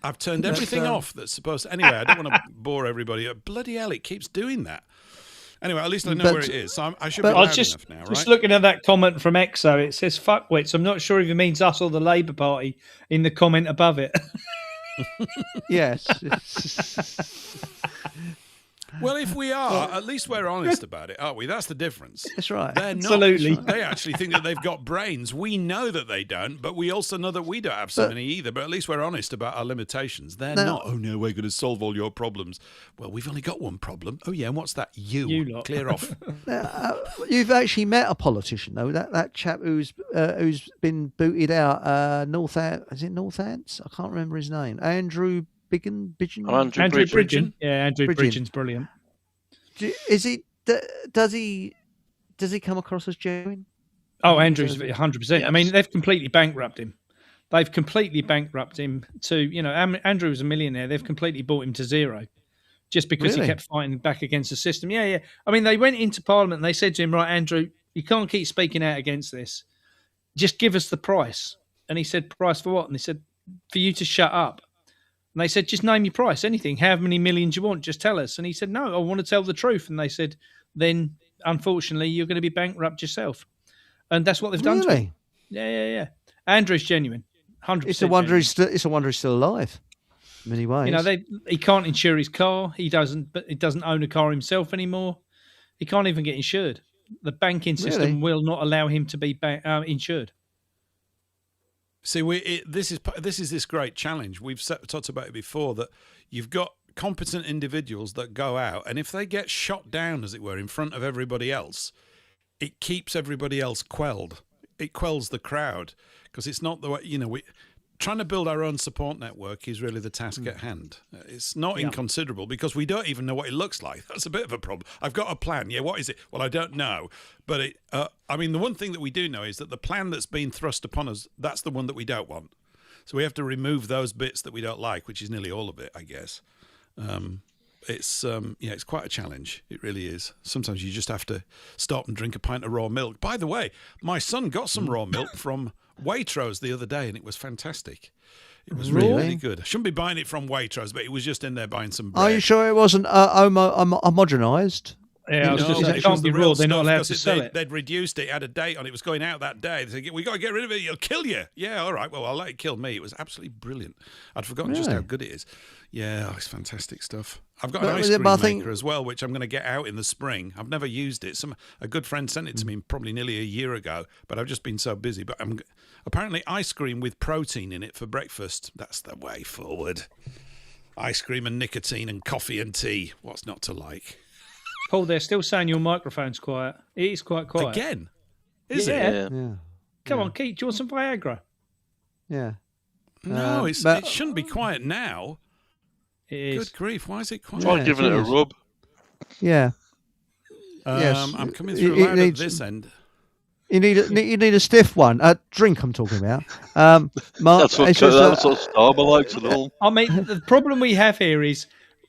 I've turned everything off that's supposed to. Anyway, I don't want to bore everybody. Bloody hell, it keeps doing that. Anyway, at least I know where it is. So I should be loud enough now, right? Just looking at that comment from Exo, it says fuckwits. I'm not sure if it means us or the Labour Party in the comment above it. Yes. Well, if we are, at least we're honest about it, aren't we? That's the difference. That's right. They're not. Absolutely. They actually think that they've got brains. We know that they don't, but we also know that we don't have so many either. But at least we're honest about our limitations. They're not, oh no, we're going to solve all your problems. Well, we've only got one problem. Oh yeah, and what's that? You lot. Clear off. You've actually met a politician, though. That chap who's been booted out, is it Northants? I can't remember his name. Andrew Bidgen? Andrew Bridgen. Yeah, Andrew Bridgen's brilliant. Does he come across as genuine? Oh, Andrew's 100%. I mean, they've completely bankrupted him. They've completely bankrupted him to, Andrew was a millionaire. They've completely brought him to zero just because he kept fighting back against the system. Yeah. I mean, they went into Parliament and they said to him, right, Andrew, you can't keep speaking out against this. Just give us the price. And he said, price for what? And they said, for you to shut up. And they said, just name your price, anything, however many millions you want, just tell us. And he said, no, I want to tell the truth. And they said, then, unfortunately, you're going to be bankrupt yourself. And that's what they've done to him. Yeah. Andrew's genuine, 100%. It's a wonder he's still alive in many ways. He can't insure his car. He doesn't own a car himself anymore. He can't even get insured. The banking system will not allow him to be insured. See, this is this great challenge. We've talked about it before, that you've got competent individuals that go out, and if they get shot down, as it were, in front of everybody else, it keeps everybody else quelled. It quells the crowd, because it's not the way, trying to build our own support network is really the task at hand. It's not inconsiderable, because we don't even know what it looks like. That's a bit of a problem. I've got a plan. Yeah, what is it? Well, I don't know. But the one thing that we do know is that the plan that's been thrust upon us, that's the one that we don't want. So we have to remove those bits that we don't like, which is nearly all of it, I guess. It's quite a challenge. It really is. Sometimes you just have to stop and drink a pint of raw milk. By the way, my son got some raw milk from Waitrose the other day, and it was fantastic. It was really good. I shouldn't be buying it from Waitrose, but it was just in there buying some bread. Are you sure it wasn't homogenized? Yeah, I was No, just saying, it it can't was be the raw. real They're not stuff, allowed 'cause to sell it. They'd reduced it, had a date on it, was going out that day. They said, we got to get rid of it, it'll kill you. Yeah, all right, well, I'll let it kill me. It was absolutely brilliant. I'd forgotten just how Really? good it is. Yeah, it's fantastic stuff. I've got But- an ice but cream I maker think- as well, which I'm going to get out in the spring. I've never used it. A good friend sent it to me probably nearly a year ago, but I've just been so busy. But apparently ice cream with protein in it for breakfast, that's the way forward. Ice cream and nicotine and coffee and tea. What's not to like? Paul, they're still saying your microphone's quiet. It is quite quiet. Again? Is Yeah. it? Yeah. Yeah. Come on, Keith, do you want some Viagra? Yeah. No, but- it shouldn't be quiet now. It is. Good grief, why is it quiet? Try Yeah, giving it a it is. rub. Yeah. Yes. I'm coming It- through it loud at needs- this end. You need a stiff one. A drink I'm talking about. Mark, That's what it's just, Starmer likes and all. I mean, the problem we have here is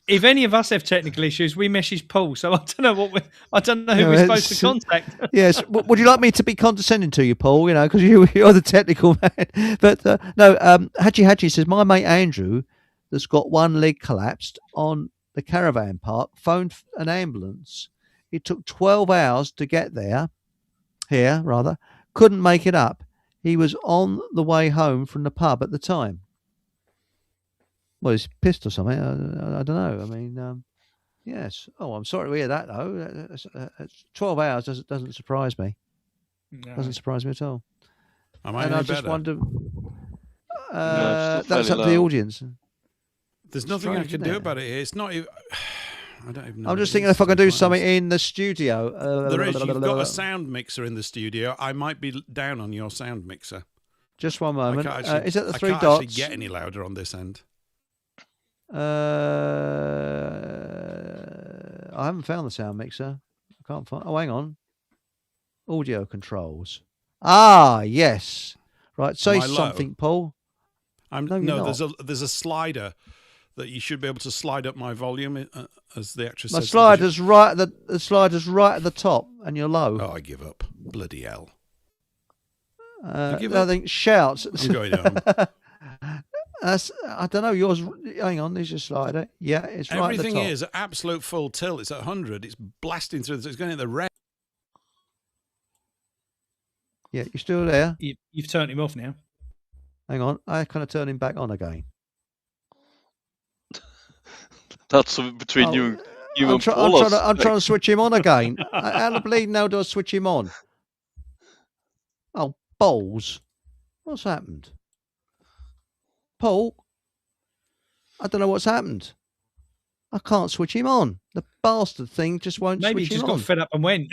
if any of us have technical issues, we message Paul. So I don't know I don't know who No, we're supposed to it's- contact. yes. Would you like me to be condescending to you, Paul? You know, because you're the technical man. But no, Haji says, my mate Andrew, that's got one leg collapsed on the caravan park, phoned an ambulance. It took 12 hours to get there. Here, rather, couldn't make it up. He was on the way home from the pub at the time. Well, he's pissed or something. I don't know. I mean, yes. Oh, I'm sorry to hear that, though. 12 hours doesn't surprise me. No. Doesn't surprise me at all. Am I And any I just better? wonder. it's still That's fairly up to the low. audience. There's nothing I strange, can isn't do it? about it here. It's not even... I don't even know. I'm what just it thinking is, if I to can be do quite something honest. in the studio. There is. You've got a sound mixer in the studio. I might be down on your sound mixer. Just one I moment. can't actually, Is it the I three can't dots? actually get any louder on this end. I haven't found the sound mixer. I can't find. Oh, hang on. Audio controls. Ah, yes. Right. Say Am I low? something, Paul. No, you're there's a slider that you should be able to slide up my volume, as the actress My says. slider's right. The slider's right at the top, and you're low. Oh, I give up. Bloody hell. give I up? think shouts. I'm going home. I don't know. Yours. Hang on. There's your slider. Yeah, it's right Everything at the top. is at absolute full tilt. It's at 100. It's blasting through. It's going at the red. Yeah, you're still there. You've turned him off now. Hang on. I kind of turn him back on again. That's something between Oh, you and I'm Paul. trying to switch him on again. How the bleeding hell do I switch him on? Oh, balls. What's happened? Paul? I don't know what's happened. I can't switch him on. The bastard thing just won't Maybe he switch just him got on. fed up and went.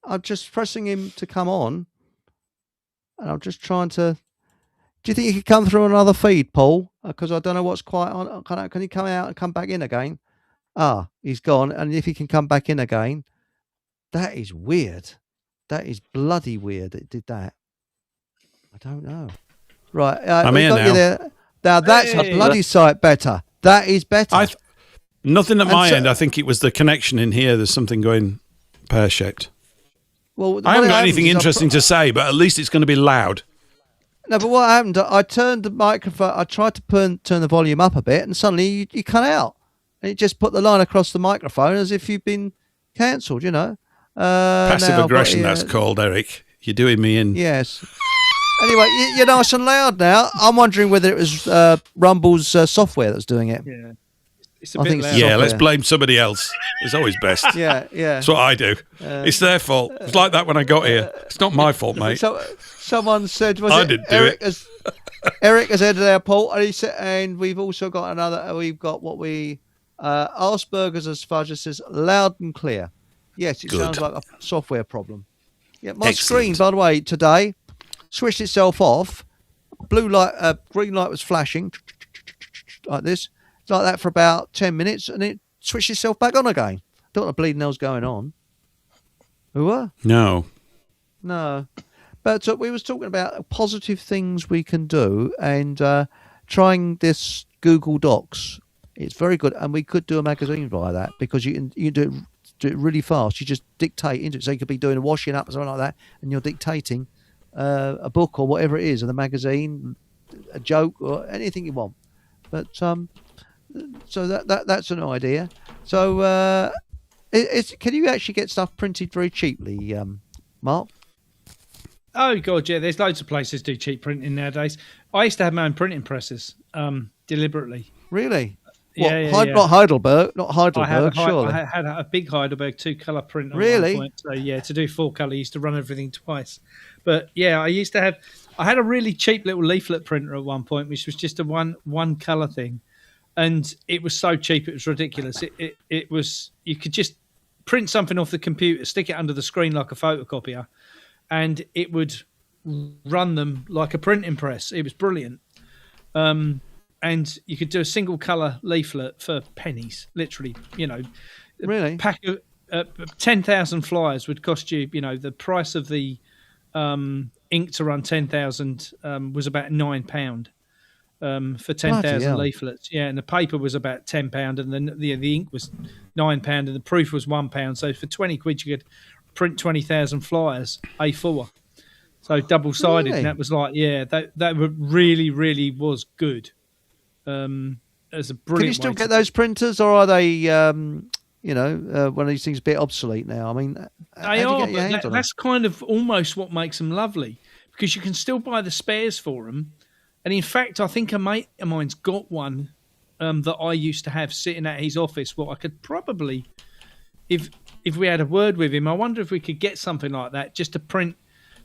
I'm just pressing him to come on. And I'm just trying to... Do you think he could come through another feed, Paul? Because I don't know what's quite on. Can he come out and come back in again? Ah, he's gone. And if he can come back in again, that is weird. That is bloody weird that it did that. I don't know. Right. I'm we've here got you now. there. Now that's a Hey. bloody sight better. That is better. Nothing at And my so- end. I think it was the connection in here. There's something going pear-shaped. Well, I haven't what got happens anything is I interesting to say, but at least it's going to be loud. No, but what happened? I turned the microphone. I tried to turn the volume up a bit, and suddenly you cut out. And it just put the line across the microphone as if you've been cancelled. You know, Passive now I've got aggression, here- that's called, Eric. You're doing me in. Yes. Anyway, you're nice and loud now. I'm wondering whether it was Rumble's software that's doing it. Yeah. It's a I bit think it's loud. Yeah, software. let's blame somebody else. It's always best. Yeah, yeah. That's what I do. It's their fault. It's like that when I got here. It's not my fault, mate. So someone said, "Was I it didn't do Eric?" it. Eric has edited our poll, and he said, and we've also got another. We've got what we Asperger's as Fudge says, loud and clear. Yes, it Good. sounds like a software problem. Yeah, my screen, Excellent. by the way, today switched itself off. Blue light, green light was flashing like this, like that for about 10 minutes, and it switched itself back on again. Don't know what the bleeding hell's going on. Who were? No. No, but we was talking about positive things we can do, and trying this Google Docs. It's very good, and we could do a magazine via that because you can do it really fast. You just dictate into it, so you could be doing a washing up or something like that, and you're dictating a book or whatever it is, or the magazine, a joke or anything you want. But so that's an idea. So can you actually get stuff printed very cheaply, Mark? Oh god, yeah. There's loads of places do cheap printing nowadays. I used to have my own printing presses, deliberately. Really? Yeah, Not Heidelberg, surely. I had a big Heidelberg 2-color printer. Really? At one point. So yeah, to do 4-color, I used to run everything twice. But yeah, I had a really cheap little leaflet printer at one point, which was just a one color thing, and it was so cheap it was ridiculous. It was, you could just print something off the computer, stick it under the screen like a photocopier, and it would run them like a printing press. It was brilliant. And you could do a single colour leaflet for pennies, literally. Really? A pack of 10,000 flyers would cost you, the price of the ink to run 10,000 was about £9 for 10,000 leaflets. Yeah, and the paper was about £10, and then the ink was £9, and the proof was £1. So for 20 quid, you could print 20,000 flyers, A4. So double-sided, Really? and that was that really, really was good. As a brilliant. Can you still get those printers, or are they, one of these things a bit obsolete now? I mean, they are, but that's kind of almost what makes them lovely, because you can still buy the spares for them. And in fact, I think a mate of mine's got one that I used to have sitting at his office. What I could probably, if we had a word with him, I wonder if we could get something like that just to print,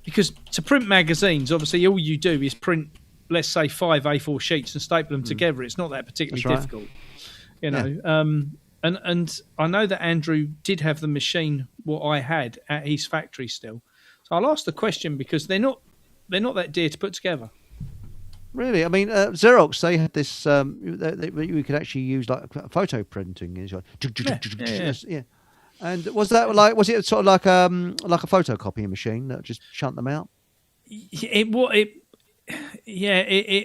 because to print magazines, obviously all you do is print, let's say, 5 A4 sheets and staple them together. It's not that particularly difficult, And I know that Andrew did have the machine what I had at his factory still. So I'll ask the question, because they're not that dear to put together. Really? I mean, Xerox, they had this. You could actually use like photo printing. Yeah. And was it sort of like a photocopying machine that just shunt them out? It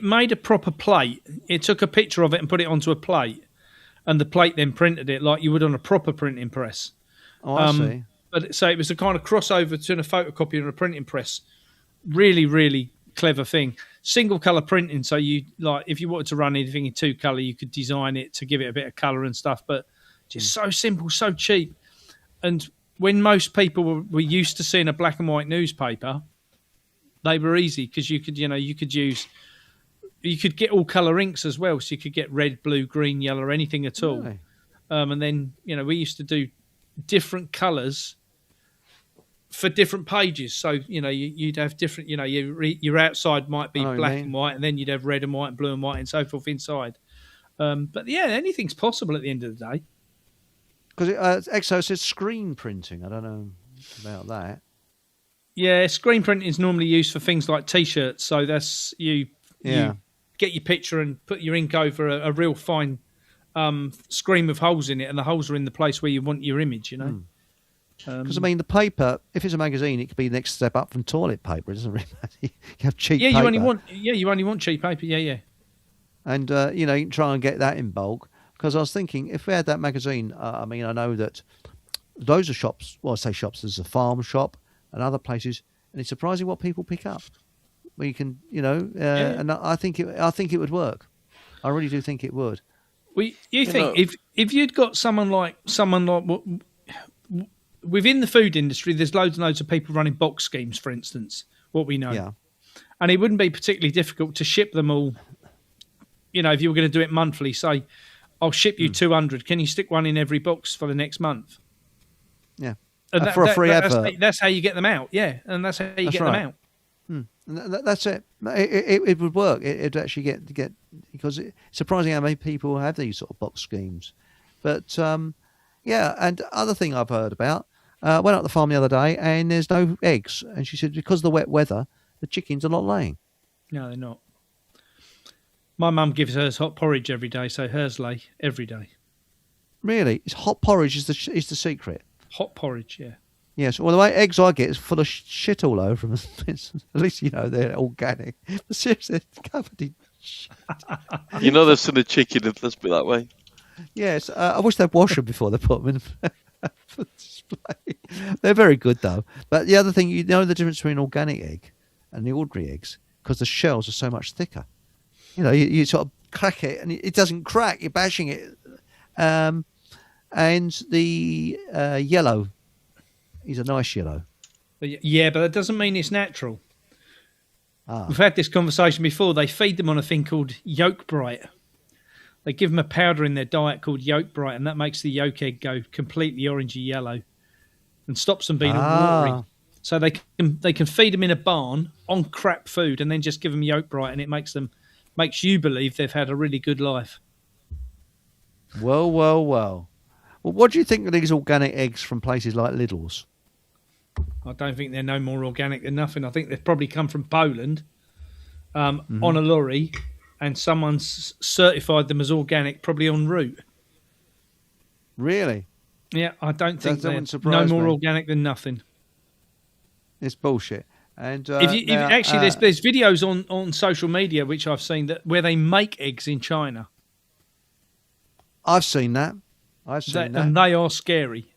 made a proper plate. It took a picture of it and put it onto a plate, and the plate then printed it like you would on a proper printing press. Oh, I see. But so it was a kind of crossover between a photocopier and a printing press. Really, really clever thing. Single color printing. So if you wanted to run anything in 2-color, you could design it to give it a bit of color and stuff. But just so simple, so cheap. And when most people were used to seeing a black and white newspaper, they were easy, because you could get all colour inks as well. So you could get red, blue, green, yellow, anything at all. Really? And then, we used to do different colours for different pages. So, you'd have different, your outside might be black and white, and then you'd have red and white and blue and white and so forth inside. But yeah, anything's possible at the end of the day. Because Exo says screen printing. I don't know about that. Yeah, screen printing is normally used for things like T-shirts. So that's you get your picture and put your ink over a real fine screen with holes in it, and the holes are in the place where you want your image. Because I mean, the paper, if it's a magazine, it could be the next step up from toilet paper. It doesn't really matter. You have cheap paper. You only want cheap paper. Yeah. And you can try and get that in bulk. Because I was thinking, if we had that magazine, I know that loads of shops. Well, I say shops. There's a farm shop and other places, and it's surprising what people pick up. Where you can, and I think it would work. I really do think it would. Well, you think if you'd got someone like within the food industry, there's loads and loads of people running box schemes, for instance, what we know. Yeah. And it wouldn't be particularly difficult to ship them all. If you were going to do it monthly, say, I'll ship you 200. Can you stick one in every box for the next month? Yeah. And for a free advert. That's how you get them out. Yeah. And that's how you get them out. And that's it. It would work. It'd actually get because it's surprising how many people have these sort of box schemes. But and other thing I've heard about, went up the farm the other day and there's no eggs, and she said because of the wet weather, the chickens are not laying. No, they're not. My mum gives hers hot porridge every day, so hers lay every day. Really, it's hot porridge is the secret. Hot porridge, yeah. Yes, well, the way eggs I get is full of shit all over them. At least, they're organic. But seriously, they're covered in shit. They've seen a chicken, let's be that way. Yes, I wish they'd wash them before they put them in for display. They're very good, though. But the other thing, the difference between an organic egg and the ordinary eggs, because the shells are so much thicker. You sort of crack it, and it doesn't crack. You're bashing it. And the yellow is a nice yellow. Yeah, but that doesn't mean it's natural. Ah. We've had this conversation before. They feed them on a thing called Yolk Bright. They give them a powder in their diet called Yolk Bright, and that makes the yolk egg go completely orangey yellow and stops them being all watery. So they can feed them in a barn on crap food and then just give them Yolk Bright, and it makes you believe they've had a really good life. Well. Well, what do you think of these organic eggs from places like Lidl's? I don't think they're no more organic than nothing. I think they've probably come from Poland on a lorry, and someone's certified them as organic, probably en route. Really? Yeah, I don't think That they're wouldn't no surprise more me. organic than nothing. It's bullshit. And There's videos on social media which I've seen where they make eggs in China. I've seen that. And they are scary.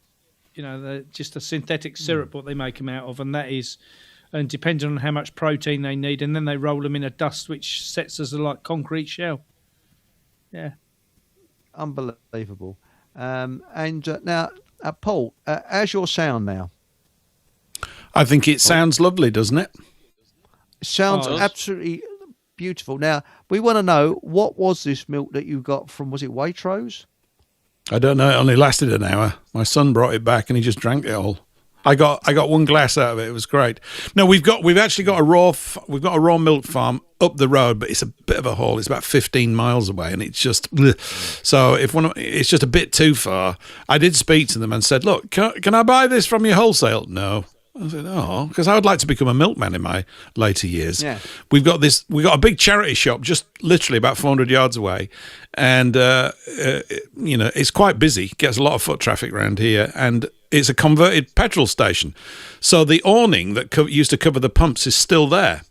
You know, they're just a synthetic syrup what they make them out of, and depending on how much protein they need, and then they roll them in a dust which sets as a like concrete shell. Yeah, unbelievable. Now, Paul, how's your sound now? I think it sounds lovely, doesn't it? Sounds absolutely beautiful. Now, we want to know, what was this milk that you got from, was it Waitrose? I don't know. It only lasted an hour. My son brought it back and he just drank it all. I got one glass out of it. It was great. No, we've actually got a raw milk farm up the road, but it's a bit of a haul. It's about 15 miles away, and it's just so it's just a bit too far. I did speak to them and said, "Look, can I buy this from your wholesale?" No. I said, because I would like to become a milkman in my later years. Yeah. We've got a big charity shop just literally about 400 yards away, and it's quite busy. Gets a lot of foot traffic around here, and it's a converted petrol station. So the awning that used to cover the pumps is still there.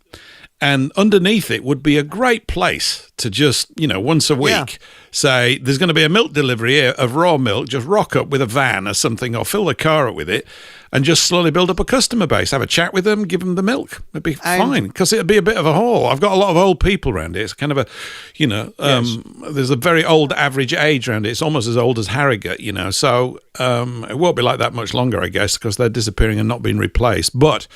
And underneath it would be a great place to just, once a week say, there's going to be a milk delivery here of raw milk, just rock up with a van or something, or fill the car up with it, and just slowly build up a customer base. Have a chat with them, give them the milk. It'd be fine, because it'd be a bit of a haul. I've got a lot of old people around it. It's kind of there's a very old average age around it. It's almost as old as Harrogate, so it won't be like that much longer, I guess, because they're disappearing and not being replaced. But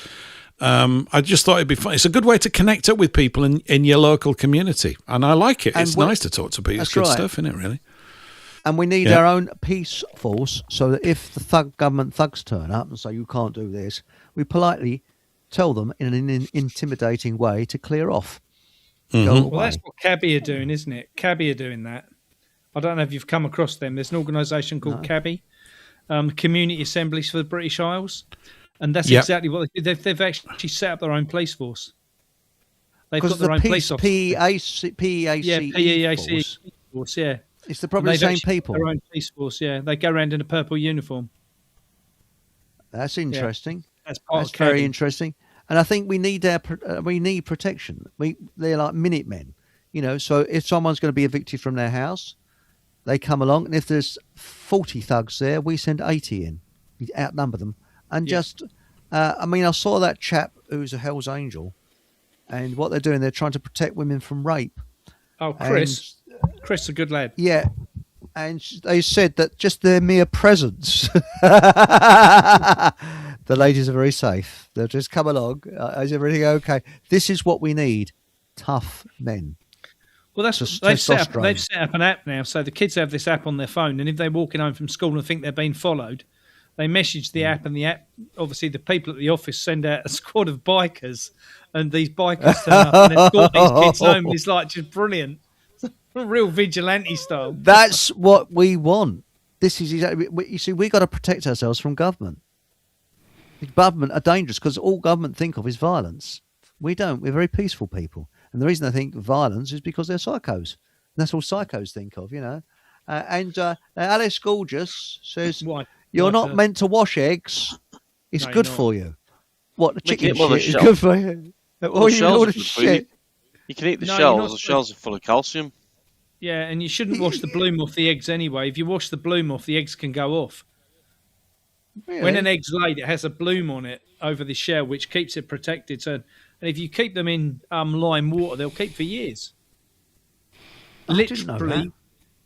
I just thought it'd be fun. It's a good way to connect up with people in your local community, and I like it. It's nice to talk to people. It's good stuff, isn't it, really? And we need our own peace force, so that if the government thugs turn up and say, you can't do this, we politely tell them in an intimidating way to clear off. Well, that's what Cabby are doing, isn't it? Cabby are doing that. I don't know if you've come across them. There's an organisation called Cabby, Community Assemblies for the British Isles. And that's exactly what they do. They've actually set up their own police force. They've got their own police officers. PEAC force, yeah. It's probably the same people. Their own police force, yeah. They go around in a purple uniform. That's interesting. Yeah. That's very interesting. And I think we need protection. They're like Minutemen, So if someone's going to be evicted from their house, they come along, and if there's 40 thugs there, we send 80 in. We outnumber them. And I saw that chap who's a Hell's Angel, and what they're doing, they're trying to protect women from rape. Oh, Chris. Chris, a good lad. Yeah. And they said that just their mere presence, the ladies are very safe. They'll just come along. Is everything okay? This is what we need. Tough men. Well, they've set up an app now, so the kids have this app on their phone, and if they're walking home from school and think they're being followed, they message the app, and the app, obviously the people at the office send out a squad of bikers, and these bikers turn up and escort these kids home. It's like just brilliant. Real vigilante style. That's what we want. This is exactly. You see, we got to protect ourselves from government. The government are dangerous because all government think of is violence. We don't. We're very peaceful people, and the reason they think violence is because they're psychos. And that's all psychos think of, And Alice Gorgeous says, "You're not meant to wash eggs. It's good for you. What, the chicken shit is good for you? All the shit. You can eat the shells. The shells are full of calcium. Yeah, and you shouldn't wash the bloom off the eggs anyway. If you wash the bloom off, the eggs can go off. Really? When an egg's laid, it has a bloom on it over the shell, which keeps it protected. So, and if you keep them in lime water, they'll keep for years. didn't know that. Literally,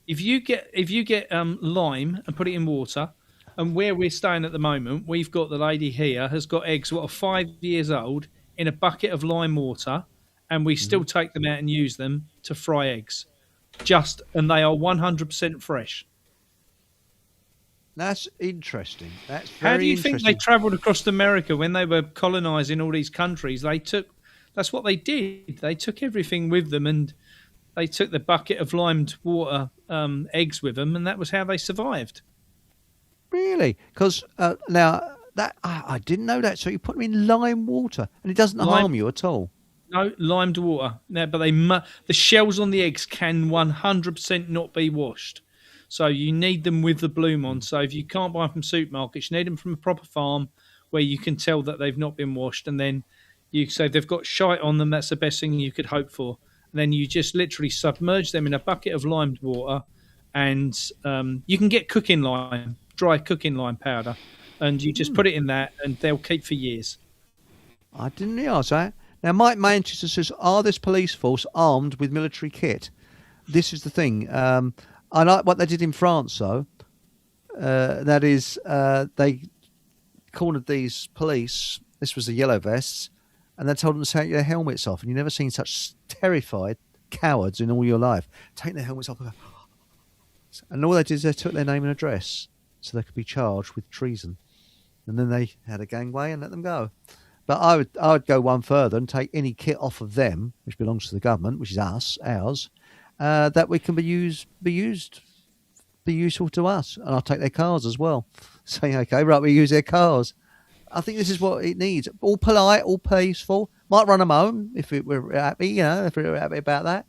if you get lime and put it in water, and where we're staying at the moment, we've got the lady here has got eggs what are 5 years old in a bucket of lime water, and we still take them out and use them to fry eggs. And they are 100% fresh. That's interesting. That's How very do you think they interesting. travelled across America when they were colonising all these countries? That's what they did. They took everything with them, and they took the bucket of limed water eggs with them, and that was how they survived. Really? Because now that I didn't know that. So you put them in lime water, and it doesn't harm you at all. No, limed water. No, but the shells on the eggs can 100% not be washed. So you need them with the bloom on. So if you can't buy them from supermarkets, you need them from a proper farm where you can tell that they've not been washed. And then you say they've got shite on them. That's the best thing you could hope for. And then you just literally submerge them in a bucket of limed water, and you can get cooking lime, dry cooking lime powder, and you just put it in that, and they'll keep for years. I didn't realise that. Now, Mike Manchester says, "Are this police force armed with military kit?" This is the thing. I like what they did in France, though. That is, they cornered these police. This was the yellow vests, and they told them to take their helmets off. And you've never seen such terrified cowards in all your life. Take their helmets off. And all they did is they took their name and address so they could be charged with treason. And then they had a gangway and let them go. But I would go one further and take any kit off of them, which belongs to the government, which is ours, that we can be useful to us. And I'll take their cars as well. Saying, okay, right, we use their cars. I think this is what it needs. All polite, all peaceful. Might run them home if we're happy, if we're happy about that.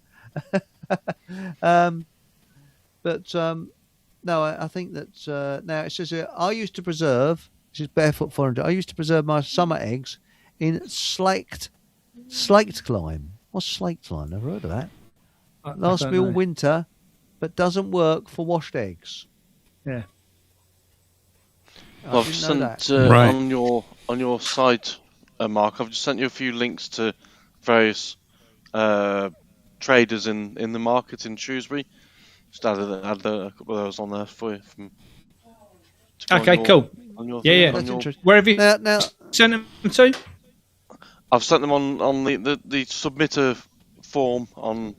No, I think that now it says here, I used to preserve, this is Barefoot 400, I used to preserve my summer eggs in slaked lime. What's slaked lime? Never heard of that. Lasts me all winter, but doesn't work for washed eggs. Yeah. I've sent Right. on your site, Mark. I've just sent you a few links to various traders in the market in Shrewsbury. Just added a couple of those on there for you. Okay, cool. Yeah. That's interesting. Where have you Now, sent them to? I've sent them on the submitter form on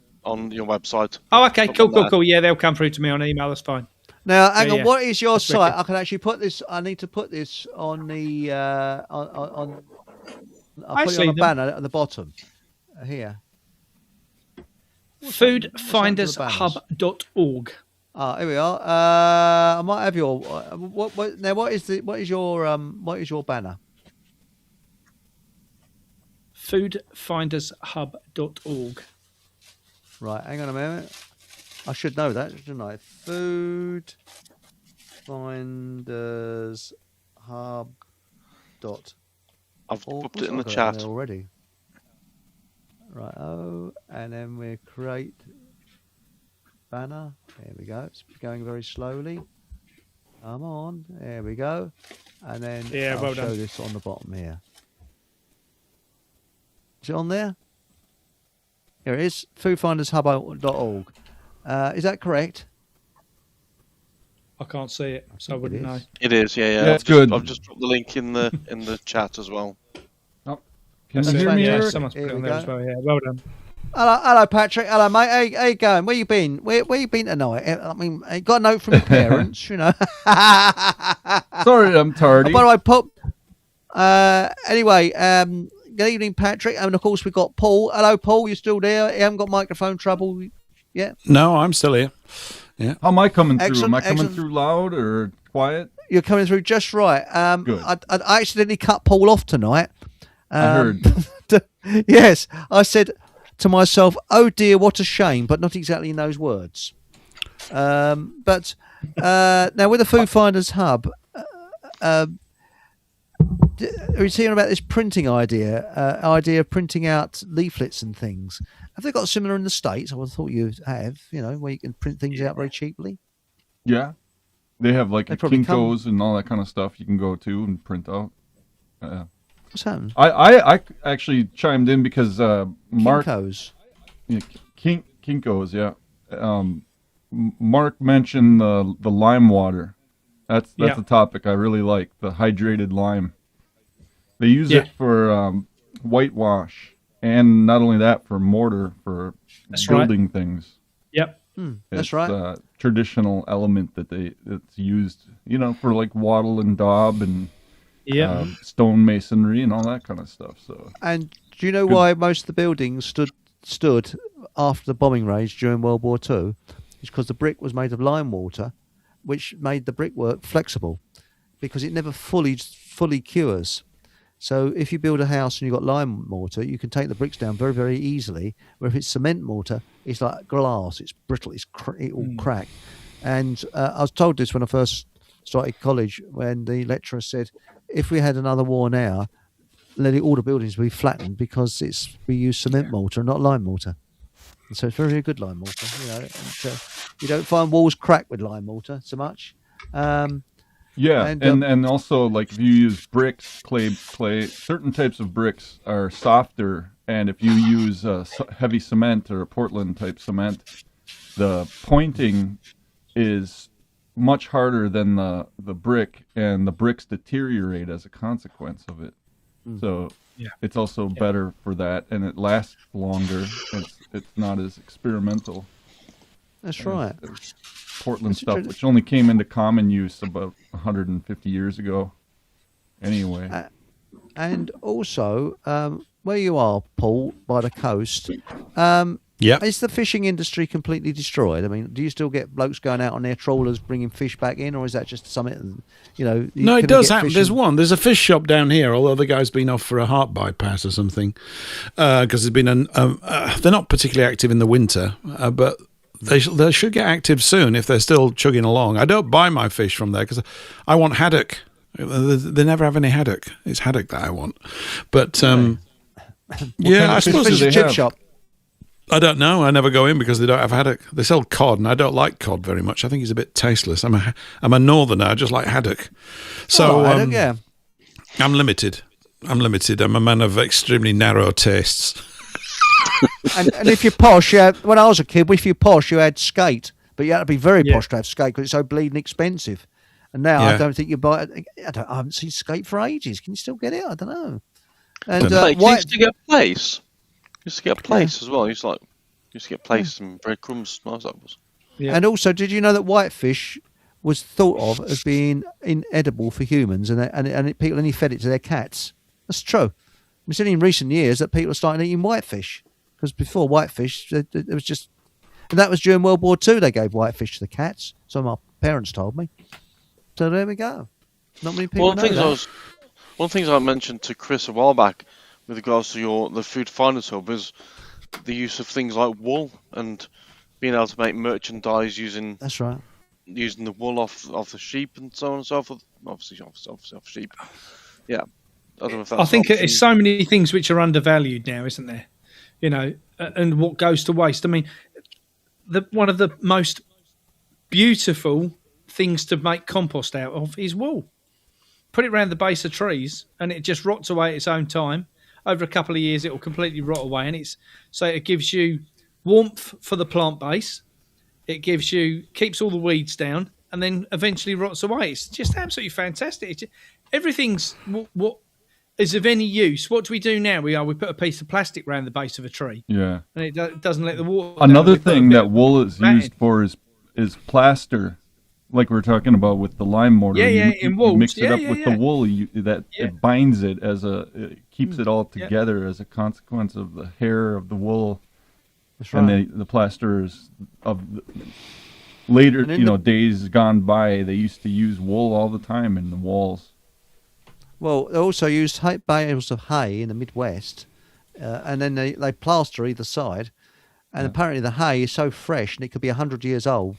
your website. Oh, okay, Something like that. cool. Yeah, they'll come through to me on email. That's fine. hang on. Yeah. What is your That's site? wicked. I can actually put this. I need to put this on the on. I'll put it see on a them. banner at the bottom here. Foodfindershub.org. Here we are. I might have your. What is your banner? Foodfindershub.org. Right, hang on a minute. I should know that, shouldn't I? Food Finders Hub. I've Oh, popped it in the I've got chat. there already. Right, and then we create banner. There we go. It's going very slowly. Come on. There we go. And then I'll well show done. this on the bottom here. Is it on there? Here it is. Foodfindershub.org. Is that correct? I can't see it, so I think it wouldn't know. is. It is, yeah. That's good. I've just dropped the link in the chat as well. Can That's you it. hear me, Yeah, Eric? someone's put Here it on we there go. as well. Yeah, well done. Hello, Patrick. Hello, mate. How you going? Where you been? Where you been tonight? I mean, you got a note from your parents, you know. Sorry, I'm tardy. By the way, Pop. Anyway, good evening, Patrick. And of course, we've got Paul. Hello, Paul. You still there? You haven't got microphone trouble yet? No, I'm still here. How am I coming through? Excellent, Am I coming excellent. through loud or quiet? You're coming through just right. Good. I accidentally cut Paul off tonight. I heard. Yes, I said to myself, "Oh dear, what a shame," but not exactly in those words. But now with the Food Finders Hub, are you hearing about this printing idea of printing out leaflets and things? Have they got similar in the States? I would have thought you have, where you can print things out very cheaply. Yeah. They have like They a probably come- Kinko's and all that kind of stuff you can go to and print out. What's happened? I actually chimed in because Mark Kinko's. Kinko's, yeah. Mark mentioned the lime water. That's Yeah. a topic I really like. The hydrated lime. They use Yeah. it for whitewash, and not only that, for mortar for That's right. building things. Yep. That's It's right. a traditional element that's used, for like wattle and daub and Yeah. stone masonry and all that kind of stuff. So And do you know why most of the buildings stood after the bombing raids during World War II? It's because the brick was made of lime water, which made the brickwork flexible, because it never fully cures. So if you build a house and you've got lime mortar, you can take the bricks down very, very easily. Where if it's cement mortar, it's like glass. It's brittle. It will crack. And I was told this when I first started college, when the lecturer said, if we had another war now, all the buildings would be flattened because we use cement mortar and not lime mortar. And so it's very, very good lime mortar. And, you don't find walls crack with lime mortar so much. yeah, And, and also like if you use bricks, clay, certain types of bricks are softer, and if you use heavy cement or a Portland type cement, the pointing is much harder than the brick, and the bricks deteriorate as a consequence of it. So it's also better for that, and it lasts longer. It's not as experimental. That's right. As Portland stuff, which only came into common use about 150 years ago. Anyway, And also, where you are, Paul, by the coast, Yeah. is the fishing industry completely destroyed? I mean, do you still get blokes going out on their trawlers bringing fish back in, or is that just something, No, can it we does get happen. fishing- There's a fish shop down here, although the guy's been off for a heart bypass or something, because there's been they're not particularly active in the winter, but they should get active soon if they're still chugging along. I don't buy my fish from there because I want haddock. They never have any haddock. It's haddock that I want. But yeah, I fish suppose do Fish they and chip have? shop. I don't know. I never go in because they don't have haddock. They sell cod, and I don't like cod very much. I think it's a bit tasteless. I'm a northerner. I just like haddock. So I don't, yeah. I'm limited. I'm a man of extremely narrow tastes. And if you're posh, when I was a kid, if you're posh, you had skate, but you had to be very posh to have skate because it's so bleeding expensive. And now I Yeah. don't think you buy it. I haven't seen skate for ages. Can you still get it? I don't know. And Like, you white, used to get a place. You used to get a place as well. You used to get place and breadcrumbs. Nice that was. Yeah. And also, did you know that whitefish was thought of as being inedible for humans, and people only fed it to their cats? That's true. It's only in recent years that people are starting eating whitefish, because before whitefish, it was just, and that was during World War II. They gave whitefish to the cats. So my parents told me. So there we go. Not many people One know of the that. things I mentioned to Chris a while back with regards to the Food Finance Hub is the use of things like wool and being able to make merchandise using That's right. the wool off the sheep and so on and so forth. Obviously off sheep. Yeah. I don't know if that's I think an option. it's so many things which are undervalued now, isn't there? And what goes to waste. I mean, one of the most beautiful things to make compost out of is wool. Put it around the base of trees, and it just rots away at its own time. Over a couple of years, it will completely rot away, and it gives you warmth for the plant base. It keeps all the weeds down, and then eventually rots away. It's just absolutely fantastic. Everything's what is of any use. What do we do now? We put a piece of plastic around the base of a tree, yeah. and it doesn't let the water down. Another We put a thing bit that of wool is matting. used for is plaster, like we were talking about with the lime mortar. Yeah, in You wool. mix it Yeah, up yeah, with yeah. the wool. It binds it it keeps it all together as a consequence of the hair of the wool. That's And right. the plasters later, And in days gone by, they used to use wool all the time in the walls. Well, they also used bales of hay in the Midwest, and then they plaster either side. And apparently the hay is so fresh, and it could be 100 years old.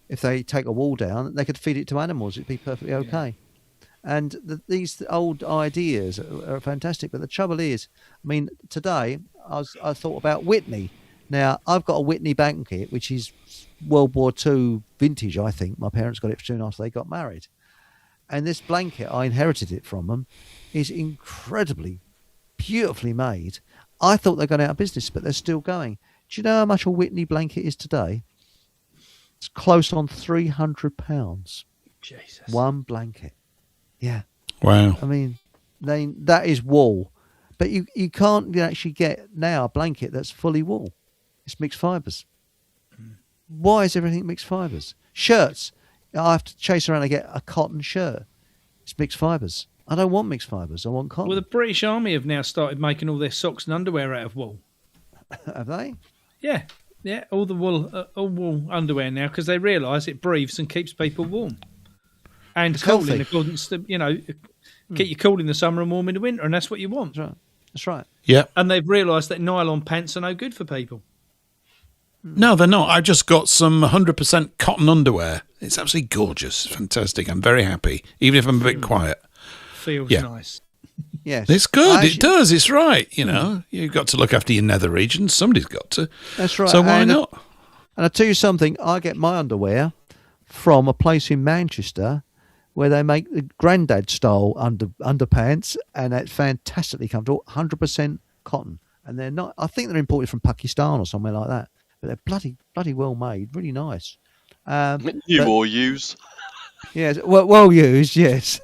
If they take a wall down, they could feed it to animals. It'd be perfectly okay. And these old ideas are fantastic. But the trouble is, I mean, today I thought about Whitney. Now, I've got a Whitney blanket, which is World War II vintage, I think. My parents got it soon after they got married. And this blanket, I inherited it from them, is incredibly beautifully made. I thought they're going out of business, but they're still going. Do you know how much a Whitney blanket is today? It's close on £300. Jesus. One blanket. Yeah. Wow. I mean, that is wool. But you can't actually get now a blanket that's fully wool. It's mixed fibres. Why is everything mixed fibres? Shirts. I have to chase around and get a cotton shirt. It's mixed fibres. I don't want mixed fibres. I want cotton. Well, the British Army have now started making all their socks and underwear out of wool. Have they? Yeah. Yeah, all wool underwear now because they realise it breathes and keeps people warm. And It's cool healthy. in accordance to, keep you cool in the summer and warm in the winter, and that's what you want. That's right. Yeah. And they've realised that nylon pants are no good for people. No, they're not. I've just got some 100% cotton underwear. It's absolutely gorgeous. Fantastic. I'm very happy, even if I'm a bit quiet. Feels Yeah. nice. Yes. It's good. I It does. It's right. You've got to look after your nether regions. Somebody's got to. That's right. So why And, not? And I'll tell you something. I get my underwear from a place in Manchester where they make the granddad style underpants, and it's fantastically comfortable. 100% cotton, and they're not. I think they're imported from Pakistan or somewhere like that. But they're bloody well made. Really nice. New or use. Yes, well used. Yes,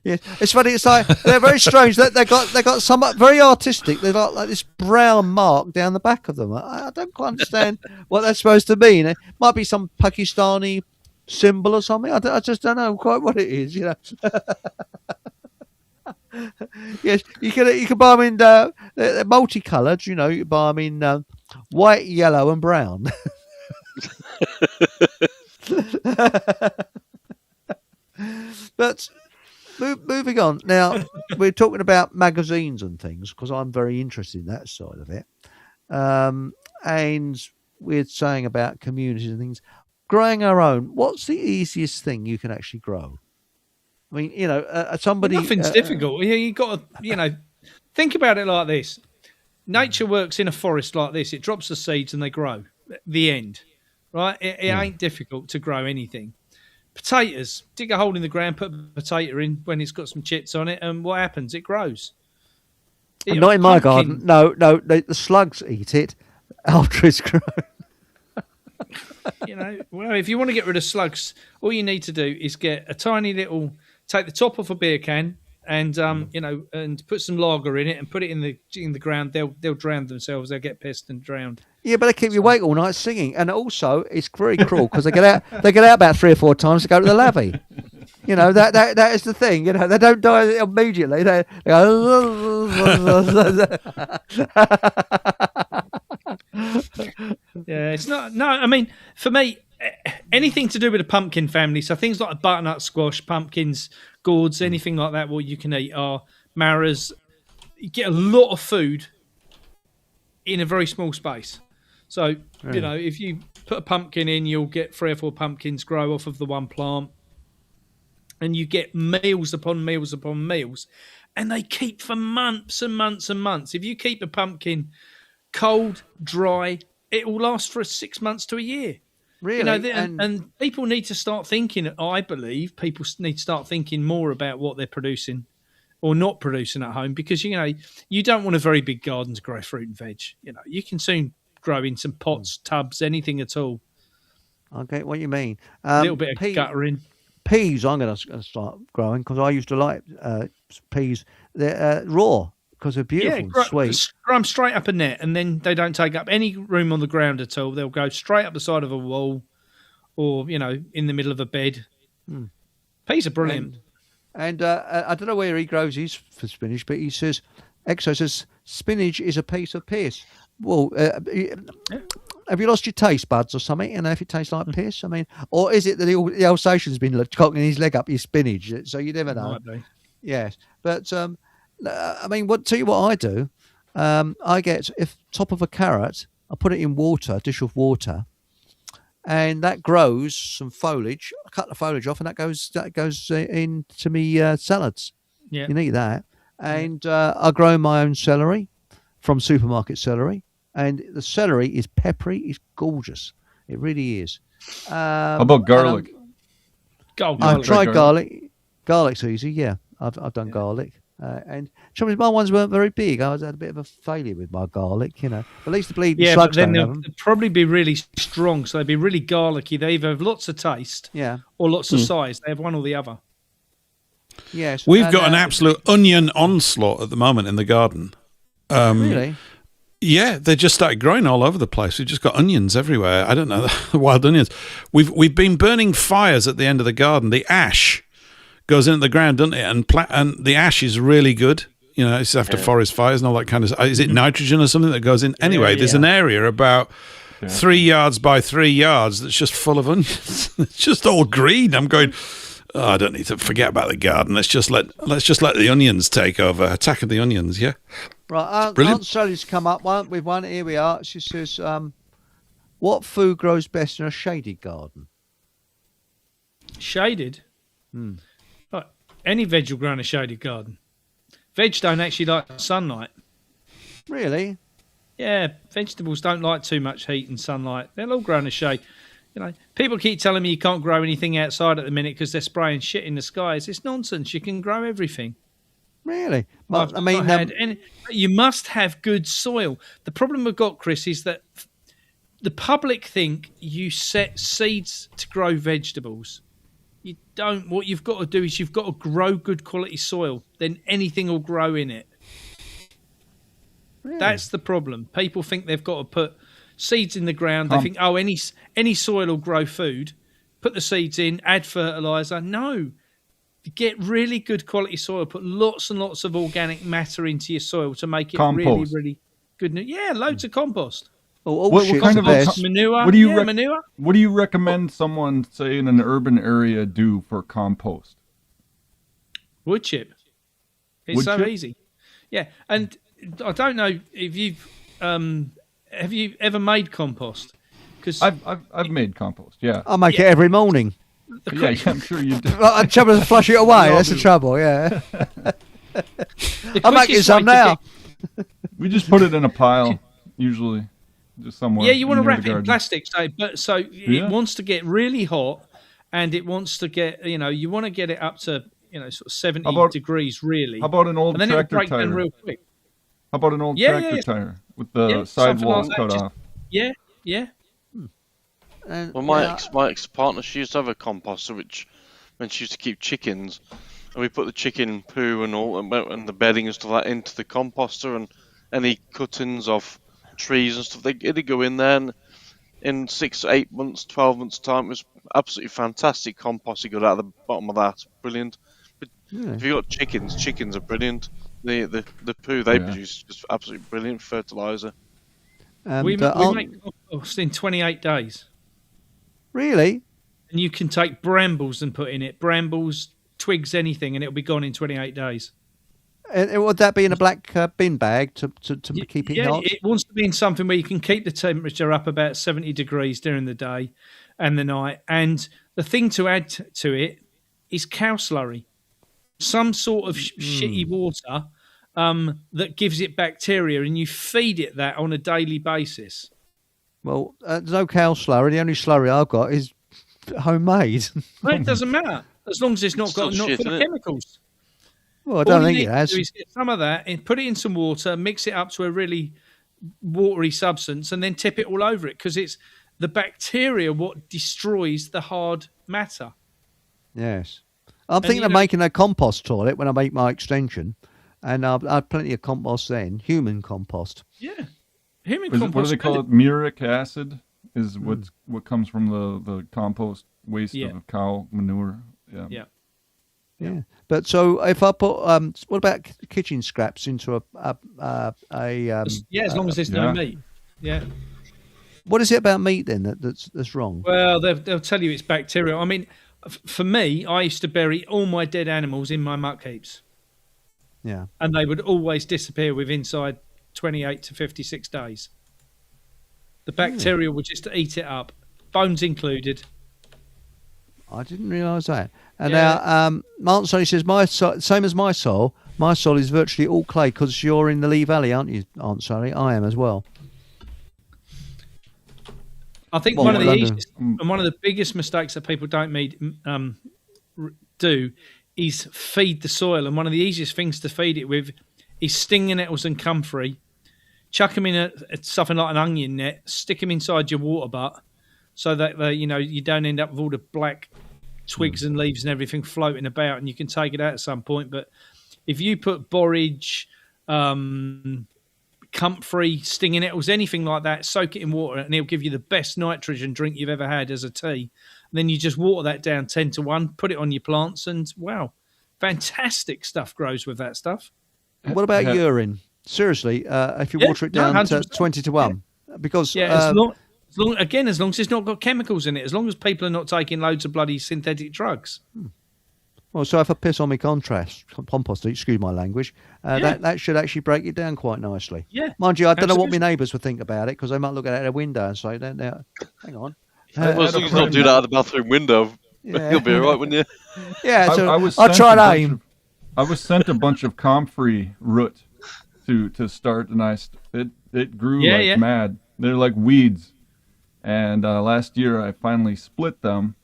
yes. It's funny. It's like they're very strange. That they got somewhat very artistic. They've got like this brown mark down the back of them. I don't quite understand what that's supposed to mean. It might be some Pakistani symbol or something. I just don't know quite what it is. Yes, you can buy them in they're multicoloured. You can buy them in white, yellow, and brown. But moving on now, we're talking about magazines and things because I'm very interested in that side of it, and we're saying about communities and things. Growing our own, what's the easiest thing you can actually grow? I mean, somebody. Nothing's difficult. You got to, think about it like this. Nature works in a forest like this. It drops the seeds and they grow. The end. Right? It ain't difficult to grow anything. Potatoes. Dig a hole in the ground, put a potato in when it's got some chips on it, and what happens? It grows. Not in my garden. No, the slugs eat it after it's grown. Well, if you want to get rid of slugs, all you need to do is get a tiny little, take the top off a beer can and and put some lager in it and put it in the ground. They'll drown themselves. They'll get pissed and drowned. Yeah, but they keep you awake all night singing, and also it's very cruel because they get out about 3 or 4 times to go to the lavvy. That is the thing. They don't die immediately. They go. Yeah, it's not. No, I mean, for me, anything to do with the pumpkin family, so things like butternut squash, pumpkins, gourds, anything like that, what you can eat are maras. You get a lot of food in a very small space. So, if you put a pumpkin in, you'll get 3 or 4 pumpkins grow off of the one plant. And you get meals upon meals upon meals. And they keep for months and months and months. If you keep a pumpkin cold, dry, it will last for 6 months to a year. Really? And people need to start thinking, I believe, people need to start thinking more about what they're producing or not producing at home because, you don't want a very big garden to grow fruit and veg. You can soon grow in some pots, tubs, anything at all. I get what you mean. A little bit of guttering. Peas I'm going to start growing because I used to like peas. They're raw because they're beautiful and sweet. Grow them straight up a net and then they don't take up any room on the ground at all. They'll go straight up the side of a wall or, in the middle of a bed. Peas are brilliant. And I don't know where he grows his for spinach, but he says, Exo says, spinach is a piece of piss. Well, have you lost your taste buds or something? If it tastes like piss, I mean, or is it that the Alsatian's been cocking his leg up your spinach? So you never know. Might be. Yes, but I mean, tell you what I do. I get top of a carrot, I put it in water, a dish of water, and that grows some foliage. I cut the foliage off, and that goes into me salads. Yeah, you can eat that. And I grow my own celery from supermarket celery. And the celery is peppery. It's gorgeous. It really is. How about garlic? I've tried garlic. Garlic's easy. Yeah, I've done garlic. And trouble is, my ones weren't very big. I had a bit of a failure with my garlic, you know. At least the bleeding Yeah, but slugs then don't have they'll 'em. probably be really strong, so they'd be really garlicky. They either have lots of taste, Yeah. or lots of size. They have one or the other. Yes. We've and, got an absolute onion onslaught at the moment in the garden. Really? Yeah, they just started growing all over the place. We've just got onions everywhere. I don't know, wild onions. We've been burning fires at the end of the garden. The ash goes into the ground, doesn't it? And the ash is really good. You know, it's after forest fires and all that kind of stuff. Is it nitrogen or something that goes in? Anyway, there's an area about 3 yards by 3 yards that's just full of onions. It's just all green. I'm going, oh, I don't need to forget about the garden. Let's just let the onions take over. Attack of the onions, yeah. Right, brilliant. Aunt Sally's come up with one. Here we are. She says, what food grows best in a shaded garden? Shaded. Right. Any veg will grow in a shaded garden. Veg don't actually like sunlight. Really? Yeah, vegetables don't like too much heat and sunlight. They'll all grow in the shade. You know, people keep telling me you can't grow anything outside at the minute because they're spraying shit in the skies. It's nonsense. You can grow everything. Really? I've I mean, not had any, you must have good soil. The problem we've got, Chris, is that the public think you set seeds to grow vegetables. You don't. What you've got to do is you've got to grow good quality soil. Then anything will grow in it. really? That's the problem. People think they've got to put seeds in the ground. They think, oh, any soil will grow food. Put the seeds in, add fertilizer. No. Get really good quality soil. Put lots and lots of organic matter into your soil to make it Compost. really good. Yeah, loads of compost. Oh, What shit's kind the of best. Manure. What do you yeah, rec- manure. What do you recommend someone, say, in an urban area do for compost? Wood chip. It's Wood so chip? easy. Yeah, and I don't know if you've have you ever made compost? Because I've made compost. Yeah. I make it every morning. Yeah, I'm sure you do. The trouble is to flush it away. That's the trouble, yeah. I'm making some now. We just put it in a pile, usually, just somewhere. Yeah, you want to near wrap the it in garden. plastic, so Yeah. it wants to get really hot, and it wants to get you want to get it up to sort of 70 degrees really. How about an old and then it'll tractor break down tire? real quick. How about an old tractor tire with the something sidewalls like that, cut just- off? Yeah. And, Well, my ex partner, she used to have a composter, which when she used to keep chickens, and we put the chicken poo and all and the bedding and stuff like that into the composter, and any cuttings of trees and stuff, it'd go in there, and in 6 to 8 months, 12 months time, it was absolutely fantastic compost you got out of the bottom of that. Brilliant. But if you got chickens are brilliant. The poo they produce is just absolutely brilliant fertilizer. We make compost in 28 days. Really? And you can take brambles and put in it. Brambles, twigs, anything, and it'll be gone in 28 days. And would that be in a black bin bag to keep it Yeah, hot? it wants to be in something where you can keep the temperature up about 70 degrees during the day and the night. And the thing to add to it is cow slurry. Some sort of shitty water that gives it bacteria, and you feed it that on a daily basis. Well, there's no cow slurry. The only slurry I've got is homemade. Well, it doesn't matter as long as it's not Still got not shit, full of isn't it? chemicals. Well, I don't All think you it need has. to do is get some of that and put it in some water, mix it up to a really watery substance, and then tip it all over it, because it's the bacteria what destroys the hard matter. Yes. I'm thinking of making a compost toilet when I make my extension, and I'll have plenty of compost then, human compost. Yeah. Human What do compost. they call it? Muric acid is what comes from the compost waste of cow manure. Yeah. Yeah. But so if I put what about kitchen scraps into as long as there's no meat. Yeah. what is it about meat then that's wrong? Well, they'll tell you it's bacterial. I mean, for me, I used to bury all my dead animals in my muck heaps, Yeah. and they would always disappear within inside 28 to 56 days. The bacteria would just eat it up, bones included. I didn't realise that. And now, Aunt Sally says, same as my soil is virtually all clay because you're in the Lee Valley, aren't you, Aunt Sally? I am as well. I think Well, one of the London. easiest and one of the biggest mistakes that people don't do is feed the soil. And one of the easiest things to feed it with is stinging nettles and comfrey. Chuck them in something like an onion net, stick them inside your water butt so that, you don't end up with all the black twigs and leaves and everything floating about, and you can take it out at some point. But if you put borage, comfrey, stinging nettles, anything like that, soak it in water, and it'll give you the best nitrogen drink you've ever had as a tea. And then you just water that down 10-1, put it on your plants, and wow, fantastic stuff grows with that stuff. What about urine? Seriously, if you water it down to 20-1, because as long as it's not got chemicals in it, as long as people are not taking loads of bloody synthetic drugs. Well, so if I piss on my compost, excuse my language, that should actually break it down quite nicely. Yeah, mind you, I don't know what my neighbours would think about it, because they might look at it out a window and say, "Hang on." Well, as long as you don't do that out the bathroom window, you'll be all right, wouldn't you? Yeah, so I'll try and aim. I was sent a bunch of comfrey root to start, and it grew like mad. They're like weeds, and last year I finally split them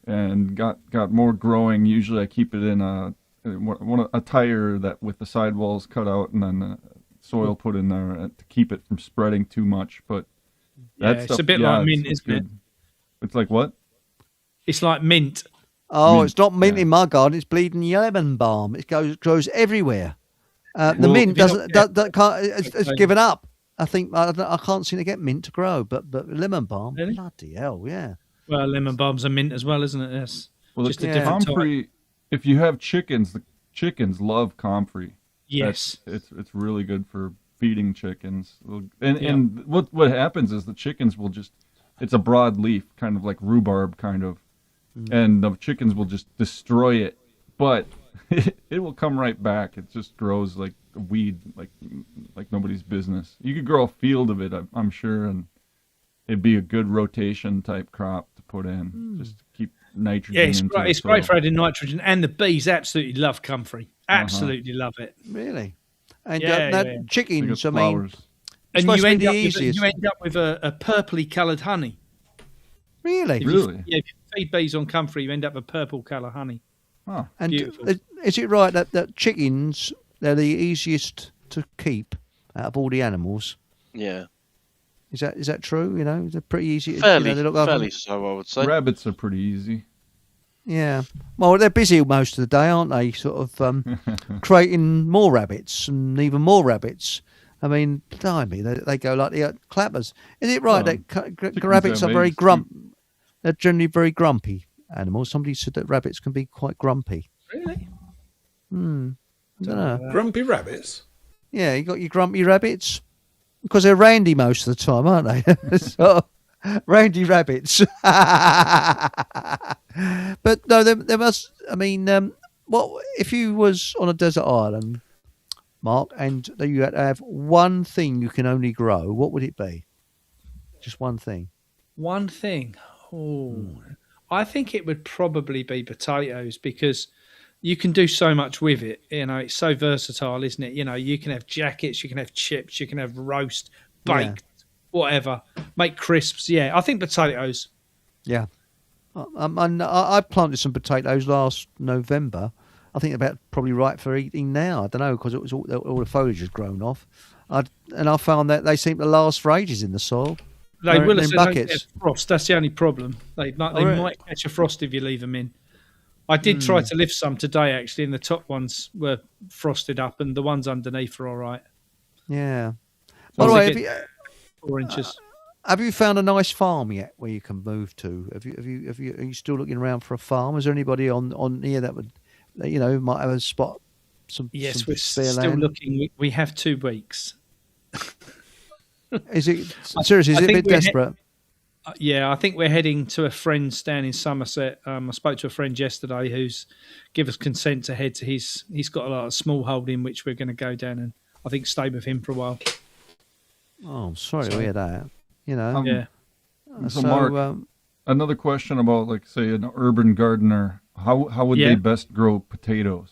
and got more growing. Usually I keep it in a tire that with the sidewalls cut out, and then soil put in there to keep it from spreading too much. But it's a bit like mint, isn't it? It's like what? It's like mint. Oh, mint. It's not mint in my garden. It's bleeding lemon balm. It grows everywhere. The mint it's given up. I think I can't seem to get mint to grow, but lemon balm, really? Bloody hell, yeah. Well, lemon balm's a mint as well, isn't it? Yes. Well, just a different comfrey. If you have chickens, the chickens love comfrey. Yes, it's really good for feeding chickens. And what happens is the chickens will it's a broad leaf, kind of like rhubarb, kind of, and the chickens will just destroy it, but it will come right back. It just grows like a weed, like nobody's business. You could grow a field of it, I'm sure, and it'd be a good rotation type crop to put in, just to keep nitrogen. Yeah, it's great for adding nitrogen, and the bees absolutely love comfrey. Absolutely love it. Really? And chickens, I mean, and you end up with a purpley coloured honey. Really? If you feed bees on comfrey, you end up with purple colour honey. Oh, and beautiful. Is it right that chickens, they're the easiest to keep out of all the animals? Yeah. Is that true? They're pretty easy. Fairly so, I would say. Rabbits are pretty easy. Yeah. Well, they're busy most of the day, aren't they? Sort of creating more rabbits and even more rabbits. I mean, blimey, they go like the clappers. Is it right that rabbits are very They're generally very grumpy animals? Somebody said that rabbits can be quite grumpy. Really? I don't know. Grumpy rabbits? Yeah, you got your grumpy rabbits. Because they're randy most of the time, aren't they? So, randy rabbits. But no, there must. I mean, what if you was on a desert island, Mark, and you had to have one thing you can only grow? What would it be? Just one thing. One thing. I think it would probably be potatoes, because you can do so much with it. It's so versatile, isn't it? You can have jackets, you can have chips, you can have roast, baked, whatever. Make crisps. Yeah, I think potatoes. Yeah. I planted some potatoes last November. I think they're about probably right for eating now. I don't know, because it was all the foliage has grown off. And I found that they seem to last for ages in the soil. They will in buckets. Frost. That's the only problem. They might catch a frost if you leave them in. I did try to lift some today, actually, and the top ones were frosted up, and the ones underneath are all right. Yeah. By the way, 4 inches. Have you found a nice farm yet where you can move to? Are you still looking around for a farm? Is there anybody on here that would, might have a spot? Yes, we're still looking. We have 2 weeks. Is it seriously? Is it a bit desperate? I think we're heading to a friend's down in Somerset. I spoke to a friend yesterday who's give us consent to head to his. He's got a lot of small holding, which we're going to go down and I think stay with him for a while. Oh, I'm sorry to hear that. Yeah. So Mark, another question about, like, say, an urban gardener. How would they best grow potatoes?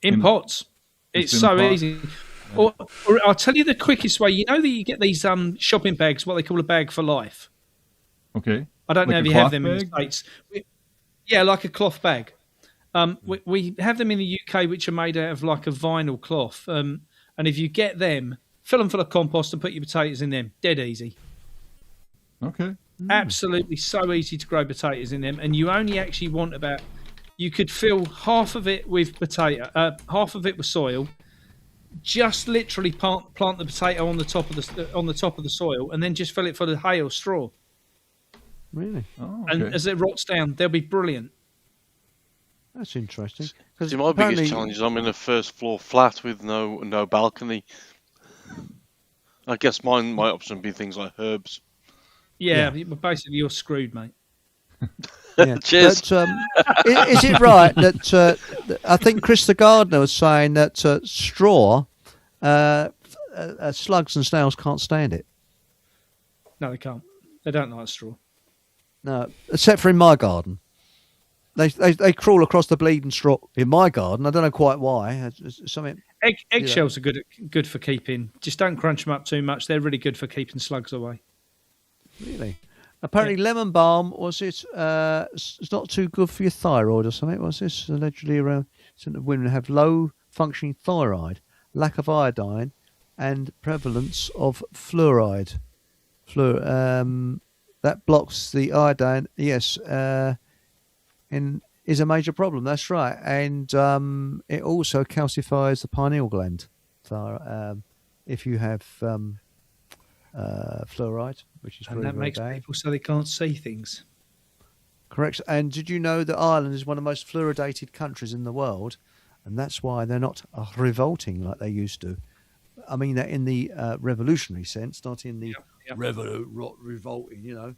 In pots. It's so easy. Or I'll tell you the quickest way. You know that you get these shopping bags, what they call a bag for life. Okay. I don't know if you have them in the States. Yeah, like a cloth bag. We have them in the UK, which are made out of like a vinyl cloth. And if you get them, fill them full of compost and put your potatoes in them. Dead easy. Okay. Absolutely so easy to grow potatoes in them. And you only actually want you could fill half of it with half of it with soil. Just literally plant the potato on the top of the soil, and then just fill it full of hay or straw. Really? Oh, okay. And as it rots down, they'll be brilliant. That's interesting. See, my biggest challenge is I'm in a first floor flat with no balcony. I guess my option would be things like herbs. Yeah. Basically you're screwed, mate. Yeah. Cheers. But, is it right that I think Chris the gardener was saying that straw, slugs and snails can't stand it? No, they can't. They don't like straw. No, except for in my garden. They crawl across the bleeding straw in my garden. I don't know quite why. It's something. Eggshells are good for keeping. Just don't crunch them up too much. They're really good for keeping slugs away. Really? Apparently, lemon balm it's not too good for your thyroid or something. What's this? Allegedly, around women have low functioning thyroid, lack of iodine, and prevalence of fluoride. That blocks the iodine. Yes, and is a major problem. That's right, and it also calcifies the pineal gland. So, if you have fluoride, which is and that makes people so they can't see things. Correct. And did you know that Ireland is one of the most fluoridated countries in the world, and that's why they're not revolting like they used to. I mean that in the revolutionary sense, not in the revolting. You know,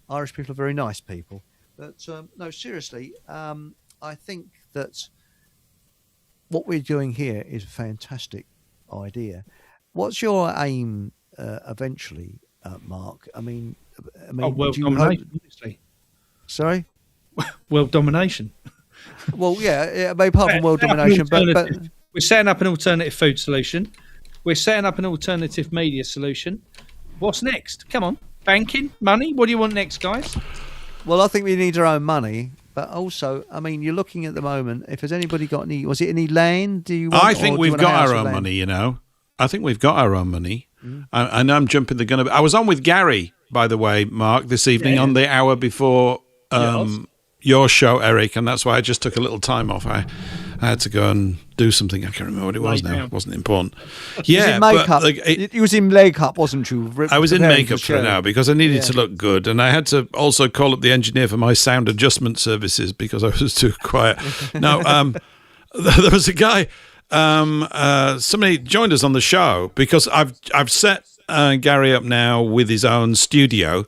Irish people are very nice people. But no, seriously, I think that what we're doing here is a fantastic idea. What's your aim eventually, Mark? I mean, world domination, obviously. Sorry? World domination. Well, yeah, apart from world domination, but we're setting up an alternative food solution. We're setting up an alternative media solution. What's next? Come on, banking, money. What do you want next, guys? Well, I think we need our own money, but also, I mean, you're looking at the moment. If has anybody got any? Was it any land? I think we've got our own money. You know, I think we've got our own money. And I'm jumping the gun. I was on with Gary, by the way, Mark, this evening on the hour before your show, Eric, and that's why I just took a little time off. I had to go and do something. I can't remember what it was now. It wasn't important. Yeah, makeup. You was in makeup, wasn't you? I was in makeup for now because I needed to look good, and I had to also call up the engineer for my sound adjustment services because I was too quiet. Now, there was a guy. Somebody joined us on the show because I've set Gary up now with his own studio.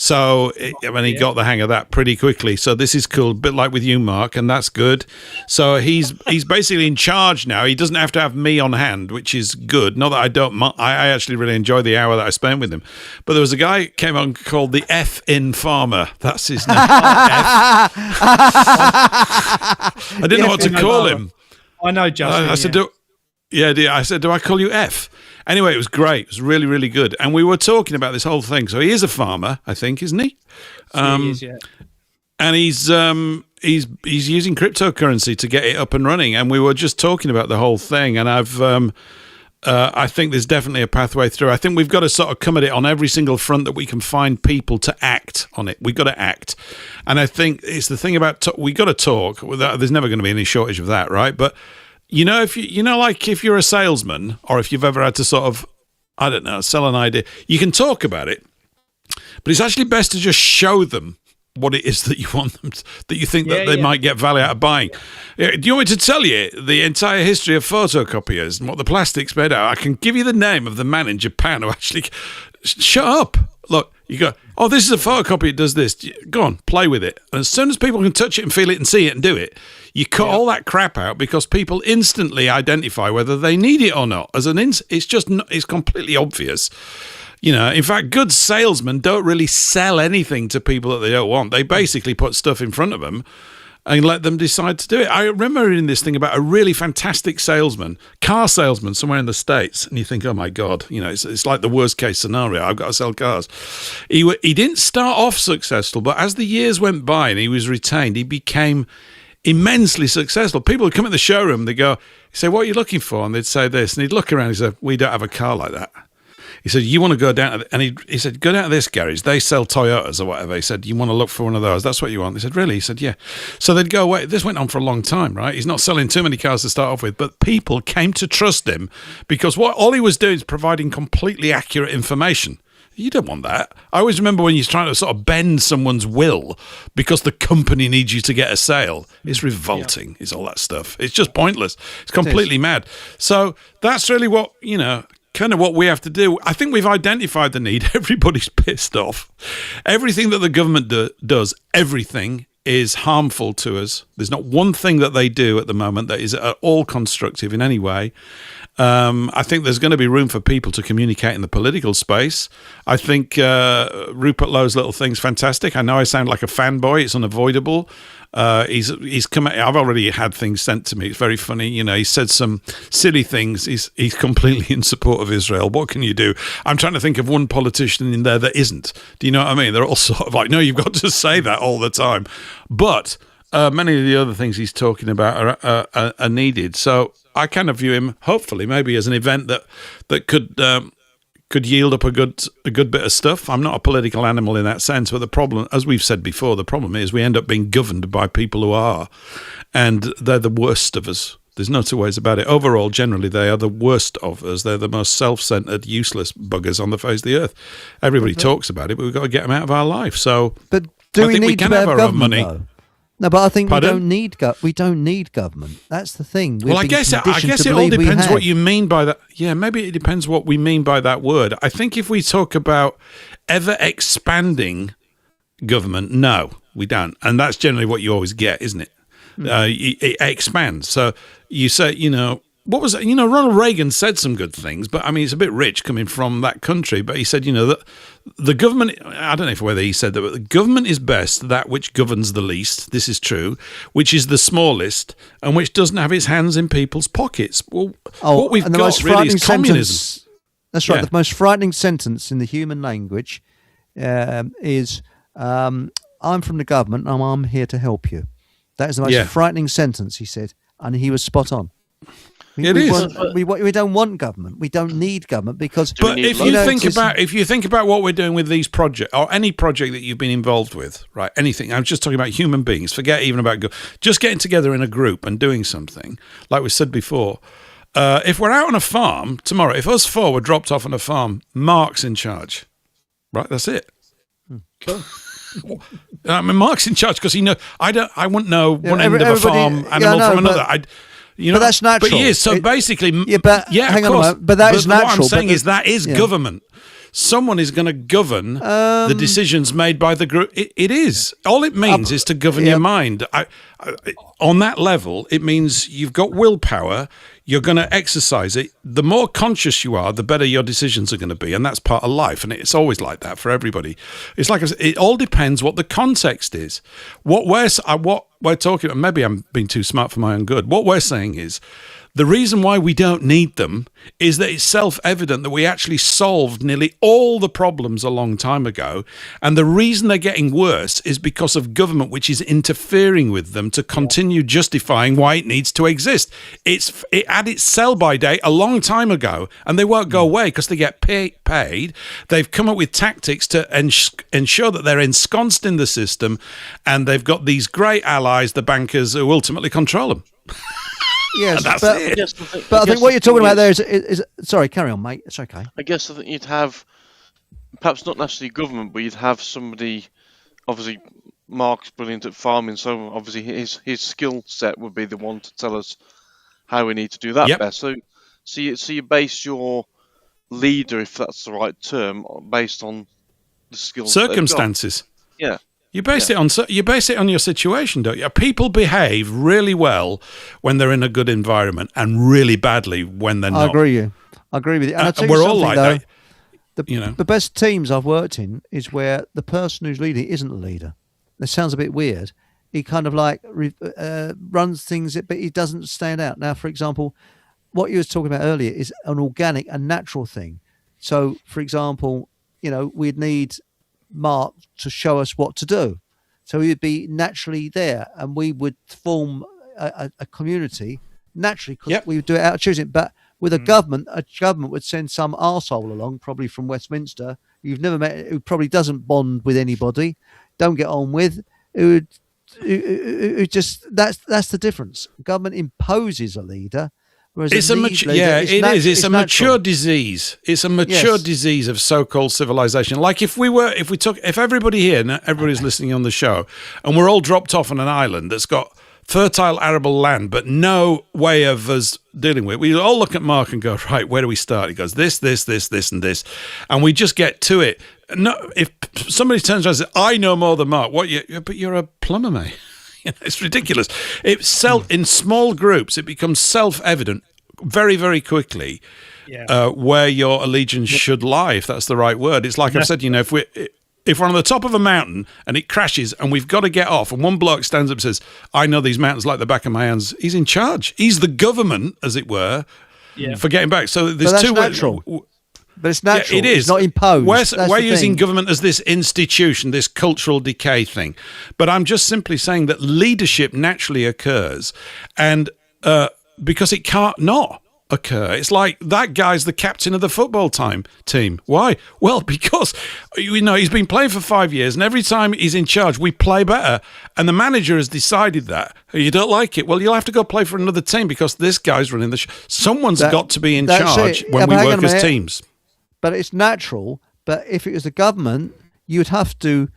So he got the hang of that pretty quickly. So this is cool, a bit like with you, Mark, and that's good. So he's basically in charge now. He doesn't have to have me on hand, which is good. Not that I don't. I actually really enjoy the hour that I spent with him. But there was a guy who came on called the F-in Farmer. That's his name. I didn't know what to call him. I know, Justin. I said, I said, do I call you F? Anyway, it was great. It was really, really good. And we were talking about this whole thing. So he is a farmer, I think, isn't he? He is, yeah. And he's using cryptocurrency to get it up and running. And we were just talking about the whole thing. And I think there's definitely a pathway through. I think we've got to sort of come at it on every single front that we can find people to act on it. We've got to act. And I think it's the thing about we got to talk. There's never going to be any shortage of that, right? But you know, if you're a salesman or if you've ever had to sort of, I don't know, sell an idea, you can talk about it, but it's actually best to just show them what it is that you want them that you think that they might get value out of buying. Do you want me to tell you the entire history of photocopiers and what the plastic's made out? I can give you the name of the man in Japan who actually... Shut up. Look, you go, oh, this is a photocopy, it does this. Go on, play with it. And as soon as people can touch it and feel it and see it and do it, you cut all that crap out because people instantly identify whether they need it or not. It's completely obvious. You know, in fact, good salesmen don't really sell anything to people that they don't want. They basically put stuff in front of them and let them decide to do it. I remember reading this thing about a really fantastic salesman, car salesman somewhere in the States, and you think, oh my God, you know, it's like the worst case scenario. I've got to sell cars. He didn't start off successful, but as the years went by and he was retained, he became immensely successful. People would come in the showroom, they go, say, what are you looking for? And they'd say this. And he'd look around and he'd say, we don't have a car like that. He said, you want to go down to, and he said, go down to this garage. They sell Toyotas or whatever. He said, you want to look for one of those? That's what you want. They said, really? He said, yeah. So they'd go away. This went on for a long time, right? He's not selling too many cars to start off with, but people came to trust him because all he was doing is providing completely accurate information. You don't want that. I always remember when you're trying to sort of bend someone's will because the company needs you to get a sale. It's revolting. It's all that stuff. It's just pointless. It's completely mad. So that's really what, kind of what we have to do. I think we've identified the need. Everybody's pissed off. Everything that the government does, everything is harmful to us. There's not one thing that they do at the moment that is at all constructive in any way. I think there's going to be room for people to communicate in the political space. I think Rupert Lowe's little thing's fantastic. I know I sound like a fanboy. It's unavoidable. He's come. I've already had things sent to me. It's very funny. He said some silly things. He's completely in support of Israel. What can you do? I'm trying to think of one politician in there that isn't. Do you know what I mean? They're all sort of like, no, you've got to say that all the time. But many of the other things he's talking about are needed. So I kind of view him, hopefully, maybe as an event that could yield up a good bit of stuff. I'm not a political animal in that sense, but the problem, as we've said before, the problem is we end up being governed by people who are, and they're the worst of us. There's no two ways about it. Overall, generally, they are the worst of us. They're the most self-centered, useless buggers on the face of the earth. Everybody talks about it, but we've got to get them out of our life. So, but do we need to have our own money? Though? No, but I think Pardon? we don't need government. That's the thing. I guess it all depends what you mean by that. Yeah, maybe it depends what we mean by that word. I think if we talk about ever expanding government, no, we don't. And that's generally what you always get, isn't it? It expands. So you say, what was it? Ronald Reagan said some good things, but I mean, it's a bit rich coming from that country. But he said, that the government, I don't know whether he said that, but the government is best that which governs the least. This is true, which is the smallest and which doesn't have its hands in people's pockets. Well, what we've got really is communism. That's right. Yeah. The most frightening sentence in the human language is, I'm from the government and I'm here to help you. That is the most frightening sentence, he said, and he was spot on. We don't want government. We don't need government because. But if you think about what we're doing with these projects or any project that you've been involved with, right? Anything. I'm just talking about human beings. Forget even about just getting together in a group and doing something. Like we said before, if we're out on a farm tomorrow, if us four were dropped off on a farm, Mark's in charge. Right. That's it. Cool. I mean, Mark's in charge because I wouldn't know one end of a farm animal from another. But that's natural. But he is. So basically, hang on a moment. But that is natural. What I'm saying is that is government. Someone is going to govern the decisions made by the group. It is. All it means is to govern your mind. On that level, it means you've got willpower. You're going to exercise it. The more conscious you are, the better your decisions are going to be. And that's part of life. And it's always like that for everybody. It's like it all depends what the context is. What we're talking about, maybe I'm being too smart for my own good. What we're saying is the reason why we don't need them is that it's self-evident that we actually solved nearly all the problems a long time ago. And the reason they're getting worse is because of government, which is interfering with them to continue justifying why it needs to exist. It had its sell-by date a long time ago, and they won't go away because they get paid. They've come up with tactics to ensure that they're ensconced in the system, and they've got these great allies, the bankers, who ultimately control them. Yes, but I think what you're talking about there is sorry, carry on, mate. It's okay. I guess I think you'd have, perhaps not necessarily government, but you'd have somebody. Obviously, Mark's brilliant at farming, so obviously his skill set would be the one to tell us how we need to do that best. So you base your leader, if that's the right term, based on the skills, circumstances. Yeah. You base it on your situation, don't you? People behave really well when they're in a good environment and really badly when they're not. I agree with you. And we're all like that. The best teams I've worked in is where the person who's leading isn't the leader. That sounds a bit weird. He kind of like runs things, but he doesn't stand out. Now, for example, what you were talking about earlier is an organic and natural thing. So, for example, we'd need Mark to show us what to do. So he would be naturally there, and we would form a community naturally because we would do it out of choosing. But with a government would send some arsehole along, probably from Westminster, you've never met, who probably doesn't bond with anybody, don't get on with, who just that's the difference. Government imposes a leader. It's a mature disease. It's a mature disease of so-called civilization. Like if everybody here, and everybody's listening on the show, and we're all dropped off on an island that's got fertile arable land, but no way of us dealing with it. We all look at Mark and go, right, where do we start? He goes, this, and this, and we just get to it. No, if somebody turns around and says, I know more than Mark, but you're a plumber, mate. It's ridiculous. In small groups, it becomes self-evident very, very quickly where your allegiance should lie, if that's the right word. It's like I've said, if we're on the top of a mountain and it crashes and we've got to get off, and one bloke stands up and says, I know these mountains like the back of my hands, he's in charge. He's the government, as it were, for getting back. So there's two ways. But it's natural. Yeah, it is. It's not imposed. We're using government as this institution, this cultural decay thing. But I'm just simply saying that leadership naturally occurs, and because it can't not occur. It's like that guy's the captain of the football team. Why? Well, because he's been playing for 5 years, and every time he's in charge, we play better. And the manager has decided that you don't like it. Well, you'll have to go play for another team because this guy's running the show. Someone's got to be in charge when we work as teams. But it's natural. But if it was the government, you'd have to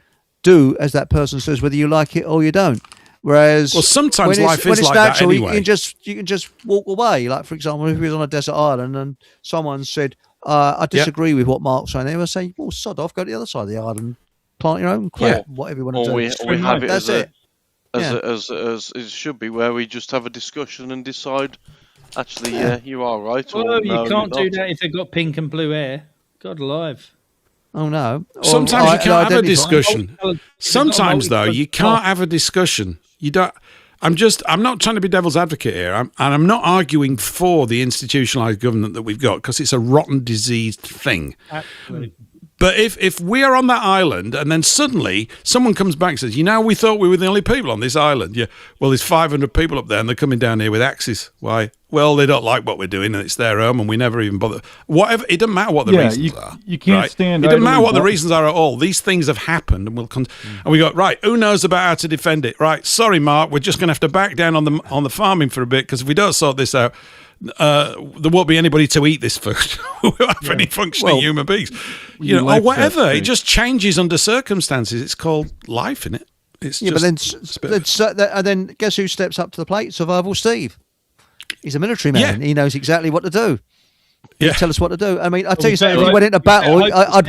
do as that person says, whether you like it or you don't. Whereas, sometimes life is like natural, that anyway. You can just walk away. Like, for example, if he was on a desert island and someone said, "I disagree with what Mark's saying," they would say, "Well, sod off, go to the other side of the island, plant your own crop, whatever you want to do." We have it as it should be, where we just have a discussion and decide. Actually, you are right. Well, you can't do that if they've got pink and blue hair. God alive. Oh no! Sometimes you can't have a discussion. Sometimes though, you can't have a discussion. You don't. I'm not trying to be devil's advocate here. I'm not arguing for the institutionalized government that we've got because it's a rotten, diseased thing. Absolutely. But if we are on that island and then suddenly someone comes back and says, we thought we were the only people on this island. Yeah. Well, there's 500 people up there and they're coming down here with axes. Why? Well, they don't like what we're doing and it's their home and we never even bother. Whatever. It doesn't matter what the reasons are. You can't stand. It doesn't matter what the reasons are at all. These things have happened and and we go, right, who knows about how to defend it? Right. Sorry, Mark, we're just going to have to back down on the farming for a bit because if we don't sort this out, there won't be anybody to eat this food. We won't have any functioning human beings, or whatever. It just changes under circumstances. It's called life, isn't it? It's but then guess who steps up to the plate? Survival Steve. He's a military man. Yeah. He knows exactly what to do. He'll tell us what to do. I mean, I tell you something. If he went into battle, I'd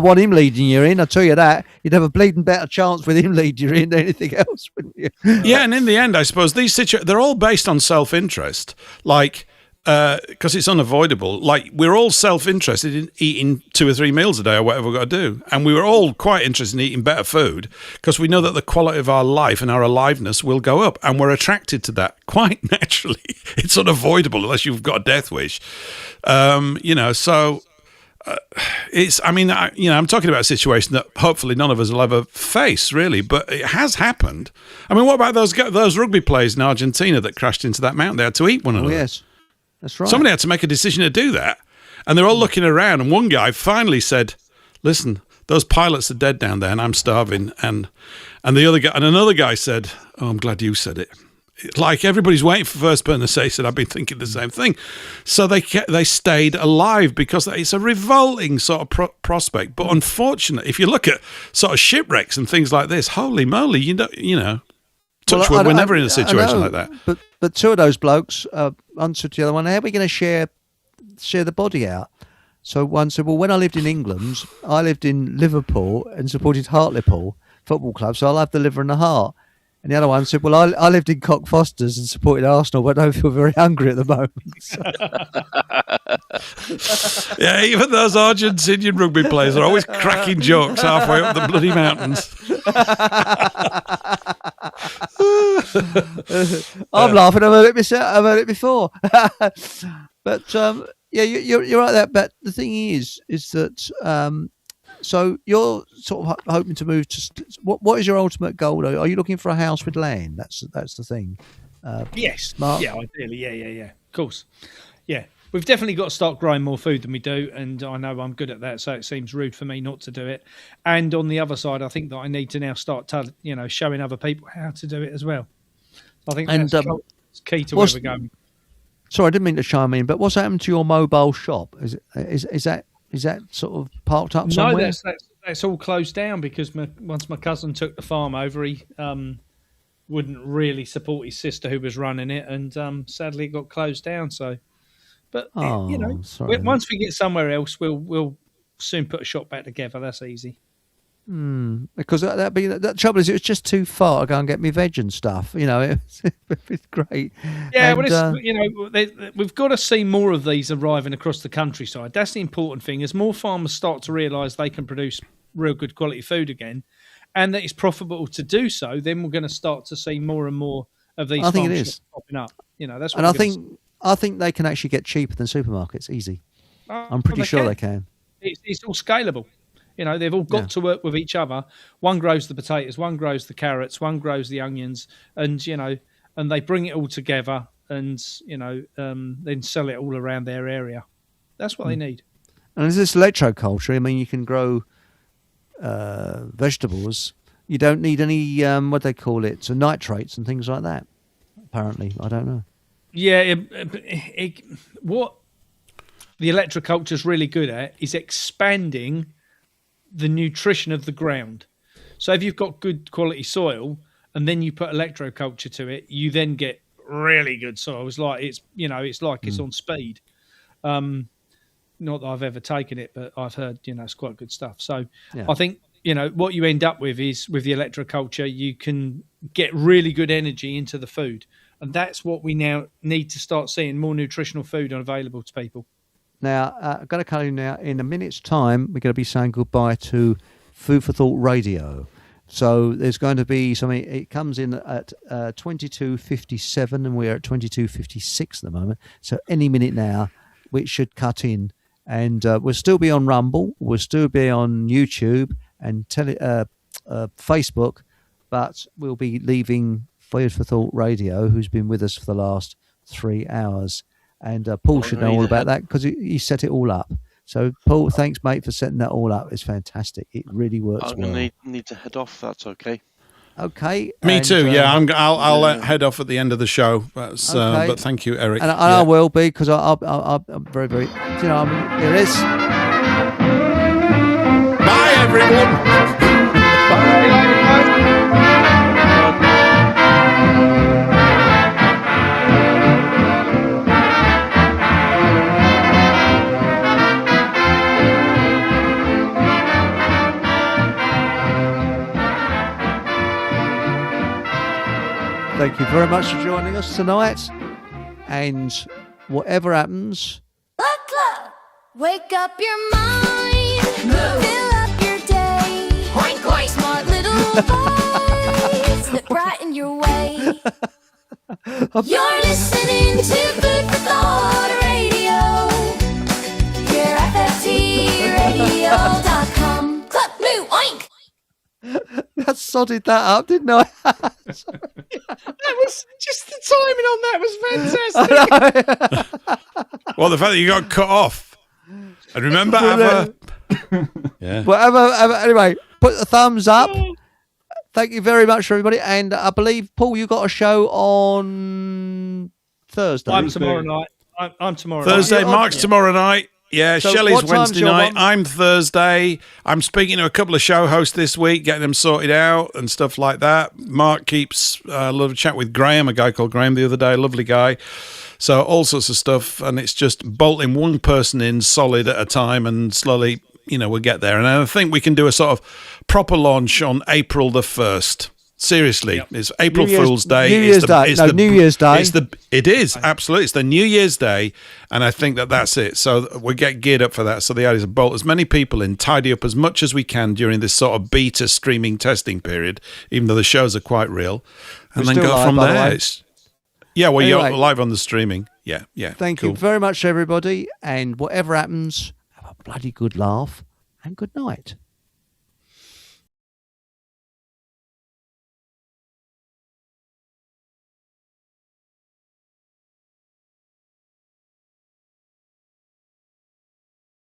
want him leading you in. I tell you that you'd have a bleeding better chance with him leading you in than anything else, wouldn't you? Yeah, and in the end, I suppose these they're all based on self-interest. Like, because it's unavoidable. Like, we're all self-interested in eating 2 or 3 meals a day or whatever we've got to do. And we were all quite interested in eating better food because we know that the quality of our life and our aliveness will go up. And we're attracted to that quite naturally. It's unavoidable unless you've got a death wish. I'm talking about a situation that hopefully none of us will ever face, really, but it has happened. I mean, what about those rugby players in Argentina that crashed into that mountain? They had to eat one another. Oh, yes. That's right. Somebody had to make a decision to do that. And they're all looking around. And one guy finally said, listen, those pilots are dead down there and I'm starving. And another guy said, oh, I'm glad you said it. Like everybody's waiting for the first person to say, said, I've been thinking the same thing. So they stayed alive because it's a revolting sort of prospect. But unfortunately, if you look at sort of shipwrecks and things like this, holy moly, touch wood, we're never in a situation like that. But 2 of those blokes answered to the other one, how are we going to share the body out? So one said, well, when I lived in England, I lived in Liverpool and supported Hartlepool Football Club, so I'll have the liver and the heart. And the other one said, well, I lived in Cockfosters and supported Arsenal, but I don't feel very hungry at the moment. Yeah, even those Argentinian rugby players are always cracking jokes halfway up the bloody mountains. I'm laughing. I've heard it myself. I've heard it before. But you're right there. But the thing is that So you're sort of hoping to move to what is your ultimate goal? Are you looking for a house with land? That's the thing. Yes. Mark? Yeah, ideally. Yeah. Of course. Yeah. We've definitely got to start growing more food than we do, and I know I'm good at that, so it seems rude for me not to do it. And on the other side, I think that I need to now start, showing other people how to do it as well. I think that's key to where we're going. Sorry, I didn't mean to chime in, but what's happened to your mobile shop? Is that sort of parked up somewhere? No, that's all closed down because once my cousin took the farm over, he wouldn't really support his sister who was running it, and sadly it got closed down. So, but once we get somewhere else, we'll soon put a shop back together. That's easy. Because that trouble is, it was just too far to go and get me veg and stuff. It's great. Yeah, and, we've got to see more of these arriving across the countryside. That's the important thing. As more farmers start to realise they can produce real good quality food again, and that it's profitable to do so, then we're going to start to see more and more of these farms popping up. That's what I think they can actually get cheaper than supermarkets. Easy. I'm pretty sure they can. It's all scalable. They've all got to work with each other. One grows the potatoes, one grows the carrots, one grows the onions, and they bring it all together and then sell it all around their area. That's what they need. And there's this electroculture. I mean, you can grow vegetables. You don't need any what they call it, so nitrates and things like that. Apparently, I don't know. Yeah, what the electroculture is really good at is expanding the nutrition of the ground. So if you've got good quality soil and then you put electroculture to it, you then get really good soil. It's like it's on speed. Not that I've ever taken it, but I've heard it's quite good stuff. So I think what you end up with is with the electroculture, you can get really good energy into the food, and that's what we now need to start seeing, more nutritional food available to people. Now, I've got to tell you now, in a minute's time, we're going to be saying goodbye to Food for Thought Radio. So there's going to be something, it comes in at 22:57 and we're at 22:56 at the moment. So any minute now, we should cut in. And we'll still be on Rumble, we'll still be on YouTube and Facebook, but we'll be leaving Food for Thought Radio, who's been with us for the last 3 hours. And Paul should know all about that because he set it all up. So, Paul, thanks, mate, for setting that all up. It's fantastic. It really works well. I'm going to need to head off. That's okay. Okay. Me too. Yeah, I'll head off at the end of the show. But thank you, Eric. And I will be because I'm very, very. Here it is. Bye, everyone. Bye. Thank you very much for joining us tonight. And whatever happens, wake up your mind, fill up your day. Oink, oink. Smart little bites that brighten your way. You're listening to Food for Thought Radio. You're FFTradio.com. Club Blue, oink. I sodded that up, didn't I? That was just the timing on that was fantastic. Well, the fact that you got cut off. And remember, yeah. Whatever. Anyway, put the thumbs up. Thank you very much, everybody. And I believe, Paul, you got a show on Thursday. I'm tomorrow night. I'm tomorrow Thursday, night. Mark's tomorrow night. Yeah, So Shelley's what time's Wednesday your night. one? I'm Thursday. I'm speaking to a couple of show hosts this week, getting them sorted out and stuff like that. Mark keeps a little chat with Graham, a guy called Graham the other day, lovely guy. So all sorts of stuff, and it's just bolting one person in solid at a time, and slowly, we'll get there. And I think we can do a sort of proper launch on April the 1st. Seriously, it's April Fool's Day. New Year's Day. New Year's Day. It is, absolutely. It's the New Year's Day, and I think that's it. So we get geared up for that. So the idea is to bolt as many people in, tidy up as much as we can during this sort of beta streaming testing period, even though the shows are quite real, and then go from there. You're live on the streaming. Yeah. Thank you very much, everybody. And whatever happens, have a bloody good laugh and good night.